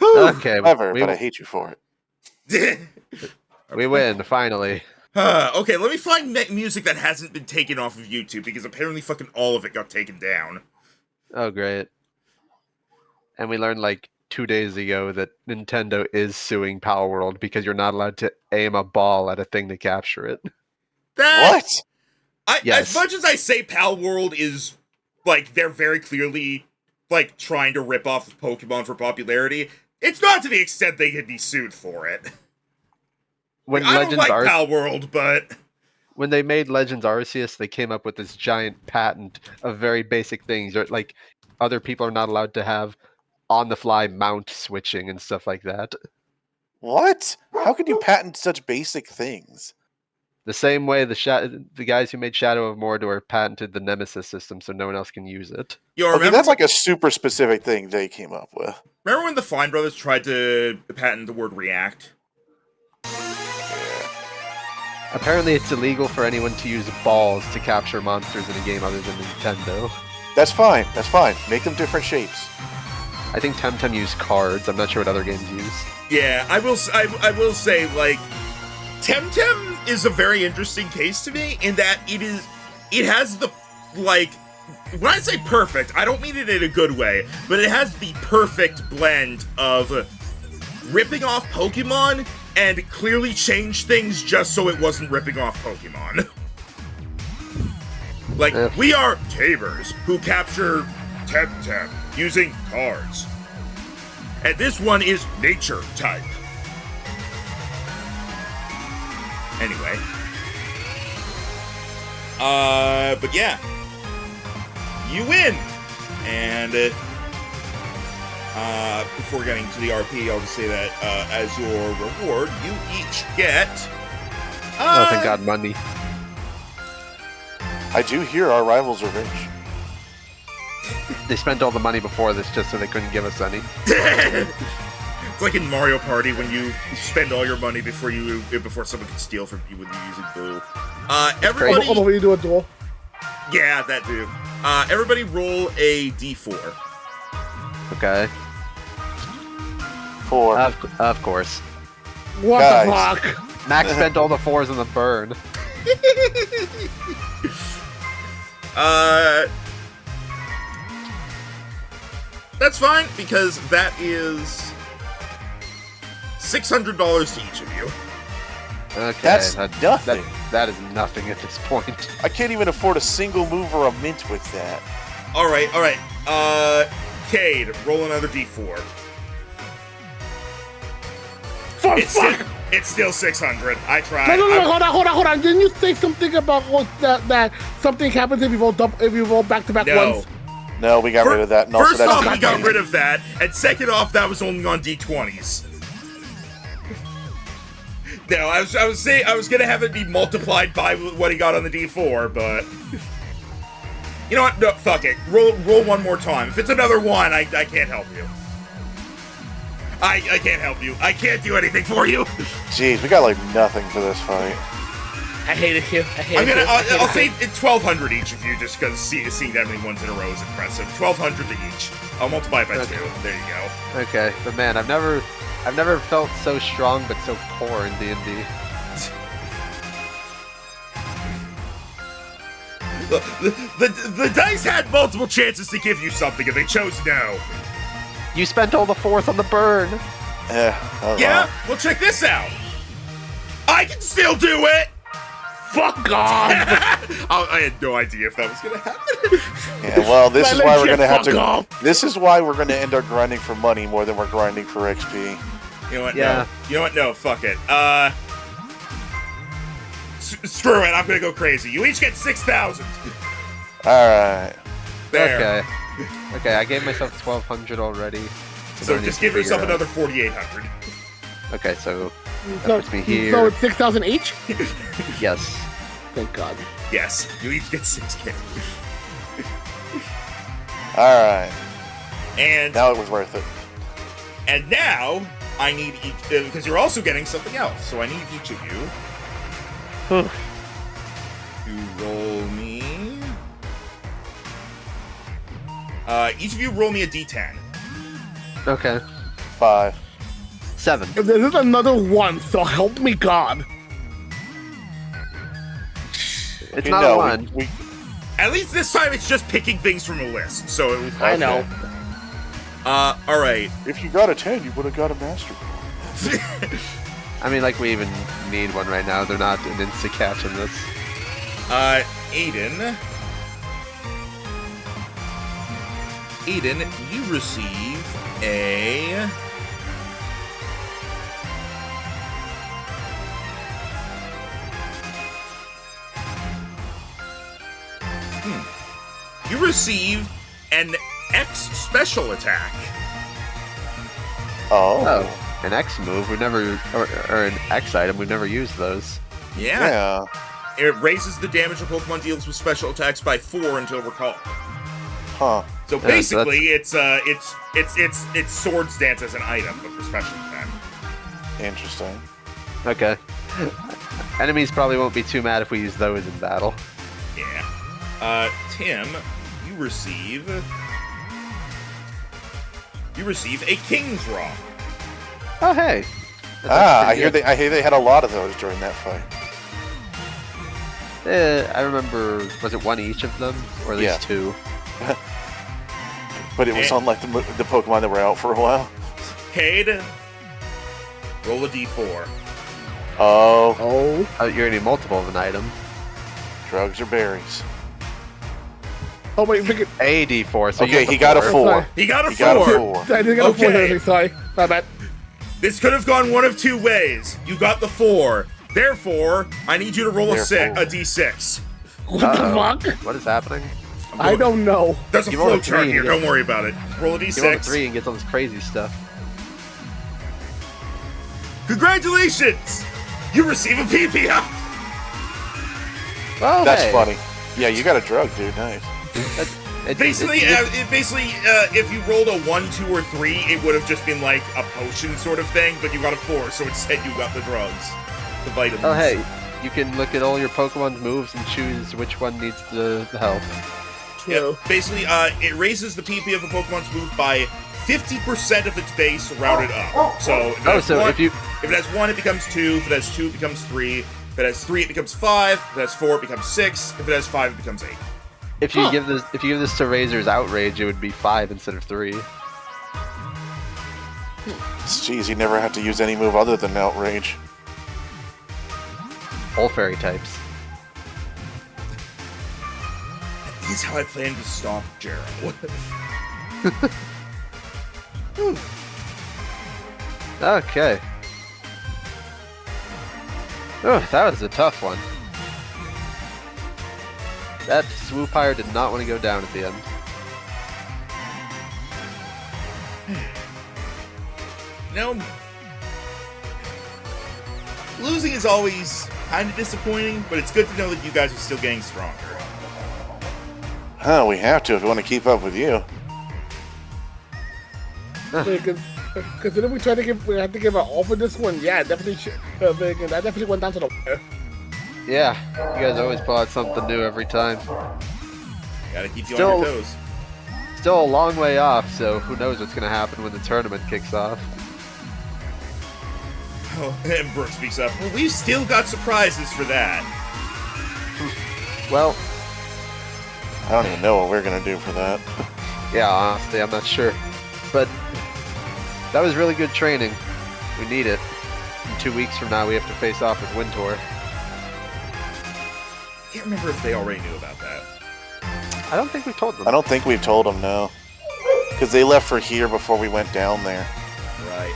D: Okay,
B: Clever,
D: we,
B: but I hate you for it.
D: we win finally.
A: Okay, let me find music that hasn't been taken off of YouTube because apparently fucking all of it got taken down.
D: Oh, great. And we learned like 2 days ago that Nintendo is suing Power World because you're not allowed to aim a ball at a thing to capture it.
A: That,
B: What?
D: Yes.
A: As much as I say Pal World is, like, they're very clearly, like, trying to rip off Pokemon for popularity, it's not to the extent they could be sued for it.
D: When
A: I don't
D: Legends
A: like
D: Ar-
A: Pal World, but...
D: when they made Legends Arceus, they came up with this giant patent of very basic things. Like, other people are not allowed to have on-the-fly mount switching and stuff like that.
B: What? How could you patent such basic things?
D: The same way the guys who made Shadow of Mordor patented the Nemesis system so no one else can use it.
A: Yo,
B: Okay,
A: remember,
B: that's like a super specific thing they came up with.
A: remember when the Fine Brothers tried to patent the word react?
D: Apparently it's illegal for anyone to use balls to capture monsters in a game other than Nintendo.
B: That's fine. That's fine. Make them different shapes.
D: I think Temtem used cards. I'm not sure what other games use.
A: Yeah, I will say, like, Temtem is a very interesting case to me in that it has the, like, when I say perfect, I don't mean it in a good way, but it has the perfect blend of ripping off Pokemon and clearly changed things just so it wasn't ripping off Pokemon. Like, we are tamers who capture Temtem using cards. And this one is nature type. Anyway. But yeah. You win! And, before getting to the RP, I'll just say that, as your reward, you each get...
D: Oh, thank God, money.
B: I do hear our rivals are rich.
D: They spent all the money before this just so they couldn't give us any.
A: It's like in Mario Party when you spend all your money before someone can steal from you when you're using Duel. Everybody...
C: How about you do a duel?
A: Yeah, that too. Everybody roll a d4.
D: Okay.
B: 4.
D: Of course.
C: What
B: Guys.
C: the fuck?
D: Max spent all the 4s on the burn.
A: That's fine, because that is $600 to each of you.
D: Okay.
B: That's nothing.
D: That is nothing at this point.
B: I can't even afford a single move or a mint with that.
A: Alright. Cade, roll another d4.
C: Fuck,
A: It's
C: fuck!
A: still 600. I tried.
C: No, hold on. Didn't you say something about that something happens if you roll back-to-back
A: No.
C: ones?
B: No, we got rid of that. And also
A: First
B: that's
A: off, we got
B: cheating.
A: rid of that, and second off, that was only on d20s. No, I was gonna have it be multiplied by what he got on the d4, but you know what? No, fuck it. Roll one more time. If it's another 1, I can't help you. I can't help you. I can't do anything for you.
B: Jeez, we got like nothing for this fight.
C: I hate it here.
A: I'll say 1,200 each of you, just because seeing that many ones in a row is impressive. 1,200 to each. I'll multiply it by 2. There you go.
D: Okay, but man, I've never I've never felt so strong but so poor in D&D.
A: The dice had multiple chances to give you something, and they chose no.
D: You spent all the fourth on the burn.
A: Yeah? Well, check this out. I can still do it!
C: Fuck off!
A: I had no idea if that was gonna happen.
B: Yeah, well, this is why we're gonna have
C: Fuck
B: to.
C: off.
B: This is why we're gonna end up grinding for money more than we're grinding for XP.
A: You know what?
D: Yeah.
A: No. You know what? No, fuck it. Screw it. I'm gonna go crazy. You each get 6,000.
B: All right.
A: There.
D: Okay, I gave myself 1,200 already.
A: So
D: I need
A: just
D: to
A: give yourself
D: figure out-
A: another 4,800.
D: Okay, so
C: So,
D: puts me here.
C: so it's 6,000 each?
D: yes.
C: Thank God.
A: Yes, you each get 6K.
B: All right.
A: And
B: Now it was worth it.
A: now I need each because you're also getting something else. So I need each of you to roll me. Each of you roll me a D10.
D: Okay.
B: 5.
D: 7.
C: If there is another one, so help me God.
D: It's
B: You
D: not
B: know,
D: a 1.
B: we
A: At least this time it's just picking things from a list. So
C: I know.
A: all right.
B: if you got a 10, you would have got a master.
D: I mean, like, we even need one right now. They're not an instant catch in this.
A: Aiden, you receive a. You receive an X special attack.
B: Oh.
D: An X move. We've never, or an X item. We've never used those.
A: Yeah. It raises the damage a Pokemon deals with special attacks by 4 until recalled.
B: Huh.
A: So
D: Yeah, so
A: basically, it's Swords Dance as an item, but for special attack.
B: Interesting.
D: Okay. Enemies probably won't be too mad if we use those in battle.
A: Yeah. Tim, you receive a King's Rock.
D: Oh, hey.
B: I hear they had a lot of those during that fight.
D: I remember, was it one each of them? Or at least
B: Yeah.
D: 2?
B: But it was unlike the Pokemon that were out for a while.
A: Cade, roll a d4.
B: Oh,
C: Oh.
D: Oh, you're gonna need multiple of an item.
B: drugs or berries.
C: Oh, wait, pick it.
D: A D4, so you
B: Okay,
D: get
B: he
D: the
B: got a
D: 4.
B: 4.
A: He got a
B: He got a
A: 4.
B: 4.
C: I didn't get a 4.
A: Okay.
C: Sorry. My bad.
A: This could have gone one of two ways. You got the 4. Therefore, I need you to roll a
B: Therefore.
A: d6.
C: What
D: Uh-oh.
C: the fuck?
D: What is happening?
C: I don't know.
A: There's a
D: You roll a
A: flow chart
D: 3
A: here.
D: and
A: Don't worry about it. Roll a
D: You roll a
A: d6.
D: 3 and get all this crazy stuff.
A: Congratulations! You receive a PP up.
D: Well,
B: That's
D: hey.
B: funny. Yeah, you got a drug, dude. Nice.
A: Basically, if you rolled a 1, 2, or 3, it would have just been like a potion sort of thing, but you got a 4, so instead you got the drugs. The vitamins.
D: Oh, hey. You can look at all your Pokemon's moves and choose which one needs the help.
C: True.
A: Yep. Basically, it raises the PP of a Pokemon's move by 50% of its base rounded up. So, if it has
D: so
A: one,
D: if you...
A: if it has 1, it becomes 2. If it has 2, it becomes 3. If it has 3, it becomes 5. If it has 4, it becomes 6. If it has 5, it becomes 8.
D: If you give this to Razor's Outrage, it would be 5 instead of 3.
B: Jeez, you never have to use any move other than Outrage.
D: All fairy types.
A: This is how I plan to stop Jero.
D: Okay. Oh, that was a tough one. That Swoopire did not want to go down at the end.
A: You know, losing is always kind of disappointing, but it's good to know that you guys are still getting stronger.
B: Huh, we have to if we want to keep up with you.
C: Because if we try to give, we have to give an all for this one. Yeah, I definitely should. I definitely went down to the wire.
D: Yeah, you guys always pull out something new every time.
A: Gotta keep you
D: Still-
A: on your toes.
D: Still a long way off, so who knows what's going to happen when the tournament kicks off.
A: Oh, and Brooke speaks up. Well, we've still got surprises for that.
D: Well,
B: I don't even know what we're gonna do for that.
D: yeah, honestly, I'm not sure. But that was really good training. We need it. In 2 weeks from now, we have to face off with Wintor.
A: I can't remember if they already knew about that.
D: I don't think we told them.
B: I don't think we've told them, no. Because they left for here before we went down there.
A: Right.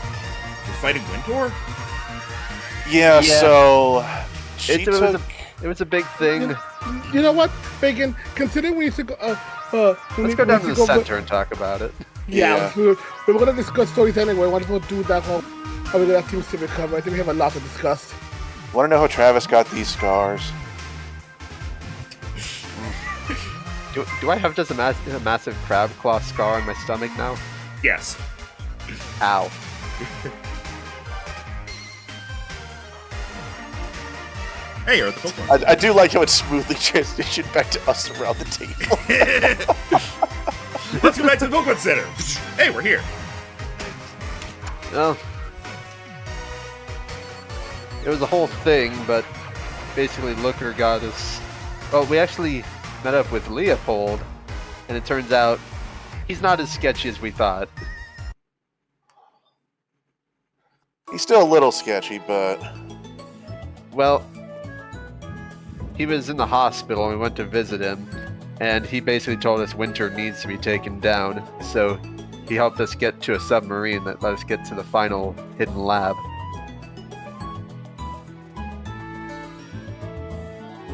A: We're fighting Wintor?
B: Yeah,
D: Yeah.
B: so...
D: It was a big thing.
C: You know what, Bacon? Considering we used to go,
D: Let's go down to the center and talk about it.
C: Yeah, we were going to discuss stories anyway. Why don't we do that whole? How we that seems to recover? I think we have a lot to discuss.
B: Want to know how Travis got these scars?
D: Do I have just a massive crab claw scar on my stomach now?
A: Yes.
D: Ow.
A: Hey, you're at the Pokemon.
B: I do like how it smoothly transitioned back to us around the table.
A: Let's go back to the Pokemon Center. Hey, we're here.
D: Well, it was a whole thing, but basically Looker got us... Well, we actually met up with Leopold, and it turns out he's not as sketchy as we thought.
B: He's still a little sketchy, but...
D: Well, he was in the hospital and we went to visit him, and he basically told us Winter needs to be taken down, so he helped us get to a submarine that let us get to the final hidden lab.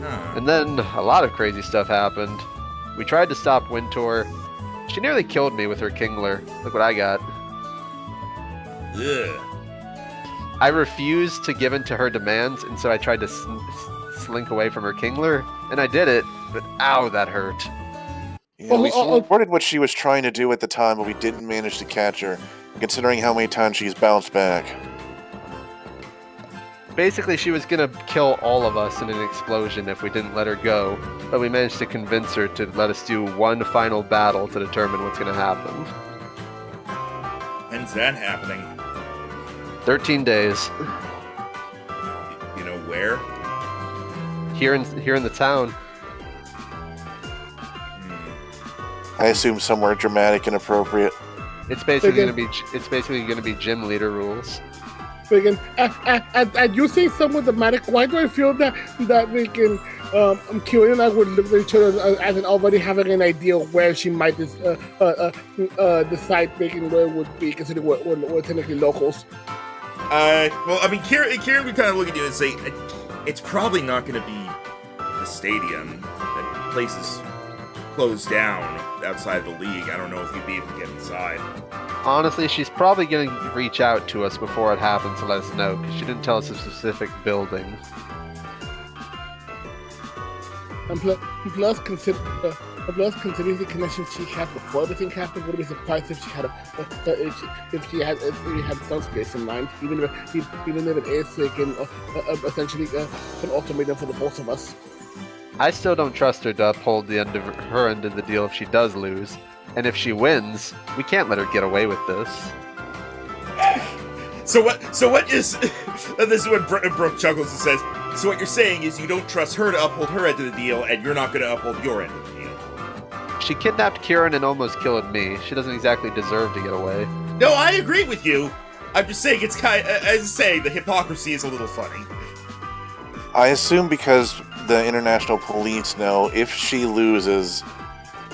A: Huh.
D: And then a lot of crazy stuff happened. We tried to stop Wintor. She nearly killed me with her Kingler. Look what I got.
A: Ugh.
D: I refused to give in to her demands, and so I tried to slink away from her Kingler, and I did it, but ow, that hurt.
B: Yeah, we reported what she was trying to do at the time, but we didn't manage to catch her, considering how many times she's bounced back.
D: Basically, she was gonna kill all of us in an explosion if we didn't let her go, but we managed to convince her to let us do one final battle to determine what's gonna happen.
A: When's that happening?
D: 13 days.
A: You know where?
D: Here in the town.
B: I assume somewhere dramatic and appropriate.
D: It's basically
C: Again.
D: gonna be gym leader rules.
C: Bacon, and you say somewhat dramatic. Why do I feel that Bacon, Kieran and I would look at each other as in already having an idea of where she might decide Bacon where it would be, considering we're technically locals.
A: Well, I mean, Kieran would kind of look at you and say, it's probably not going to be the stadium. That place is closed down outside of the league. I don't know if you'd be able to get inside.
D: Honestly, she's probably going to reach out to us before it happens to let us know, because she didn't tell us a specific building.
C: And plus, considering the connection she had before everything happened, would be surprised if she had if she had some space in mind, even if it is essentially an ultimatum for the both of us.
D: I still don't trust her to uphold her end of the deal if she does lose. And if she wins, we can't let her get away with this.
A: So what is... And this is when Brooke chuckles and says, so what you're saying is you don't trust her to uphold her end of the deal, and you're not going to uphold your end of the deal.
D: She kidnapped Kieran and almost killed me. She doesn't exactly deserve to get away.
A: No, I agree with you. I'm just saying it's kind of... As I say, the hypocrisy is a little funny.
B: I assume because the international police know if she loses,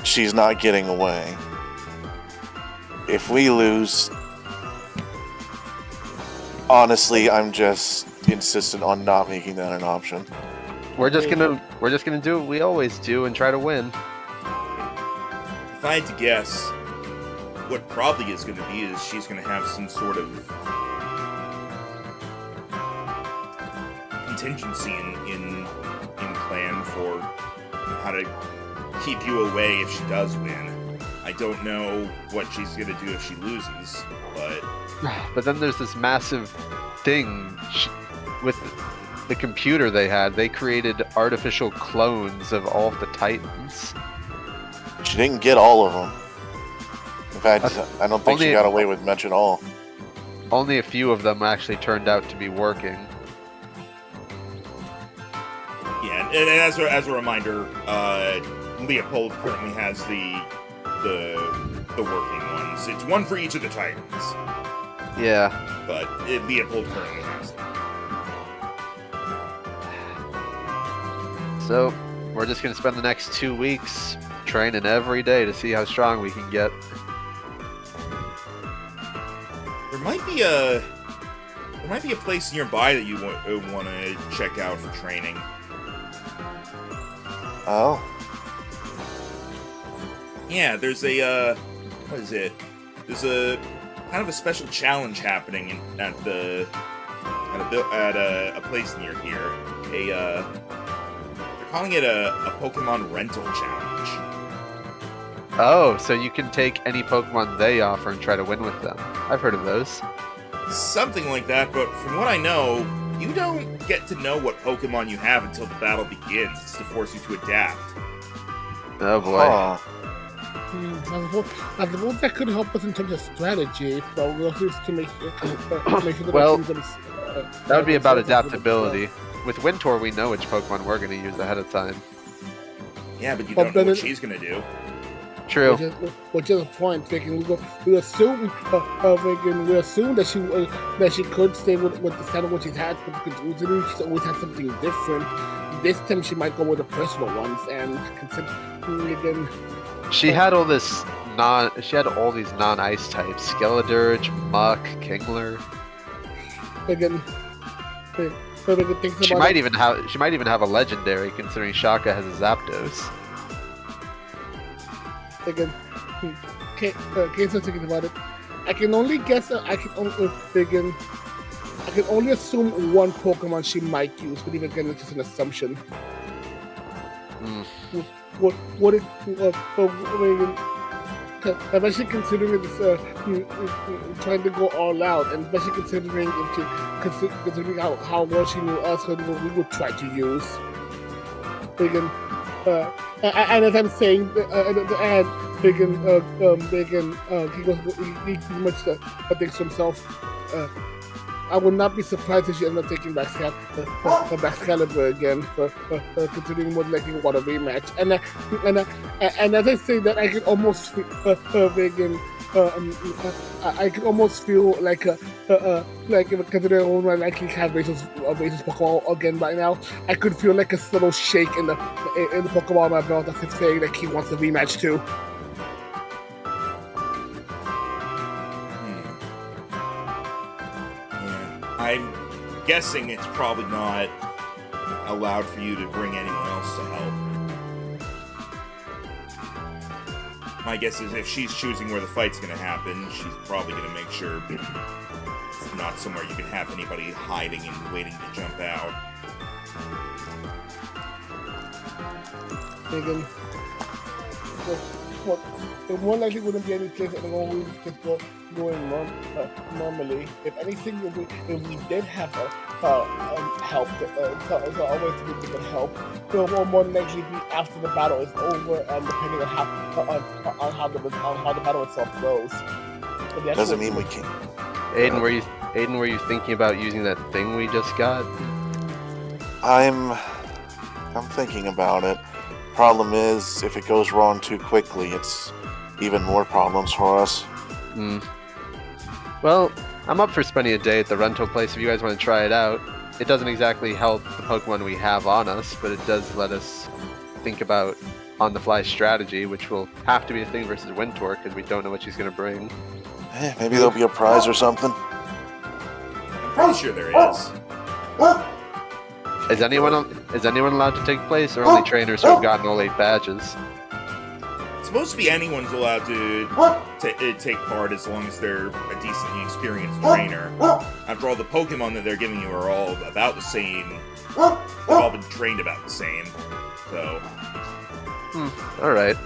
B: she's not getting away. If we lose, honestly, I'm just insistent on not making that an option.
D: We're just gonna do what we always do and try to win.
A: If I had to guess, what probably is going to be is she's going to have some sort of contingency in plan for how to keep you away if she does win. I don't know what she's going to do if she loses, but...
D: But then there's this massive thing with the computer they had. They created artificial clones of all of the Titans.
B: She didn't get all of them. In fact, I don't think she
D: only-
B: got away with much at all.
D: only a few of them actually turned out to be working.
A: Yeah, and as a reminder, Leopold currently has the working ones. It's one for each of the Titans,
D: Yeah.
A: but Leopold currently has them.
D: So we're just gonna spend the next 2 weeks training every day to see how strong we can get.
A: There might be a place nearby that you want to check out for training.
B: Oh,
A: Yeah, there's a what is it? There's a kind of a special challenge happening at a place near here. They're calling it a Pokemon rental challenge.
D: Oh, so you can take any Pokemon they offer and try to win with them. I've heard of those.
A: Something like that, but from what I know, you don't get to know what Pokemon you have until the battle begins. It's to force you to adapt.
D: Oh boy.
B: huh.
C: I suppose that could help us in terms of strategy, but we also need to make sure that
D: Well,
C: our kingdoms,
D: That would be about
C: themselves
D: adaptability. With Wintour, we know which Pokemon we're going to use ahead of time.
A: Yeah, but you
C: But
A: don't know
C: then
A: what
C: it-
A: she's gonna do.
D: True.
C: Which is a point. Thinking we assume that she could stay with the standard what she's had, but considering she's always had something different. This time she might go with the personal ones and considering again.
D: She had all this She had all these non-ice types: Skeledirge, Muck, Kingler.
C: Again,
D: She might even have a legendary, considering Shaka has a Zapdos.
C: Again, case of thinking about it, I can only guess. I can only assume one Pokemon she might use, but even again, it's just an assumption.
D: Hmm.
C: What it? Especially considering this, trying to go all out, and especially considering considering how well she knew us, what we would try to use. Again, and as I'm saying, and Bacon, he pretty much thinks to himself. I would not be surprised if she ends up taking Excalibur again for considering more likely want a rematch. And as I say that, I can almost I can almost feel like considering all my likely have racist Pokemon again right now, I could feel like a subtle shake in the Pokemon on my belt as if saying that he wants a rematch too.
A: I'm guessing it's probably not allowed for you to bring anyone else to help. My guess is if she's choosing where the fight's going to happen, she's probably going to make sure it's not somewhere you can have anybody hiding and waiting to jump out.
C: Again, well, it more likely wouldn't be any place that we would just go going normally. If anything, if we did have help, always to get help, it will more likely be after the battle is over, and depending on how the battle itself goes.
B: Doesn't mean we can't.
D: Aiden, were you thinking about using that thing we just got?
B: I'm thinking about it. Problem is, if it goes wrong too quickly, it's even more problems for us.
D: Well, I'm up for spending a day at the rental place if you guys want to try it out. It doesn't exactly help the Pokemon we have on us, but it does let us think about on-the-fly strategy, which will have to be a thing versus Wintour, because we don't know what she's going to bring.
B: Maybe there'll be a prize or something.
A: I'm pretty sure there is.
D: Is anyone allowed to take place, or only trainers who have gotten all 8 badges?
A: It's supposed to be anyone's allowed to take part as long as they're a decently experienced trainer. After all, the Pokemon that they're giving you are all about the same. They've all been trained about the same. So,
D: Alright.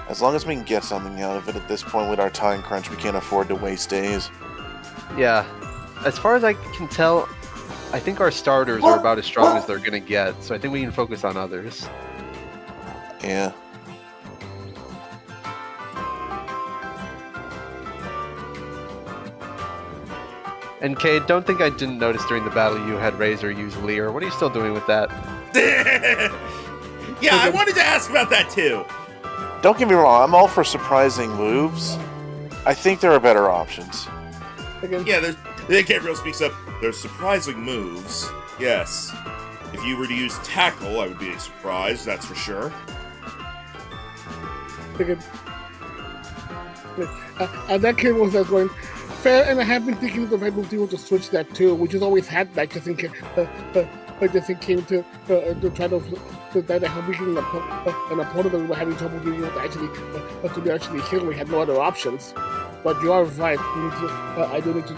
B: As long as we can get something out of it at this point with our time crunch, we can't afford to waste days.
D: Yeah. As far as I can tell, I think our starters are about as strong as they're going to get, so I think we can focus on others.
B: Yeah.
D: And Cade, don't think I didn't notice during the battle you had Razor use Leer. What are you still doing with that?
A: Yeah, I wanted to ask about that too.
B: Don't get me wrong, I'm all for surprising moves. I think there are better options.
C: Again,
A: Yeah, Gabriel speaks up. There's surprising moves. Yes. If you were to use Tackle, I would be surprised, that's for sure.
C: again. And that kid was going fair, and I have been thinking of the right move to switch that too, which has always had that just in case. Just in came to try to help weaken an opponent that we were having trouble getting able to actually kill. We had no other options. But you are right. I do need to.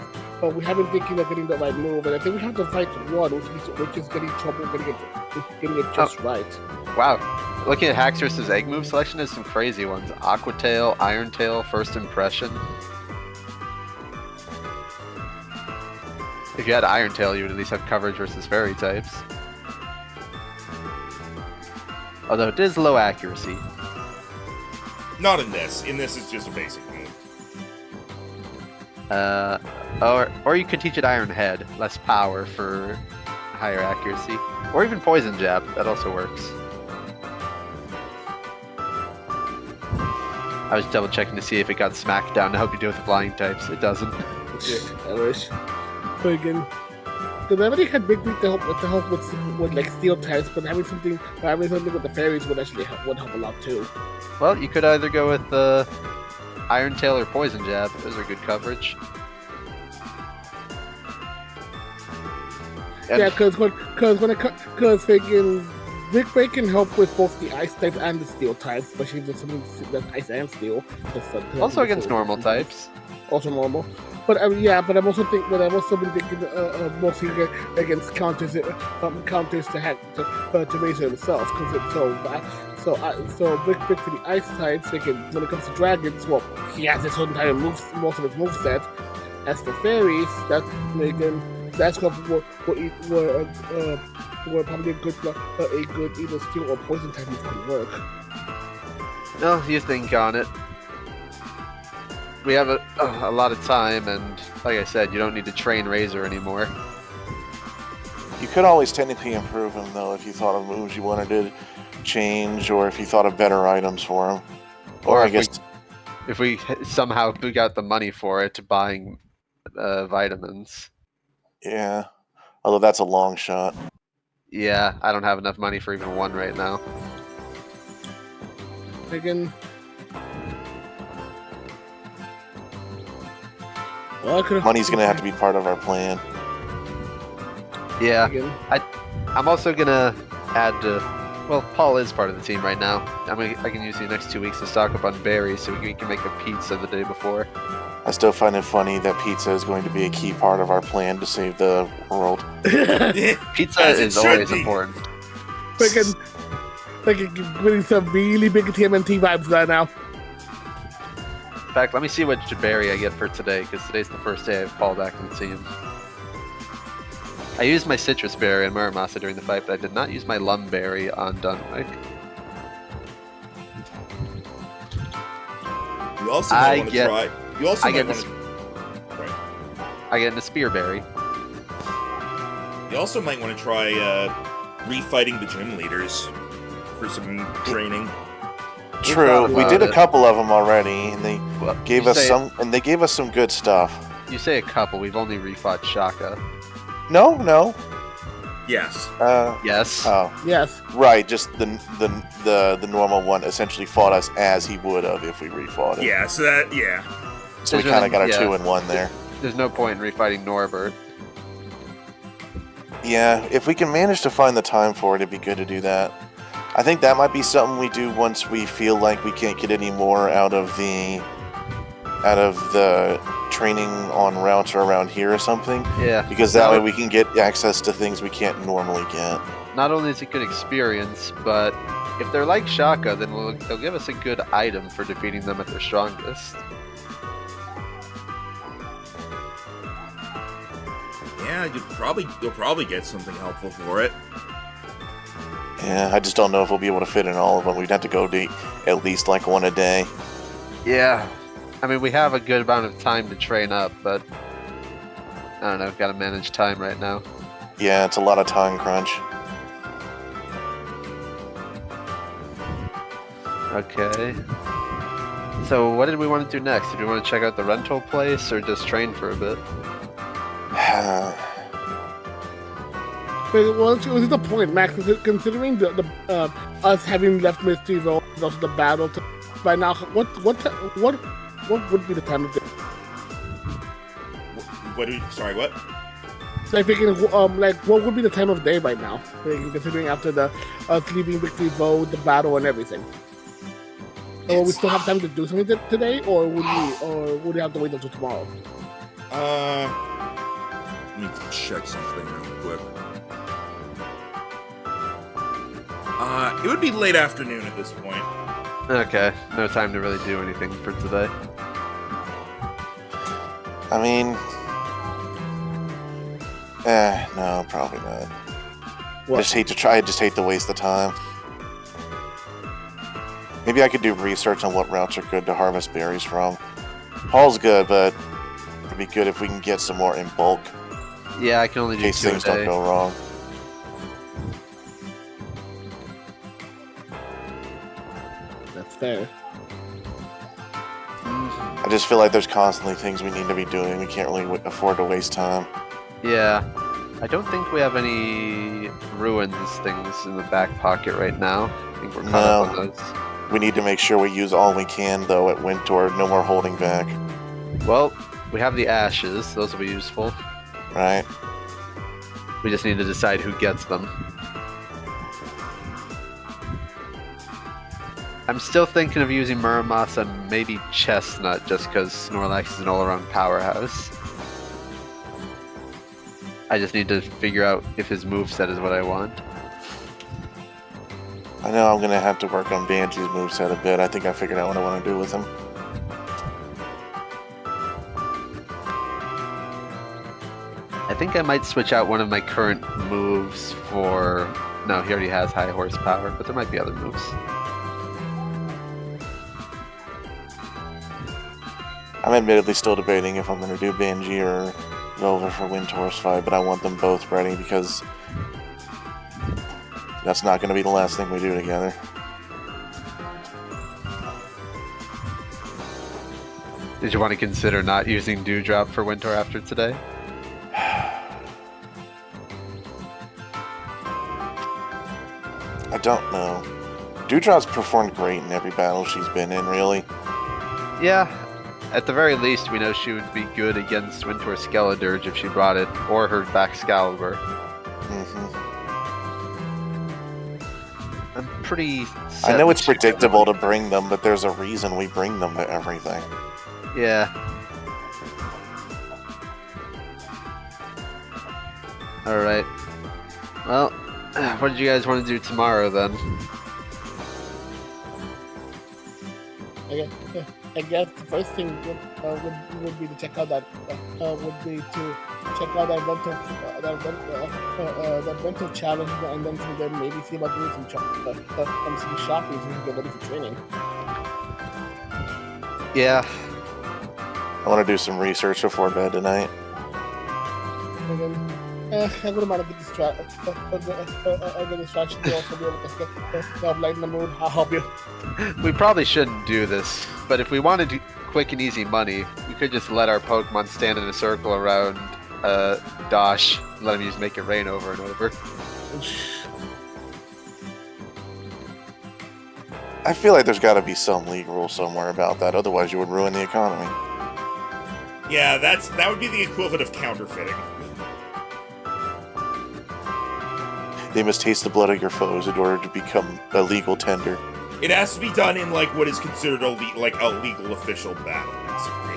C: We haven't thinking of getting the right move, and I think we have to fight one, which is getting trouble getting it just right.
D: Wow. Looking at Hacks versus Egg move selection, there's some crazy ones. Aqua Tail, Iron Tail, First Impression. If you had Iron Tail, you would at least have coverage versus fairy types. Although it is low accuracy.
A: Not in this. In this, it's just a basic move.
D: Or you could teach it Iron Head, less power for higher accuracy. Or even Poison Jab, that also works. I was double checking to see if it got smacked down to help you deal with the flying types. It doesn't.
C: I wish. But again, the remedy had big to help with like steel types, but having something with the fairies would actually help a lot too.
D: Well, you could either go with Iron Tail or Poison Jab. Those are good coverage. And
C: Yeah, because freaking Brick Break can help with both the ice type and the steel types, especially if there's something that's ice and steel.
D: also against normal types.
C: Also normal. But I've also been thinking mostly against counters to Razor himself. So Brick for the ice types, when it comes to dragons, well, he has his whole entire most of his moveset. As for fairies, that's where probably a good either steel or poison type move could work.
D: No, you think on it. We have a lot of time, and like I said, you don't need to train Razor anymore.
B: You could always technically improve him, though, if you thought of moves you wanted to change, or if you thought of better items for him. Or I guess
D: if we somehow got the money for it, buying vitamins.
B: Yeah, although that's a long shot.
D: Yeah, I don't have enough money for even one right now.
C: Again,
B: money's gonna have to be part of our plan.
D: Yeah,
C: again.
D: I'm also gonna add. Well, Paul is part of the team right now. I can use the next 2 weeks to stock up on berries so we can make a pizza the day before.
B: I still find it funny that pizza is going to be a key part of our plan to save the world.
D: Pizza is always important.
C: Freaking getting some really big TMNT vibes right now.
D: In fact, let me see what berry I get for today, because today's the first day I've Paul back in the team. I used my citrus berry on Muramasa during the fight, but I did not use my lum berry on Dunwick.
A: You also might want to try. You also
D: I
A: might
D: get
A: want to. Right.
D: I get the spear berry.
A: You also might want to try refighting the gym leaders for some training.
B: True, we did a couple of them already, and they
D: Well,
B: gave
D: you
B: us
D: say-
B: some, and they gave us some good stuff.
D: You say a couple, we've only refought Shaka.
B: No.
A: Yes.
D: Yes.
B: Oh,
C: Yes.
B: right. Just the normal one essentially fought us as he would have if we refought him.
A: Yeah. So that. Yeah.
B: So we
D: There's
B: kind of got our
D: yeah.
B: 2-in-1 there.
D: There's no point in refighting Norbert.
B: Yeah, if we can manage to find the time for it, it'd be good to do that. I think that might be something we do once we feel like we can't get any more out of the training on routes or around here or something.
D: Yeah.
B: Because that way we can get access to things we can't normally get.
D: Not only is it good experience, but if they're like Shaka, then they'll give us a good item for defeating them at their strongest.
A: Yeah. You'll probably get something helpful for it.
B: Yeah, I just don't know if we'll be able to fit in all of them. We'd have to go to at least like one a day.
D: Yeah. I mean, we have a good amount of time to train up, but I don't know. Gotta manage time right now.
B: Yeah, it's a lot of time crunch.
D: Okay. So what did we want to do next? Did we want to check out the rental place or just train for a bit?
C: But what's the point, Max? Considering the us having left Mystery Road, and also the battle by now, what would be the time of day?
A: Sorry, what?
C: So I'm thinking, like, what would be the time of day right now? Like, considering after the us leaving Victory Road, the battle, and everything. So will we still have time to do something today, or would we have to wait until tomorrow?
A: Let me check something real quick. It would be late afternoon at this point.
D: Okay. No time to really do anything for today.
B: I mean, no, probably not.
C: What?
B: I just hate to waste the time. Maybe I could do research on what routes are good to harvest berries from. Paul's good, but it'd be good if we can get some more in bulk
D: Yeah, I can only
B: in
D: do
B: case
D: 2 a
B: things don't
D: day.
B: go wrong.
C: That's fair.
B: I just feel like there's constantly things we need to be doing. We can't really afford to waste time.
D: Yeah. I don't think we have any ruins things in the back pocket right now. I think we're caught up on those.
B: We need to make sure we use all we can, though, at Winter. No more holding back,
D: Well, we have the ashes. Those will be useful.
B: right?
D: We just need to decide who gets them. I'm still thinking of using Muramasa and maybe Chestnut just because Snorlax is an all-around powerhouse. I just need to figure out if his moveset is what I want.
B: I know I'm going to have to work on Banshee's moveset a bit. I think I figured out what I want to do with him.
D: I think I might switch out one of my current moves for... No, he already has high horsepower, but there might be other moves.
B: I'm admittedly still debating if I'm going to do Banji or Velvet for Windtor's fight, but I want them both ready because that's not going to be the last thing we do together.
D: Did you want to consider not using Dewdrop for Winter after today?
B: I don't know. Dewdrop's performed great in every battle she's been in, really.
D: Yeah, at the very least, we know she would be good against Winter Skeledirge if she brought it, or her Baxcalibur. I'm pretty set
B: I know
D: that
B: it's
D: she-
B: predictable to bring them, but there's a reason we bring them to everything.
D: Yeah. Alright. Well, what did you guys want to do tomorrow then?
C: I guess the first thing would be to check out that that rental challenge, and then from there maybe see about doing some shopping so we can get ready for training.
D: Yeah.
B: I want to do some research before bed tonight.
C: And then I wouldn't mind a good distraction to also be able to help lighten the mood. I'll help you.
D: We probably shouldn't do this, but if we wanted quick and easy money, we could just let our Pokemon stand in a circle around Dosh, and let him use Make It Rain over and over.
B: I feel like there's got to be some league rule somewhere about that, otherwise you would ruin the economy.
A: Yeah, that would be the equivalent of counterfeiting.
B: They must taste the blood of your foes in order to become a legal tender.
A: It has to be done in like what is considered a legal official battle, basically.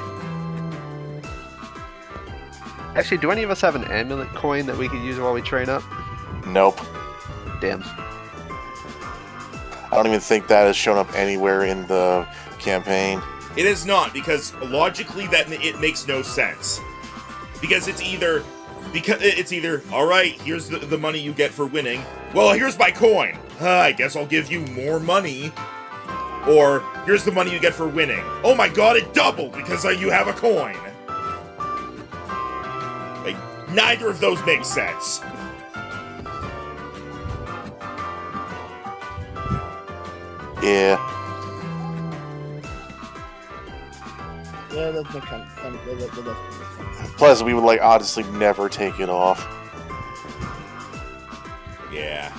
D: Actually, do any of us have an amulet coin that we could use while we train up?
B: Nope.
D: Damn.
B: I don't even think that has shown up anywhere in the campaign.
A: It is not, because logically it makes no sense. Because it's either, all right, here's the money you get for winning. Well, here's my coin. I guess I'll give you more money. Or here's the money you get for winning. Oh my god, it doubled because you have a coin. Like, Neither of those make sense.
B: Yeah.
C: Yeah, that makes sense. That does make sense.
B: Plus, we would like honestly never take it off.
A: Yeah.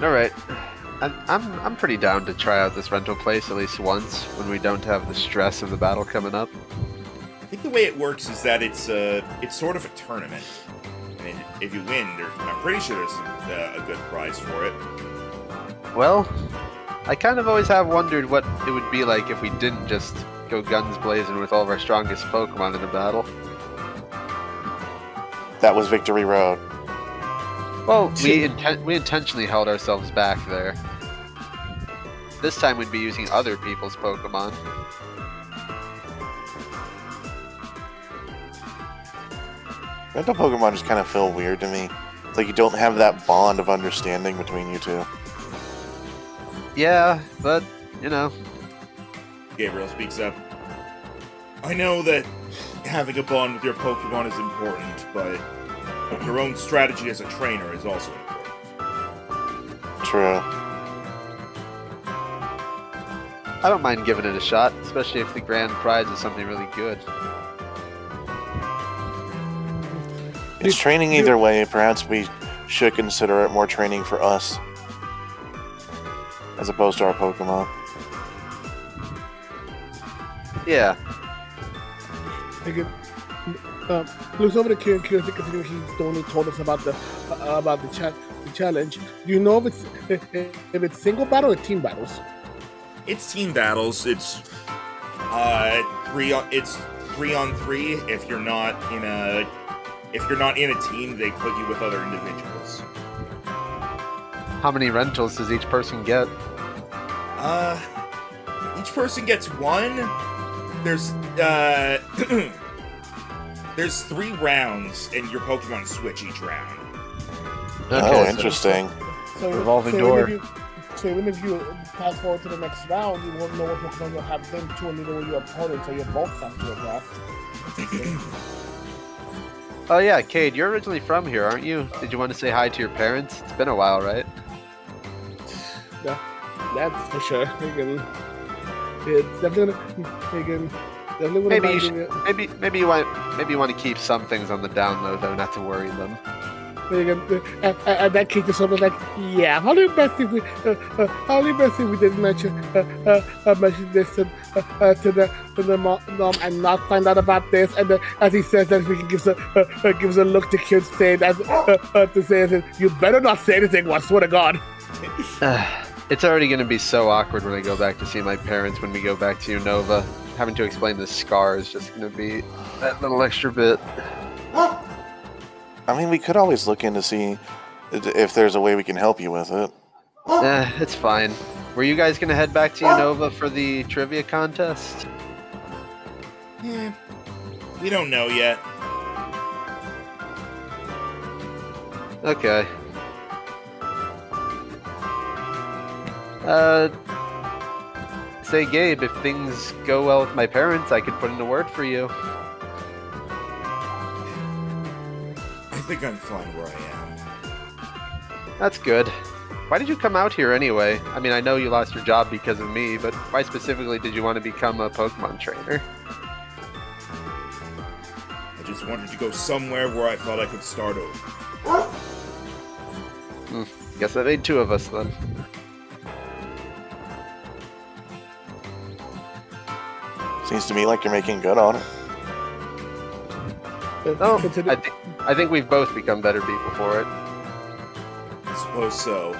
D: All right. I'm pretty down to try out this rental place at least once when we don't have the stress of the battle coming up.
A: I think the way it works is that it's sort of a tournament, and if you win, I'm pretty sure there's a good prize for it.
D: Well, I kind of always have wondered what it would be like if we didn't just go guns blazing with all of our strongest Pokemon in a battle.
B: That was Victory Road.
D: Well, we intentionally held ourselves back there. This time we'd be using other people's Pokemon.
B: Rental Pokemon just kind of feel weird to me. It's like you don't have that bond of understanding between you two.
D: Yeah, but, you know.
A: Gabriel speaks up. I know that having a bond with your Pokemon is important, but your own strategy as a trainer is also important.
B: True.
D: I don't mind giving it a shot, especially if the grand prize is something really good.
B: It's training either way. Perhaps we should consider it more training for us as opposed to our Pokemon.
D: Yeah.
C: Again, looks over to Kieran. Kieran, considering he's the one who told us about the challenge. Do you know if it's single battle or team battles?
A: It's team battles. It's 3 on 3. If you're not in a team, they put you with other individuals.
D: How many rentals does each person get?
A: Each person gets 1. There's there's 3 rounds, and your Pokemon switch each round.
B: Oh, interesting.
D: Revolving door.
C: Even if you pass forward to the next round, you won't know what Pokemon you'll have them to, and neither will your opponent, so you're both have to draft.
D: Oh yeah, Cade, you're originally from here, aren't you? Did you want to say hi to your parents? It's been a while, right?
C: Yeah, that's for sure. It's definitely
D: Maybe you want to keep some things on the down low though, not to worry them.
C: And that kid just sort of like, yeah, probably best if we didn't mention this to the mom and not find out about this. And as he says that, he gives a look to Kid saying to say, you better not say anything. I swear to God.
D: It's already going to be so awkward when I go back to see my parents when we go back to Unova. Having to explain the scar is just going to be that little extra bit.
B: I mean, we could always look in to see if there's a way we can help you with it.
D: It's fine. Were you guys going to head back to Unova for the trivia contest?
A: Yeah, we don't know yet.
D: Okay. Say, Gabe, if things go well with my parents, I could put in a word for you.
A: I think I'm fine where I am.
D: That's good. Why did you come out here anyway? I mean, I know you lost your job because of me, but why specifically did you want to become a Pokemon trainer?
A: I just wanted to go somewhere where I thought I could start over.
D: Guess that made 2 of us then.
B: Seems to me like you're making good on it.
D: Oh, I think we've both become better people for it.
A: I suppose so.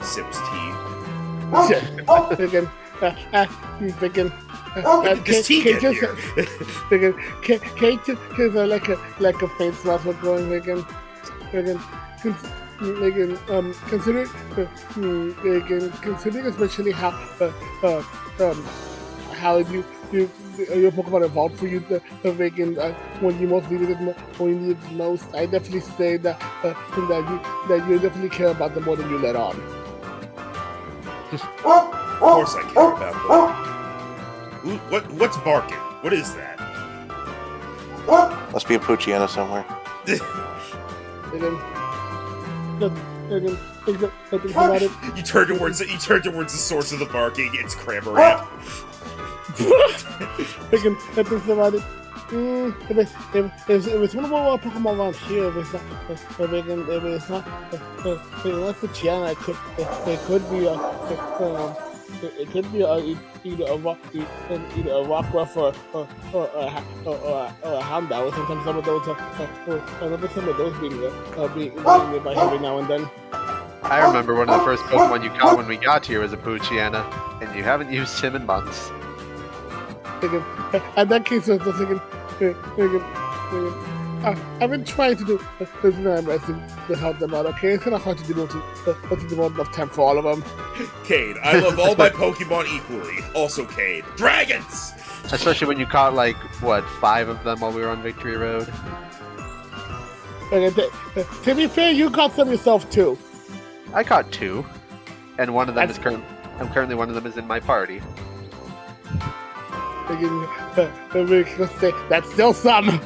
A: Sips tea. This tea get here?
C: Kate just like a faint smile for going considering especially how your Pokemon evolved for you when you most needed it most. I definitely say that you definitely care about them more than you let on.
A: Of course I care about them. What's barking? What is that?
B: Must be a Poochiana somewhere.
C: Think about it.
A: You turn towards the source of the barking. It's Cramorant.
C: Think about it. If it's one of our Pokemon around here, if it's not Poochyena, it could be either a Rockruff or a Houndour. Sometimes some of those I remember some of those being nearby every now and then.
D: I remember one of the first Pokemon you caught when we got here was a Poochyena, and you haven't used him in months.
C: In that case, I was thinking, I've been trying to do to help them out. Okay, it's kind of hard to devote enough time for all of them.
A: Cade, I love all my Pokemon equally. Also, Cade, dragons.
D: Especially when you caught like 5 of them while we were on Victory Road.
C: To be fair, you caught some yourself too.
D: I caught 2, and one of them is currently one of them is in my party.
C: That's still some.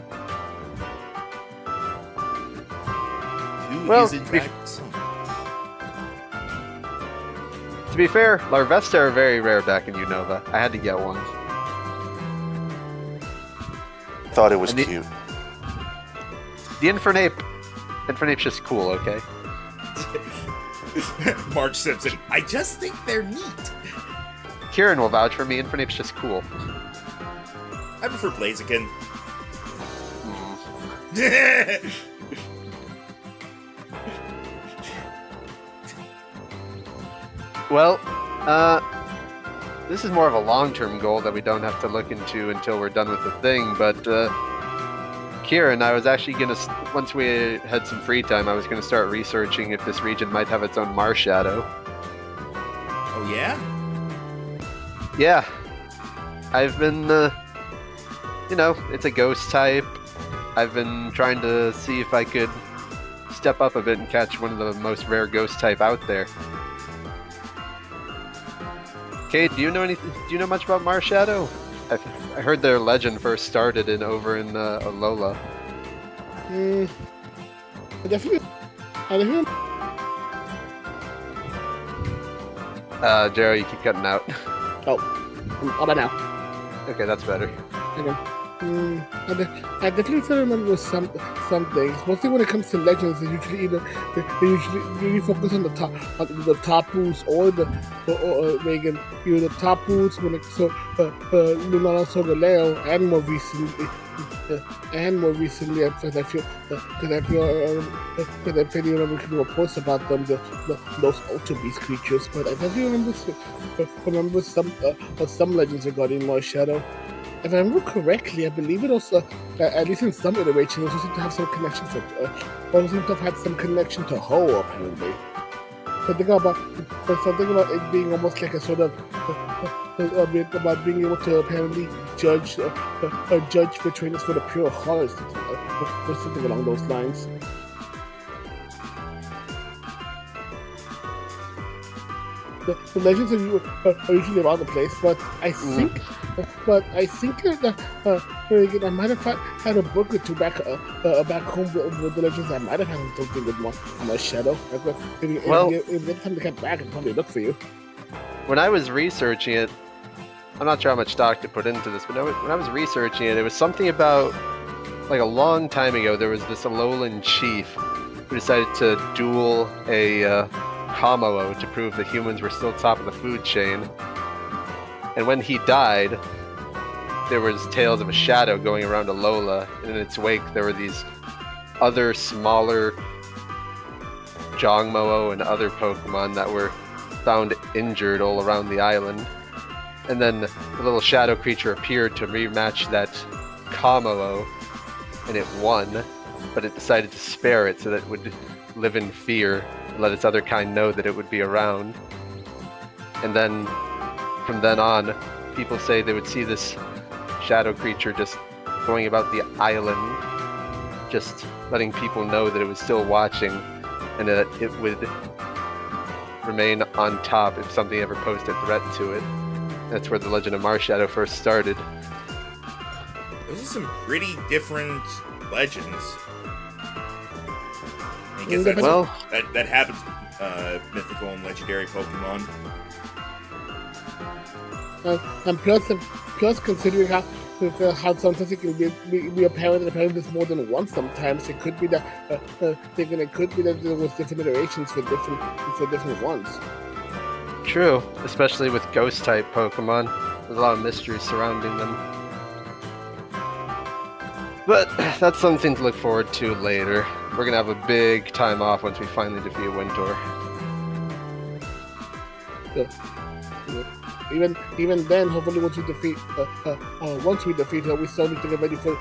D: Well,
A: Is in fact some.
D: To be fair, Larvesta are very rare back in Unova. I had to get one.
B: Thought it was
D: And the-
B: cute.
D: The Infernape's just cool, okay?
A: Marge Simpson. I just think they're neat.
D: Kieran will vouch for me, Infernape's just cool.
A: I prefer Blaziken.
D: Well, this is more of a long-term goal that we don't have to look into until we're done with the thing, but, Kieran, I was actually gonna, once we had some free time, I was gonna start researching if this region might have its own Marshadow.
A: Oh yeah?
D: Yeah. I've been, it's a ghost type. I've been trying to see if I could step up a bit and catch one of the most rare ghost type out there. Kate, do you know much about Marshadow? I heard their legend first started over in Alola.
C: I definitely.
D: Jero, you keep cutting out.
C: How about now?
D: Okay, that's better.
C: Okay. I definitely still remember some things. Mostly when it comes to legends, they usually really focus on the Tapus or Megan, the Tapus when it's Lunala Solgaleo, and more recently, because I feel you remember reports about them, those Ultra Beast creatures. But I definitely remember some legends regarding Marshadow. If I remember correctly, I believe it also, at least in some iterations, it also seemed to have some connection to Ho, apparently. Something about it being almost like a sort of about being able to apparently judge for trainers for the pure hearts, or something along those lines. The legends are usually around the place, but I think that I might have had a book or two back home with the legends. I might have had something with more shadow. If next time they come back, I'll probably look for you.
D: When I was researching it, I'm not sure how much stock to put into this, but when I was researching it, it was something about, like a long time ago, there was this Alolan chief who decided to duel a Kamalo to prove that humans were still top of the food chain. And when he died, there was tales of a shadow going around Alola, and in its wake there were these other smaller Jongmo and other Pokemon that were found injured all around the island. And then the little shadow creature appeared to rematch that Kamalo, and it won, but it decided to spare it so that it would live in fear and let its other kind know that it would be around. And then from then on, people say they would see this shadow creature just going about the island, just letting people know that it was still watching and that it would remain on top if something ever posed a threat to it. That's where the Legend of Marshadow first started.
A: Those are some pretty different legends. I guess that's,
D: Well,
A: that happens mythical and legendary Pokemon.
C: And plus, considering how sometimes it can be apparent and apparent there's more than one. Sometimes it could be that it could be that there was different iterations for different ones.
D: true, especially with ghost type Pokemon. There's a lot of mystery surrounding them. But that's something to look forward to later. We're gonna have a big time off once we finally defeat Wintor.
C: Even then, hopefully, once we defeat her, we still need to get ready for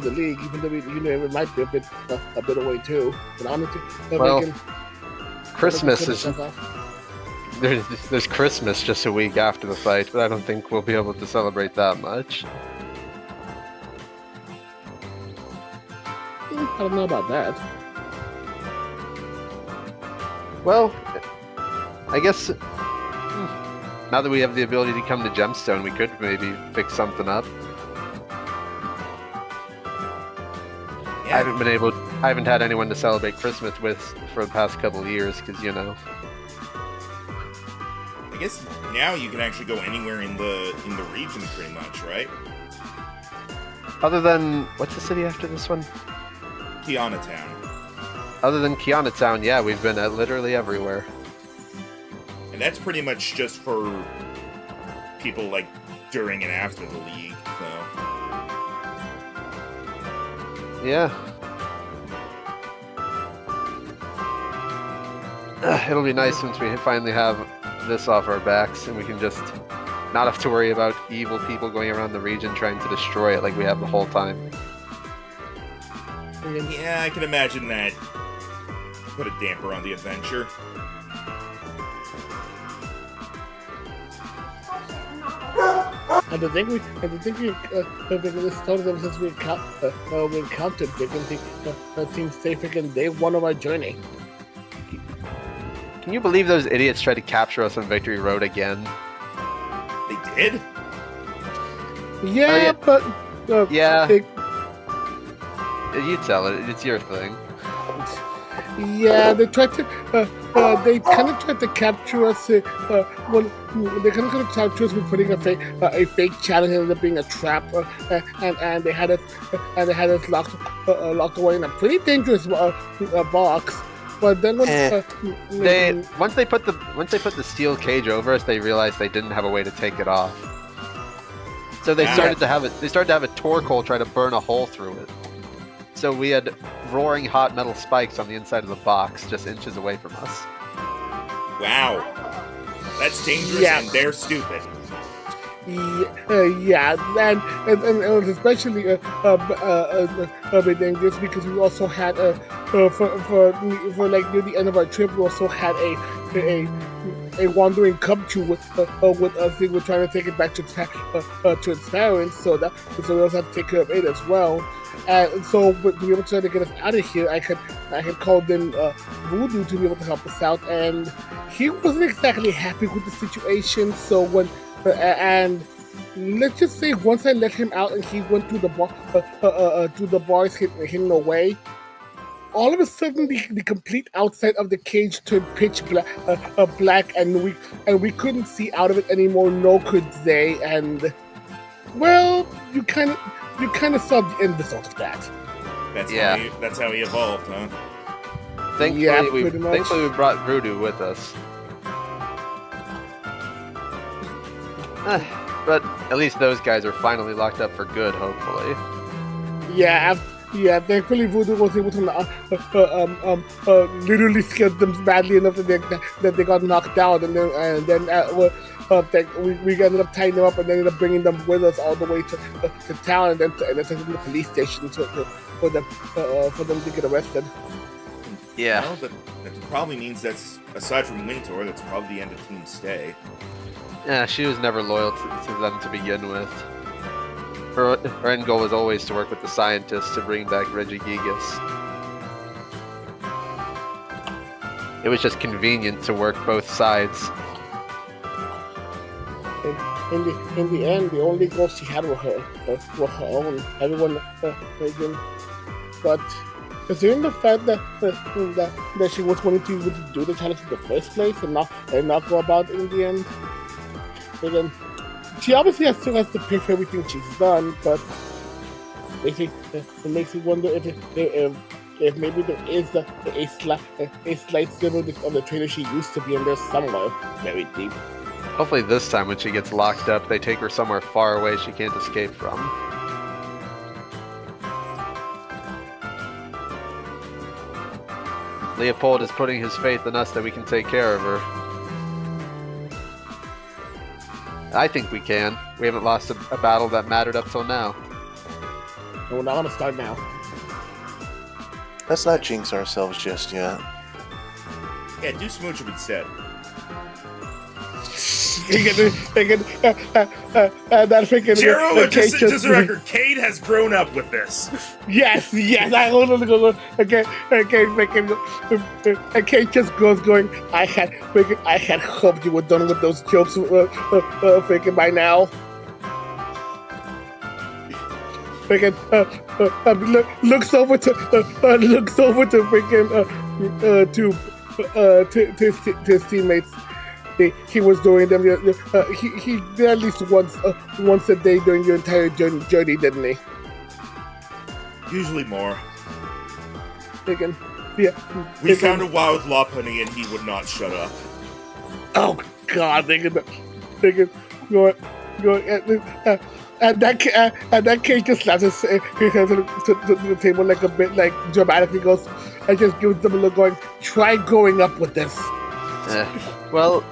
C: the league. Even though it might be a bit away too. But honestly,
D: Christmas is there's Christmas just a week after the fight, but I don't think we'll be able to celebrate that much.
C: I don't know about that.
D: Well, I guess now that we have the ability to come to Gemstone, we could maybe fix something up.
A: Yeah.
D: I haven't had anyone to celebrate Christmas with for the past couple of years, because
A: I guess now you can actually go anywhere in the region, pretty much, right?
D: Other than what's the city after this one?
A: Kiana Town.
D: Other than Kiana Town, yeah, we've been at literally everywhere.
A: And that's pretty much just for people like during and after the league, so.
D: Yeah. It'll be nice once we finally have this off our backs and we can just not have to worry about evil people going around the region trying to destroy it like we have the whole time.
A: Yeah, I can imagine that put a damper on the adventure.
C: And the thing we started ever since we encountered freaking Team Stay freaking day one of our journey.
D: Can you believe those idiots tried to capture us on Victory Road again?
A: They did?
C: Yeah, but
D: yeah. You tell it. It's your thing.
C: Yeah, they tried to. They kind of tried to capture us. They kind of capture us with putting a fake challenge and ended up being a trap. And they had us locked away in a pretty dangerous box. But then when
D: once they put the steel cage over us, they realized they didn't have a way to take it off. So they started to have a torque hole try to burn a hole through it. So we had roaring hot metal spikes on the inside of the box, just inches away from us.
A: Wow. That's dangerous and they're stupid.
C: Yeah, and it was especially a bit dangerous because we also had for like near the end of our trip, we also had a wandering cubchoo with us. We were trying to take it back to its parents, so we also had to take care of it as well. And so, to be able to try to get us out of here, I had called in Voodoo to be able to help us out, and he wasn't exactly happy with the situation. So and let's just say once I let him out and he went to the bars hidden away, all of a sudden the complete outside of the cage turned pitch black, and we couldn't see out of it anymore. Nor could they, and well, you kind of saw the end result of that.
A: That's how he evolved, huh?
D: Thankfully, we brought Voodoo with us. But at least those guys are finally locked up for good, hopefully.
C: Yeah, thankfully Voodoo was able to literally scared them badly enough that they got knocked out, and then we ended up tying them up and ended up bringing them with us all the way to town, and then taking them to the police station for them to get arrested.
D: Yeah.
A: Well, that probably means that's, aside from Wintor, that's probably the end of Team Stay.
D: Yeah, she was never loyal to them to begin with. Her end goal was always to work with the scientists to bring back Regigigas. It was just convenient to work both sides.
C: in the end, the only goal she had were her own. Everyone, again, but considering the fact that she was wanting to do the challenge in the first place and not go about it in the end, again, she obviously still has to pay for everything she's done, but it makes me wonder if maybe there is a slight sliver of the trailer she used to be in there somewhere very deep.
D: Hopefully this time when she gets locked up, they take her somewhere far away she can't escape from. Leopold is putting his faith in us that we can take care of her. I think we can. We haven't lost a battle that mattered up till now.
C: And we're not gonna start now.
B: Let's not jinx ourselves just yet.
A: Yeah, do smooch him instead.
C: That freaking
A: Jero,
C: Kate
A: just a record, Cade has grown up with this.
C: Yes. I only go okay. And Kate just goes going. I had hoped you were done with those jokes, freaking by now. Freaking looks over to freaking to his teammates. He was doing them. He did at least once a day during your entire journey, didn't he?
A: Usually more.
C: Freaking,
A: We found a wild Lopunny and he would not shut up.
C: Oh God! Freaking going. And that case just slaps his hands to the table like a bit like dramatically goes and just gives them a look going, try growing up with this.
D: Well,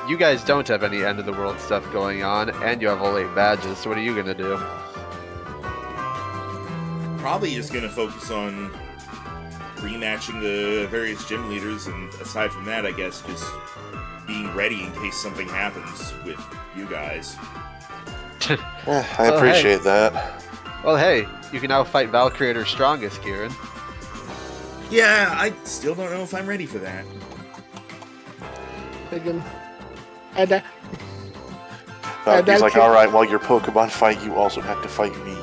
D: you guys don't have any end of the world stuff going on, and you have all 8 badges, so what are you gonna do?
A: Probably just gonna focus on rematching the various gym leaders, and aside from that, I guess just being ready in case something happens with you guys.
B: I appreciate that.
D: Well, hey, you can now fight Valkyrie at her strongest, Kieran.
A: Yeah, I still don't know if I'm ready for that.
C: Freaking,
B: He's like, alright, while your Pokemon fight, you also have to fight me.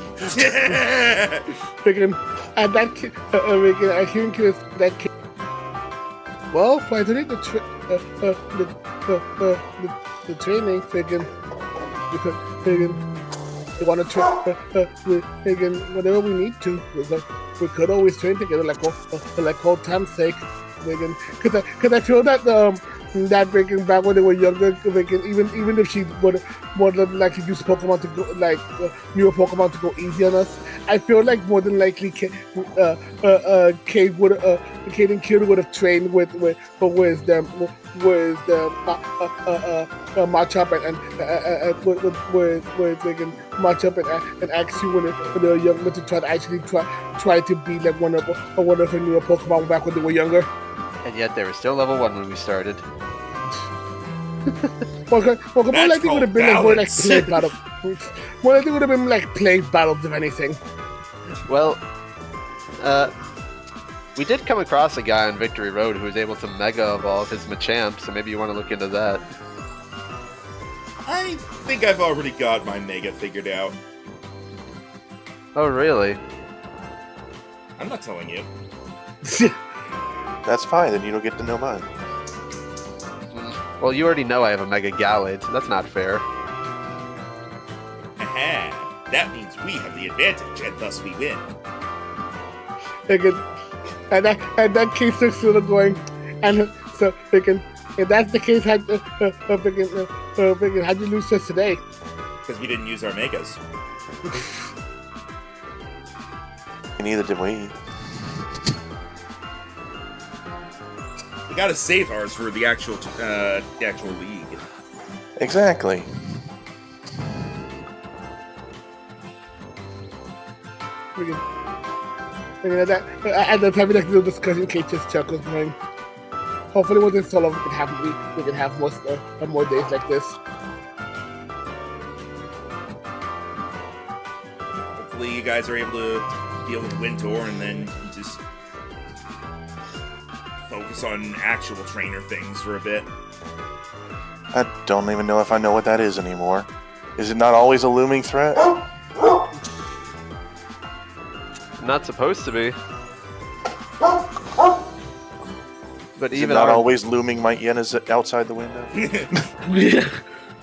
C: freaking, and that kid, I think that kid. Well, why didn't the training, freaking, you want to train, whatever we need to. We could always train together, like old time's sake. Because I feel that that freaking back when they were younger, even if she would like to use Pokemon to go newer Pokemon to go easy on us, I feel like more than likely Cade and Kieran would have trained with Machop and Machop and ask you when they were younger to try to be like one of her newer Pokemon back when they were younger.
D: And yet they were still level 1 when we started.
C: More likely would have been like more like play battle. More likely would have been like play battles if anything.
D: Well, we did come across a guy on Victory Road who was able to Mega Evolve his Machamp, so maybe you want to look into that.
A: I think I've already got my Mega figured out.
D: Oh, really?
A: I'm not telling you.
B: That's fine, then you don't get to know mine.
D: Well, you already know I have a Mega Gallade, so that's not fair.
A: Aha! That means we have the advantage, and thus we win.
C: And that case is still going, and so if that's the case, how'd you lose just today?
A: Because we didn't use our Megas.
B: Neither did we.
A: We gotta save ours for the actual league.
B: Exactly.
C: At the time of that little discussion, Kate just chuckles, going, hopefully when this is all over, we can have more days like this.
A: Hopefully you guys are able to deal with Wintour and then just focus on actual trainer things for a bit.
B: I don't even know if I know what that is anymore. Is it not always a looming threat?
D: Not supposed to be. But
B: Is it
D: even
B: not
D: our
B: always looming my hyenas outside the window?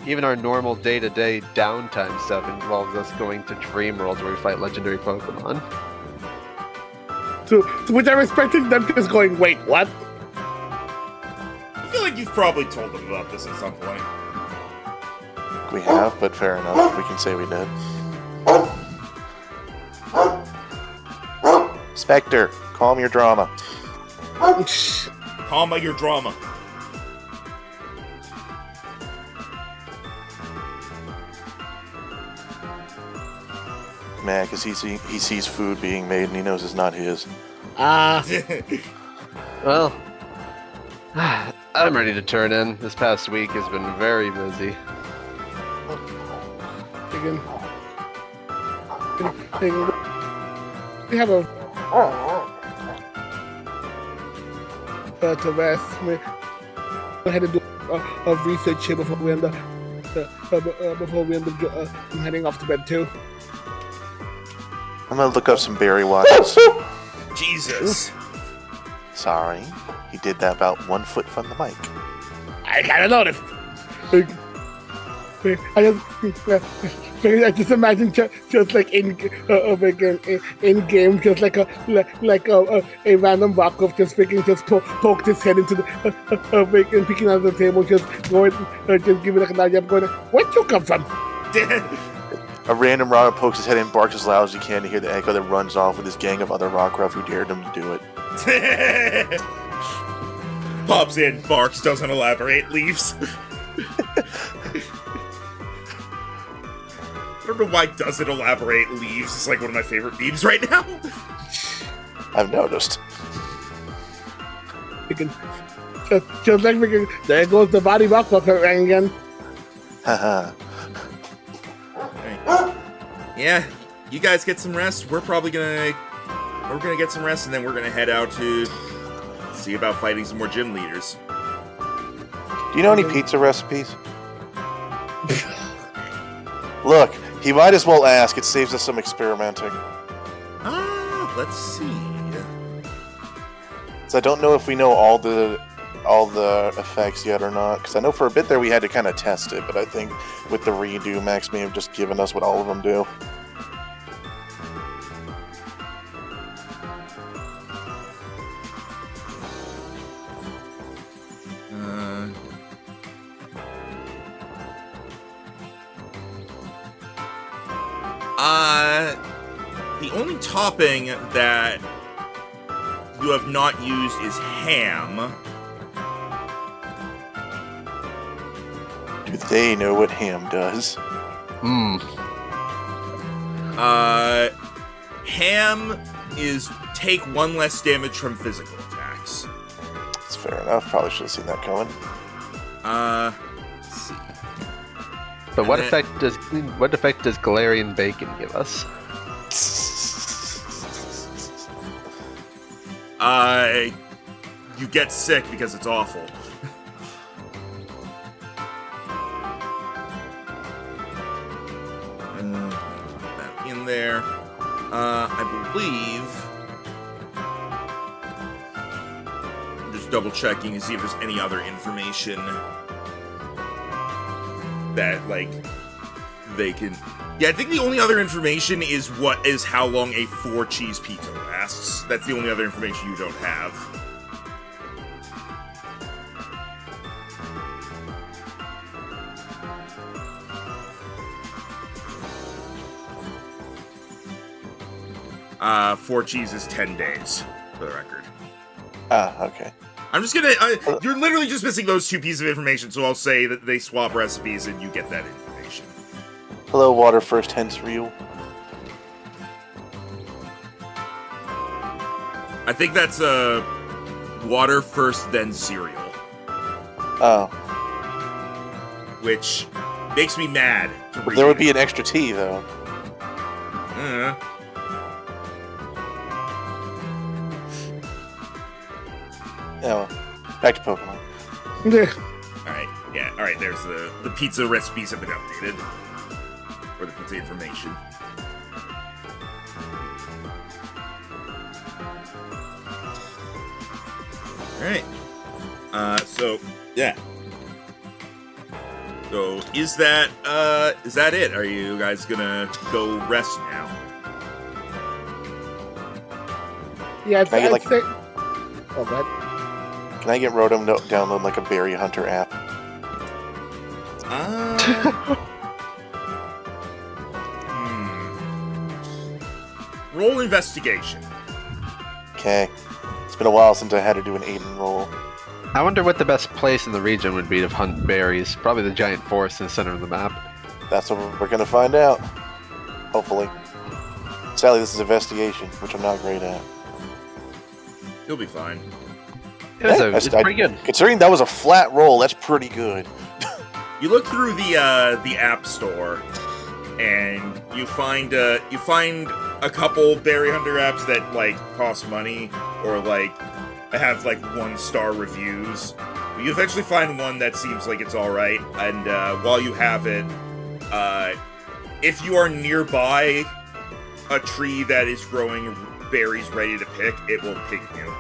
D: even our normal day-to-day downtime stuff involves us going to dream worlds where we fight legendary Pokemon.
C: To which I'm expecting them just going, wait, what?
A: I feel like you've probably told them about this at some point.
B: We have, but fair enough. We can say we did. Spectre, calm your drama.
A: Calm your drama.
B: Man, because he sees food being made and he knows it's not his.
D: Well, I'm ready to turn in. This past week has been very busy.
C: Again. We have a to rest. I had to do a research here before we end up I'm heading off to bed too.
B: I'm gonna look up some berry watches.
A: Jesus.
B: Sorry, he did that about 1 foot from the mic.
C: I kinda noticed. I just imagine just like in game, just like a random Rockoff just poked his head into the and picking out the table, just going, just giving like an idea, going, where'd you come from?
B: A random Rock pokes his head in, barks as loud as he can to hear the echo, then runs off with his gang of other Rockruff who dared him to do it.
A: Pops in, barks, doesn't elaborate, leaves. I don't know why doesn't elaborate, leaves. It's like one of my favorite memes right now.
B: I've noticed.
C: Just like there goes the body Rockoff again.
B: Haha.
A: Yeah, you guys get some rest. We're probably gonna get some rest, and then we're gonna head out to see about fighting some more gym leaders.
B: Do you know any pizza recipes? Look, he might as well ask. It saves us some experimenting.
A: Let's see.
B: So I don't know if we know all the effects yet or not, because I know for a bit there we had to kind of test it, but I think with the redo, Max may have just given us what all of them do.
A: The only topping that you have not used is ham.
B: Do they know what ham does?
A: Ham is take 1 less damage from physical attacks.
B: That's fair enough. Probably should have seen that coming.
A: Let's see.
D: But what effect does Galarian bacon give us?
A: You get sick because it's awful. That in there. I believe. I'm just double checking to see if there's any other information that, like, they can. Yeah, I think the only other information is how long a 4-cheese pizza lasts. That's the only other information you don't have. Four cheese is 10 days, for the record.
B: Okay.
A: I'm just gonna. You're literally just missing those 2 pieces of information, so I'll say that they swap recipes and you get that information.
B: Hello, water first, hence real.
A: I think that's water first, then cereal.
B: Oh.
A: Which makes me mad.
B: There would be an extra T, though. Oh, back to Pokemon.
A: Alright, yeah. All right, there's the pizza recipes have been updated, or the pizza information. All right. So yeah. So is that it? Are you guys gonna go rest now?
C: Yeah,
B: Can I get,
C: I'd
B: like-
C: say. Oh, God.
B: Can I get Rotom to download like a Berry Hunter app?
A: Roll investigation.
B: Okay. It's been a while since I had to do an Aiden roll.
D: I wonder what the best place in the region would be to hunt berries. Probably the giant forest in the center of the map.
B: That's what we're gonna find out. Hopefully. Sadly, this is investigation, which I'm not great at.
A: You'll be fine.
D: It's pretty good.
B: Considering that was a flat roll, that's pretty good.
A: You look through the app store, and you find a couple berry hunter apps that like cost money or like have like 1-star reviews. You eventually find one that seems like it's all right, and while you have it, if you are nearby a tree that is growing berries ready to pick, it will ping you.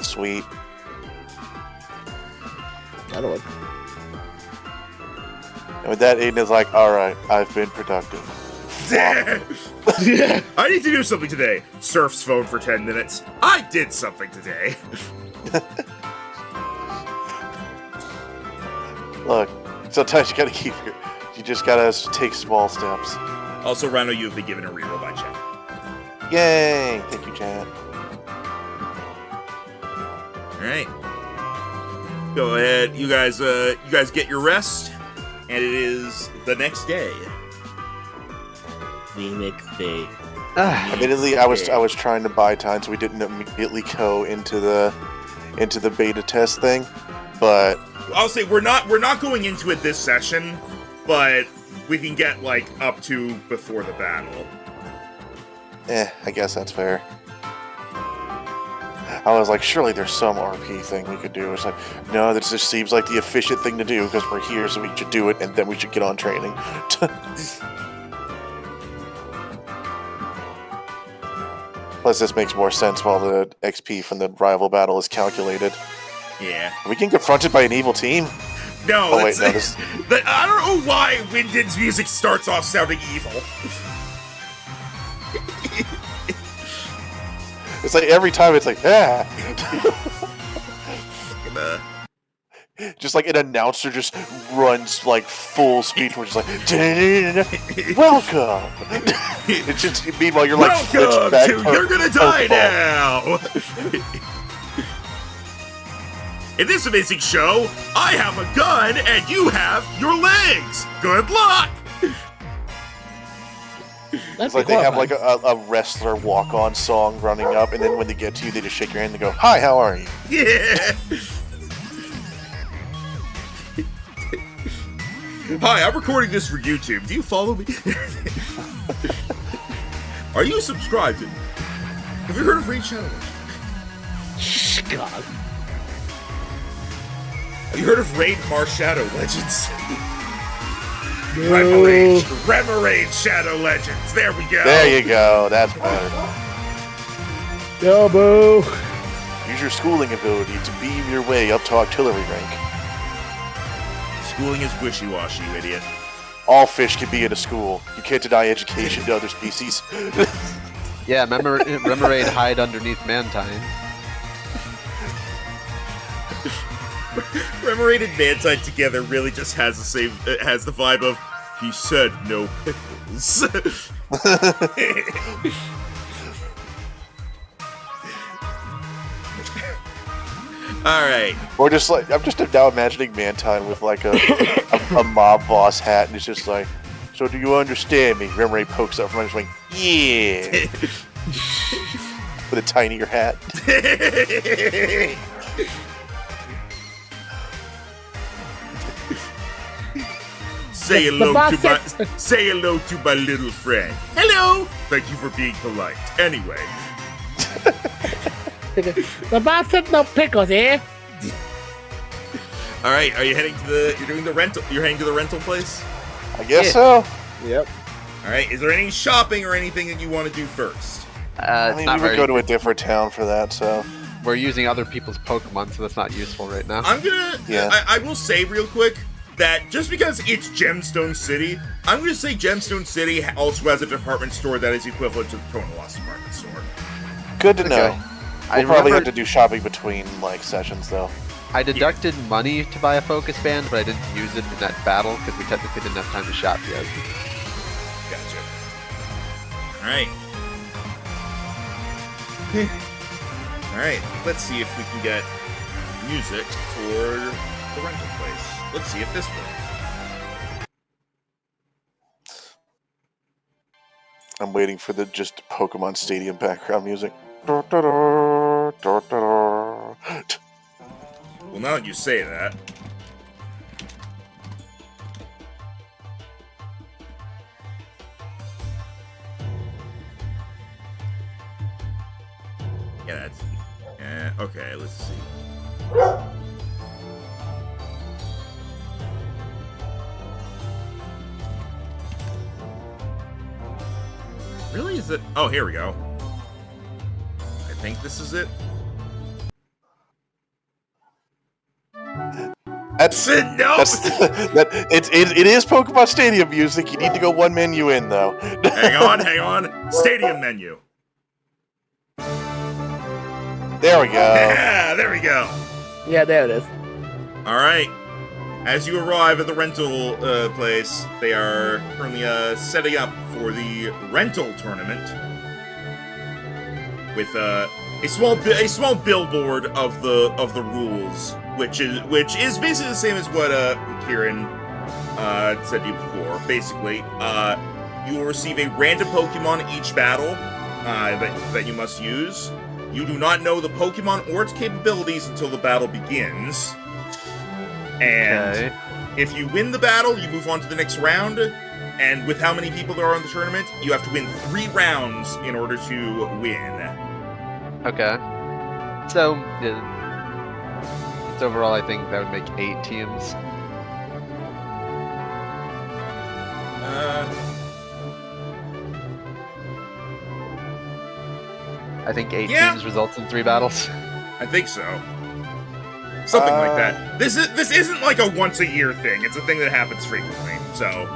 B: Sweet.
C: That'll work.
B: And with that, Aiden is like, alright, I've been productive.
C: Yeah.
A: I need to do something today. Surf's phone for 10 minutes. I did something today.
B: Look, sometimes you gotta you just gotta take small steps.
A: Also, Rhino, you have been given a reroll by chat.
B: Yay! Thank you, chat.
A: Alright. Go ahead. You guys get your rest. And it is the next day.
C: The next day.
B: Admittedly, I was trying to buy time so we didn't immediately go into the beta test thing, but
A: I'll say we're not going into it this session, but we can get like up to before the battle.
B: I guess that's fair. I was like, surely there's some RP thing we could do. It's like, no, this just seems like the efficient thing to do because we're here, so we should do it, and then we should get on training. Plus, this makes more sense while the XP from the rival battle is calculated.
A: Yeah.
B: We can confront it by an evil team.
A: No,
B: Oh, wait, no, this-
A: I don't know why Windin's music starts off sounding evil.
B: It's like every time it's like, ah. Just like an announcer just runs like full speed towards like, welcome. It's just meanwhile you're like,
A: welcome
B: back
A: to You're Gonna Die
B: Pokeball.
A: Now. In this amazing show, I have a gun and you have your legs. Good luck.
C: That's
B: It's like they have like a wrestler walk-on song running up, and then when they get to you, they just shake your hand and go, "Hi, how are you?"
A: Yeah. Hi, I'm recording this for YouTube. Do you follow me? Are you subscribed? Have you heard of Raid Shadow Legends?
C: God.
A: Have you heard of Raid Mar Shadow Legends?
C: No.
A: Remoraid Shadow Legends. There we go.
B: There you go. That's better.
C: Yo, boo.
B: Use your schooling ability to beam your way up to artillery rank.
A: Schooling is wishy-washy, you idiot.
B: All fish can be in a school. You can't deny education to other species.
D: Yeah, Remoraid hide underneath Mantine.
A: Remoraid and Mantine together really just has the same. It has the vibe of he said no pickles. All right.
B: Or just like, I'm just now imagining Mantine with like a mob boss hat, and it's just like, so do you understand me? Remoraid pokes up from under, like, yeah. With a tinier hat.
A: Say hello to my little friend. Hello. Thank you for being polite. Anyway.
C: The boss said no pickles, eh?
A: All right, are you heading to the? You're doing the rental. You're heading to the rental place.
B: I guess so.
C: Yep.
A: All right. Is there any shopping or anything that you want to do first?
B: I
D: It's
B: mean,
D: not
B: we would
D: very.
B: go to a different town for that, so.
D: We're using other people's Pokemon, so that's not useful right now.
A: I'm gonna.
B: Yeah.
A: I will say real quick that just because it's Gemstone City, I'm gonna say Gemstone City also has a department store that is equivalent to the Total Lost department store.
B: Good to know.
D: Okay.
B: We'll probably have to do shopping between, like, sessions, though.
D: I deducted money to buy a focus band, but I didn't use it in that battle because we technically didn't have time to shop yet.
A: Gotcha. All right. All right. Let's see if we can get music for the rental place. Let's see if this works.
B: I'm waiting for the just Pokemon Stadium background music.
A: Well, now that you say that. Yeah, that's... okay, let's see. Really? Is it... Oh, here we go. I think this is it.
B: That's
A: No!
B: it is Pokemon Stadium music. You need to go one menu in though.
A: Hang on. Stadium menu.
B: There we go.
A: Yeah, there we go.
C: Yeah, there it is.
A: All right. As you arrive at the rental place, they are currently setting up for the rental tournament with a small billboard of the rules, which is basically the same as what Kieran said to you before. Basically, you will receive a random Pokemon each battle that you must use. You do not know the Pokemon or its capabilities until the battle begins. And if you win the battle, you move on to the next round. And with how many people there are in the tournament, you have to win 3 rounds in order to win.
D: Okay. So, overall, I think that would make 8 teams. I think 8 teams results in 3 battles.
A: I think so. Something like that. This isn't like a once a year thing. It's a thing that happens frequently. So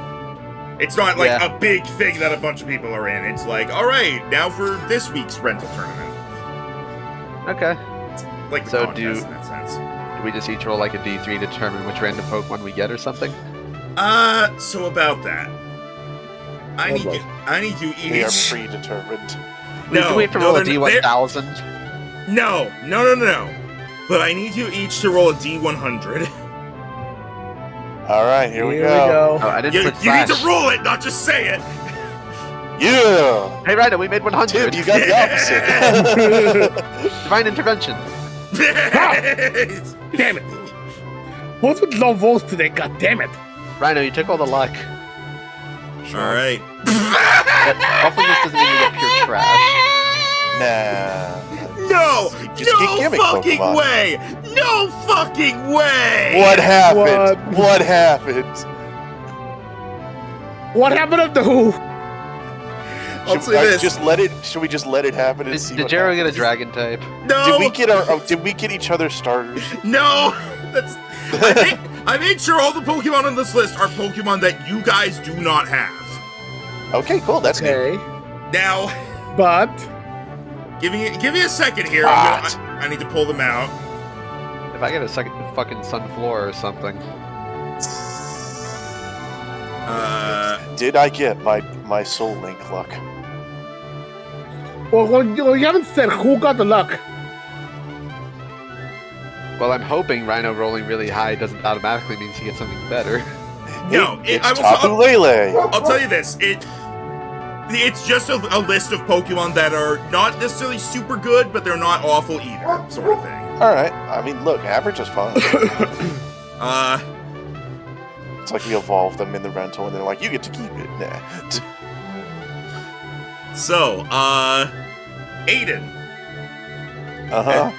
A: it's not like a big thing that a bunch of people are in. It's like, all right, now for this week's rental tournament.
D: Okay.
A: It's like the contest in that sense.
D: Do we just each roll like a D3 to determine which random Pokemon we get or something?
A: So about that, I need you each.
B: We are predetermined.
D: Do we have to roll a D1000?
A: No. But I need you each to roll a D100.
B: All right, here we go.
D: Oh, I didn't put
A: You need
D: Flash.
A: to roll it, not just say it.
B: Yeah.
D: Hey, Ryder, we made 100.
B: Tim, you got the opposite.
D: Divine intervention.
C: Damn it! What's with low votes today? God damn it!
D: Rhino, you took all the luck.
A: All right.
D: Hopefully this doesn't mean you get pure trash.
B: Nah.
A: No!
B: Just get
A: No
B: gimmick
A: fucking
B: Pokemon.
A: way! No fucking way!
B: What happened? What happened?
C: What happened to the who?
B: Should we just let it happen and see
D: Did
B: what
D: Jero get a
B: happens?
D: dragon type?
A: No!
B: Did we get each other starters?
A: No! I made sure all the Pokemon on this list are Pokemon that you guys do not have.
B: Okay, cool. That's
C: Okay,
A: Now,
C: but
A: give me a second here.
B: What?
A: I need to pull them out.
D: If I get a second fucking Sunflora or something.
B: Did I get my Soul Link luck?
C: well, you haven't said who got the luck.
D: Well, I'm hoping Rhino rolling really high doesn't automatically mean he gets something better.
A: No,
B: It's
A: I
B: Tapu
A: will.
B: Lele.
A: I'll tell you this. It's just a list of Pokemon that are not necessarily super good, but they're not awful either, sort of thing.
B: All right. I mean, look, average is fine. It's like we evolve them in the rental, and they're like, you get to keep it. Nah.
A: So, Aiden.
B: Uh-huh.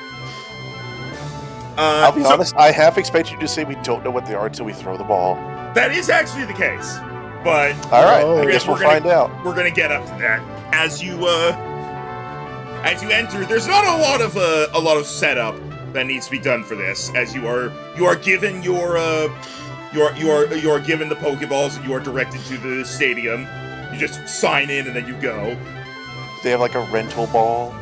B: I'll be honest, I half expect you to say we don't know what they are until we throw the ball.
A: That is actually the case, but
B: All right,
C: Oh.
B: I guess we'll find out.
A: we're gonna get up to that. As you enter, there's not a lot of setup that needs to be done for this. As you are given you are given the Pokeballs and you are directed to the stadium. You just sign in and then you go.
B: Do they have like a rental ball?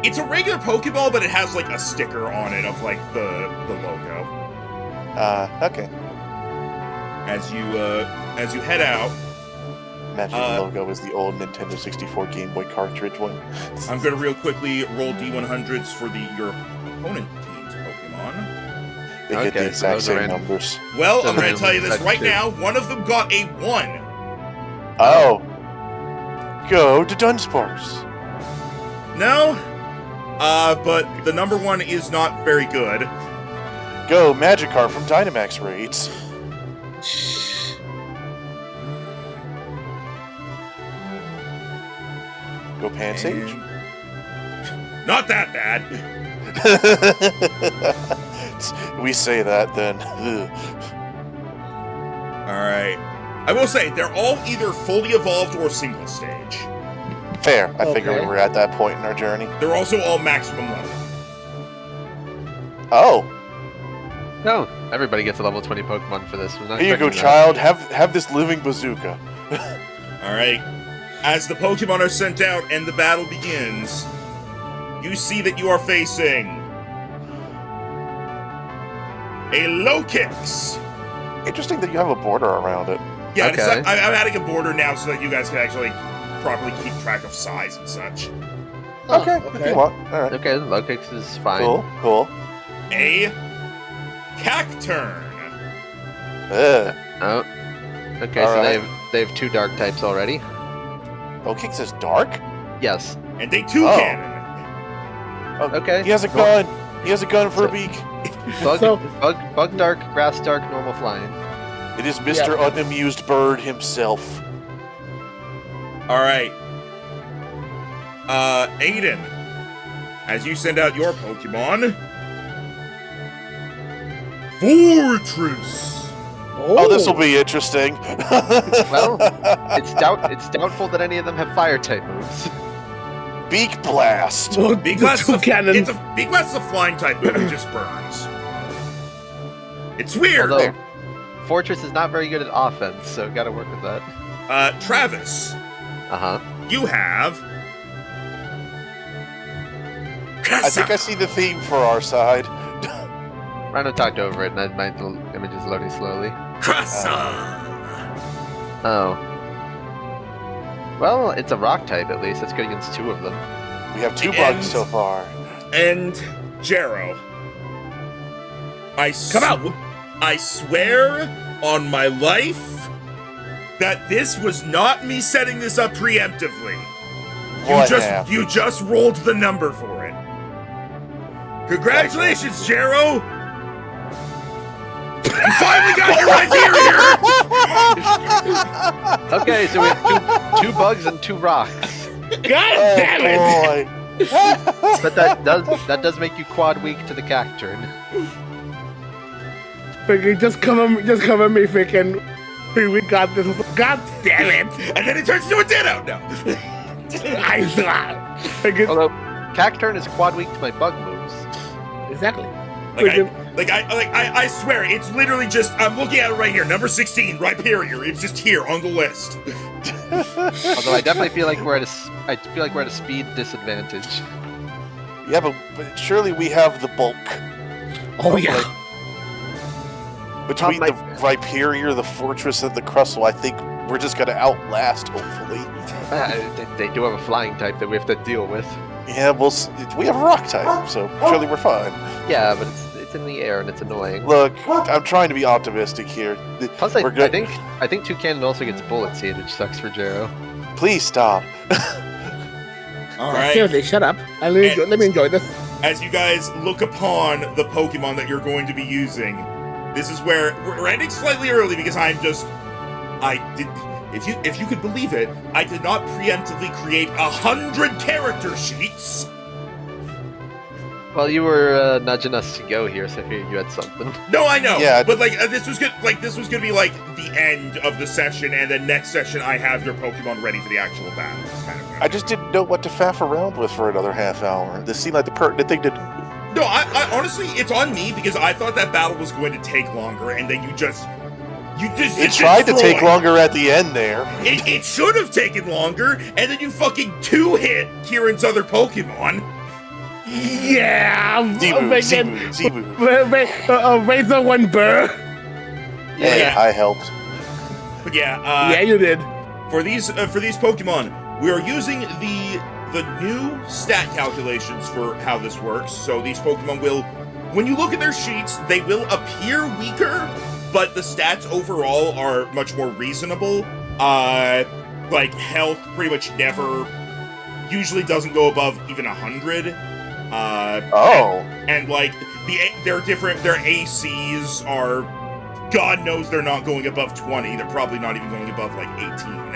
A: It's a regular Pokeball, but it has like a sticker on it of like the logo.
B: Okay.
A: As you head out,
B: Imagine the logo is the old Nintendo 64 Game Boy cartridge one.
A: I'm gonna real quickly roll D100s for your opponent team's Pokemon.
B: They get the
D: Okay, so
B: exact
D: those are
B: same
D: random.
B: numbers.
A: Well,
D: Those
A: I'm gonna
D: are
A: tell you this
D: random
A: right
D: too.
A: now. One of them got a 1.
B: Oh. Go to Dunsparce.
A: No, but the number 1 is not very good.
B: Go Magikarp from Dynamax Raids. Go Pansage.
A: And- Not that bad.
B: We say that then.
A: All right. I will say they're all either fully evolved or single stage.
B: Fair. I figure
C: Okay.
B: we were at that point in our journey.
A: They're also all maximum level.
B: Oh,
D: No, everybody gets a level 20 Pokemon for this. We're not
B: here you go,
D: expecting that.
B: child. Have this living bazooka.
A: All right. As the Pokemon are sent out and the battle begins, you see that you are facing a Lokix.
B: Interesting that you have a border around it.
A: Yeah, it's
D: Okay.
A: like, I'm adding a border now so that you guys can actually properly keep track of size and such.
C: Oh,
B: Okay, if you want. All right.
D: Okay, Lokix is fine.
B: Cool.
A: A Cacturn.
B: Ugh.
D: Oh. Okay, so
B: Alright.
D: they have 2 dark types already.
B: Oh, Kix is dark?
D: Yes.
A: And a Toucannon.
D: Okay.
B: He has a gun. He has a gun for a beak.
D: Bug,
C: So-
D: bug dark, grass dark, normal flying.
B: It is Mr. Unamused Bird himself.
A: All right. Aiden, as you send out your Pokemon, Fortress.
B: Oh, this will be interesting.
D: Well, it's doubtful that any of them have fire type moves.
B: Beak Blast.
C: Oh,
A: Big
C: the
A: Blast
C: two
A: is
C: cannons.
A: Big Blast is a flying type move. It just burns. It's weird.
D: Although, Fortress is not very good at offense, so gotta work with that.
A: Travis,
D: Uh-huh.
A: you have.
B: I think I see the theme for our side.
D: Rhino talked over it, and my image is loading slowly.
A: Crassa.
D: Oh. Well, it's a rock type at least. That's good against 2 of them.
B: We have 2
A: And-
B: bugs so far.
A: And Jero.
C: Come out.
A: I swear on my life that this was not me setting this up preemptively.
B: What happened?
A: You just rolled the number for it. Congratulations, Jero! You finally got your idea here!
D: Okay, so we have two bugs and 2 rocks.
C: God
B: Oh,
C: damn it!
B: boy.
D: But that does make you quad weak to the Cacturn.
C: Freaking just cover me, freaking. We got this. God damn it!
A: And then it turns into a Ditto! No.
C: I saw. Freaking,
D: Although Cacturn is quad weak to my bug moves.
C: exactly.
A: I swear, it's literally just, I'm looking at it right here, number 16, Rhyperior, it's just here on the list.
D: Although I definitely feel like we're at a speed disadvantage.
B: Yeah, but surely we have the bulk.
C: Oh yeah.
B: Between
D: Tom,
B: the Rhyperior, the Fortress, and the Crustle, I think we're just going to outlast, hopefully.
D: They do have a flying type that we have to deal with.
B: Yeah, we have a rock type, so surely we're fine.
D: Yeah, but it's in the air and it's annoying.
B: Look, I'm trying to be optimistic here.
D: Plus,
B: We're good.
D: I think Toucannon also gets bullet seed, which sucks for Jero.
B: Please stop.
A: Alright,
C: Seriously, shut up. Let me enjoy this.
A: as you guys look upon the Pokemon that you're going to be using, this is where we're ending slightly early because if you could believe it, I did not preemptively create 100 character sheets.
D: Well, you were nudging us to go here, so I figured you had something.
A: No, I know.
B: Yeah.
A: But like this was good. Like this was gonna be like the end of the session, and then next session I have your Pokemon ready for the actual battle. It's kind of
B: I just didn't know what to faff around with for another half hour. This seemed like the pertinent thing to do.
A: No, I honestly, it's on me because I thought that battle was going to take longer, and then you just
B: It tried to take longer at the end there.
A: It should have taken longer, and then you fucking two-hit Kieran's other Pokemon.
C: Yeah,
B: Zebu.
C: Razor one burr.
B: Hey,
A: Yeah.
B: I helped.
A: But yeah,
C: Yeah, you did.
A: for these Pokemon, we are using the new stat calculations for how this works. So these Pokemon will, when you look at their sheets, they will appear weaker, but the stats overall are much more reasonable. Like health pretty much never, usually doesn't go above even 100. And like their ACs are, God knows they're not going above 20. They're probably not even going above like 18.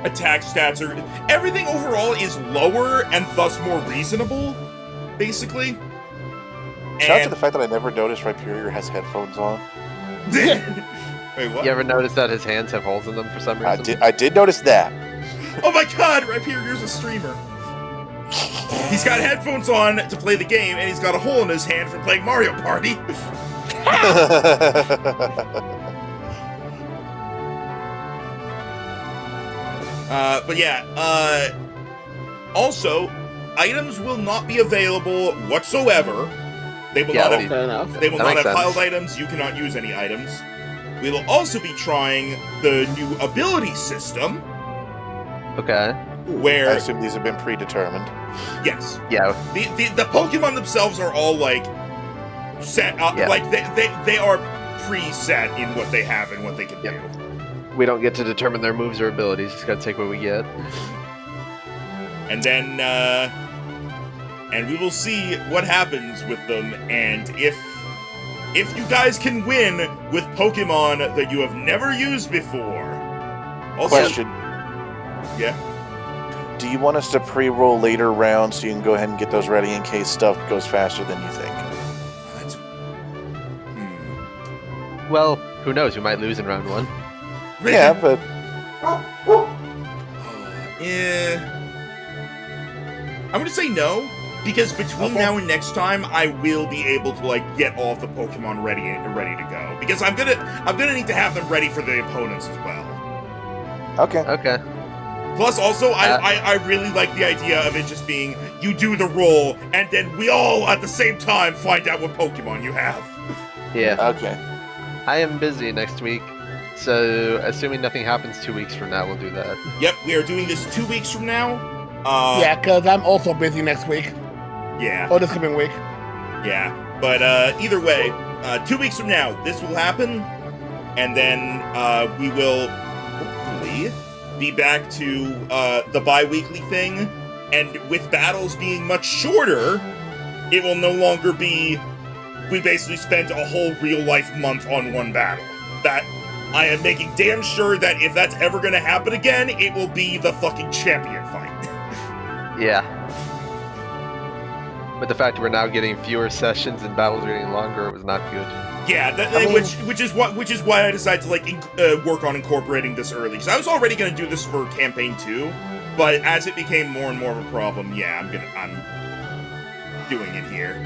A: Attack stats are, everything overall is lower and thus more reasonable, basically.
B: Shout out to the fact that I never noticed Rhyperior has headphones on.
A: Wait, what?
D: You ever notice that his hands have holes in them for some reason?
B: I did notice that.
A: Oh my God, Rhyperior's a streamer. He's got headphones on to play the game, and he's got a hole in his hand from playing Mario Party. But yeah, also, items will not be available whatsoever. They will not have,
C: Fair enough.
A: they will
D: That
A: not
D: makes
A: have piled
D: sense.
A: items. You cannot use any items. We will also be trying the new ability system,
D: Okay.
A: where
B: I assume these have been predetermined.
A: yes,
D: Yeah.
A: the Pokemon themselves are all like set up,
D: Yeah.
A: like they are preset in what they have and what they can
D: Yep.
A: do.
D: We don't get to determine their moves or abilities. Just gotta take what we get.
A: And then and we will see what happens with them, and if you guys can win with Pokemon that you have never used before. Also,
B: Question.
A: yeah.
B: Do you want us to pre-roll later rounds so you can go ahead and get those ready in case stuff goes faster than you think?
A: What?
D: Well, who knows? We might lose in round one.
B: Yeah, but
A: Yeah. I'm gonna say no, because between
B: Okay.
A: now and next time, I will be able to like get all of the Pokemon ready to go. Because I'm gonna need to have them ready for the opponents as well.
B: okay.
D: Okay.
A: Plus, also, I really like the idea of it just being you do the roll, and then we all at the same time find out what Pokemon you have.
D: Yeah.
B: Okay.
D: I am busy next week, so assuming nothing happens 2 weeks from now, we'll do that.
A: Yep, we are doing this 2 weeks from now.
C: Yeah, because I'm also busy next week.
A: Yeah.
C: Or this coming week.
A: Yeah, but either way, 2 weeks from now, this will happen, and then we will hopefully be back to the bi-weekly thing, and with battles being much shorter, it will no longer be, we basically spent a whole real-life month on one battle. That, I am making damn sure that if that's ever gonna happen again, it will be the fucking champion fight.
D: Yeah. But the fact that we're now getting fewer sessions and battles are getting longer was not good.
A: Yeah, which is why I decided to like work on incorporating this early. Because I was already gonna do this for campaign 2, but as it became more and more of a problem, yeah, I'm doing it here.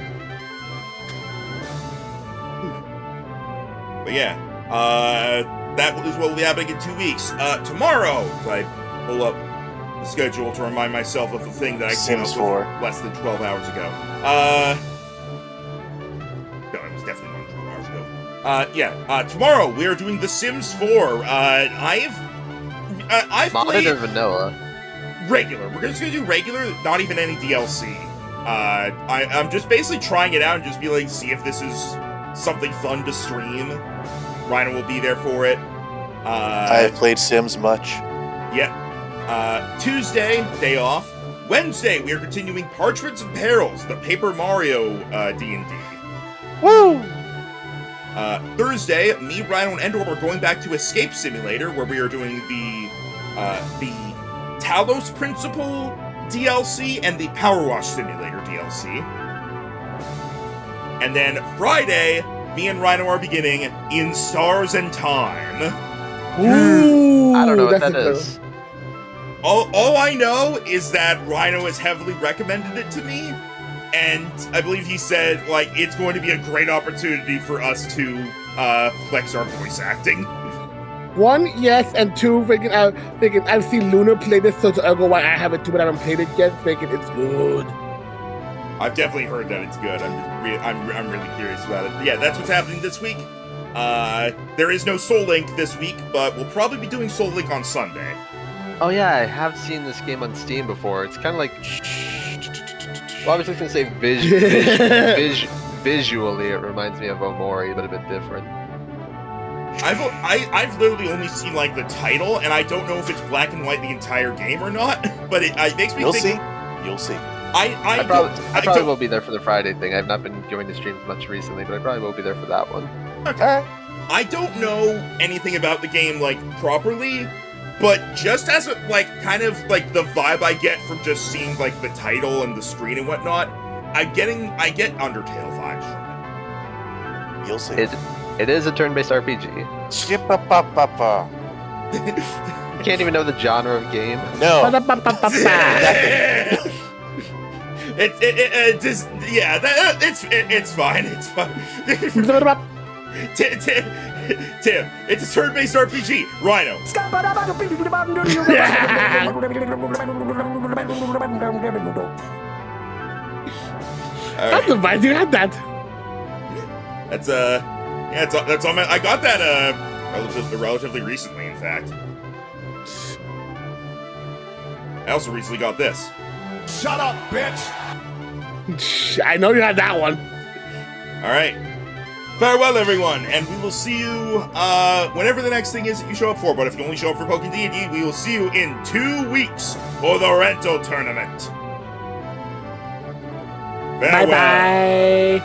A: But yeah, that is what will be happening in 2 weeks. Tomorrow, I pull up the schedule to remind myself of the thing that I came
B: Sims
A: up
B: 4.
A: with less than 12 hours ago. No, it was definitely more than 12 hours ago. Tomorrow we are doing The Sims 4. I've
D: Modded
A: played
D: or vanilla?
A: regular. We're just gonna do regular, not even any DLC. I'm just basically trying it out and just be like, see if this is something fun to stream. Rhino will be there for it.
B: I have played Sims much.
A: Yep. Tuesday, day off. Wednesday, we are continuing Parchments and Perils, the Paper Mario D&D.
B: Woo!
A: Thursday, me, Rhino, and Endor are going back to Escape Simulator, where we are doing the Talos Principle DLC and the Power Wash Simulator DLC. And then Friday, me and Rhino are beginning In Stars and Time.
C: Ooh,
D: I don't know what
C: that's
D: that
C: a good
D: is.
A: All I know is that Rhino has heavily recommended it to me, and I believe he said, like, it's going to be a great opportunity for us to flex our voice acting.
C: one. Yes, and two, I've seen Luna play this, so I go, why I haven't too, but I haven't played it yet. It's good.
A: I've definitely heard that it's good. I'm really curious about it. But yeah, that's what's happening this week. There is no Soul Link this week, but we'll probably be doing Soul Link on Sunday.
D: Oh yeah, I have seen this game on Steam before. It's kind of like... Well, I was just going to say visually it reminds me of Omori, but a bit different.
A: I've literally only seen, like, the title, and I don't know if it's black and white the entire game or not, but it makes me think...
B: You'll see.
A: I
D: probably will be there for the Friday thing. I've not been going to streams much recently, but I probably will be there for that one.
A: Okay. I don't know anything about the game, like, properly, but just as a, like, kind of, like, the vibe I get from just seeing, like, the title and the screen and whatnot, I get Undertale vibes from
B: You'll see.
D: It is a turn-based RPG.
B: Skip-a-pa-pa-pa.
D: You can't even know the genre of game.
B: No.
A: It just, yeah, it's fine, it's fine. Tim, it's a turn-based RPG. Rhino.
C: I'm surprised you had that.
A: That's on my, I got that relatively recently, in fact. I also recently got this.
F: Shut up, bitch!
C: I know you had that one.
A: All right. Farewell, everyone, and we will see you whenever the next thing is that you show up for. But if you only show up for PokéD&D, we will see you in 2 weeks for the rental tournament. Farewell.
C: Bye-bye.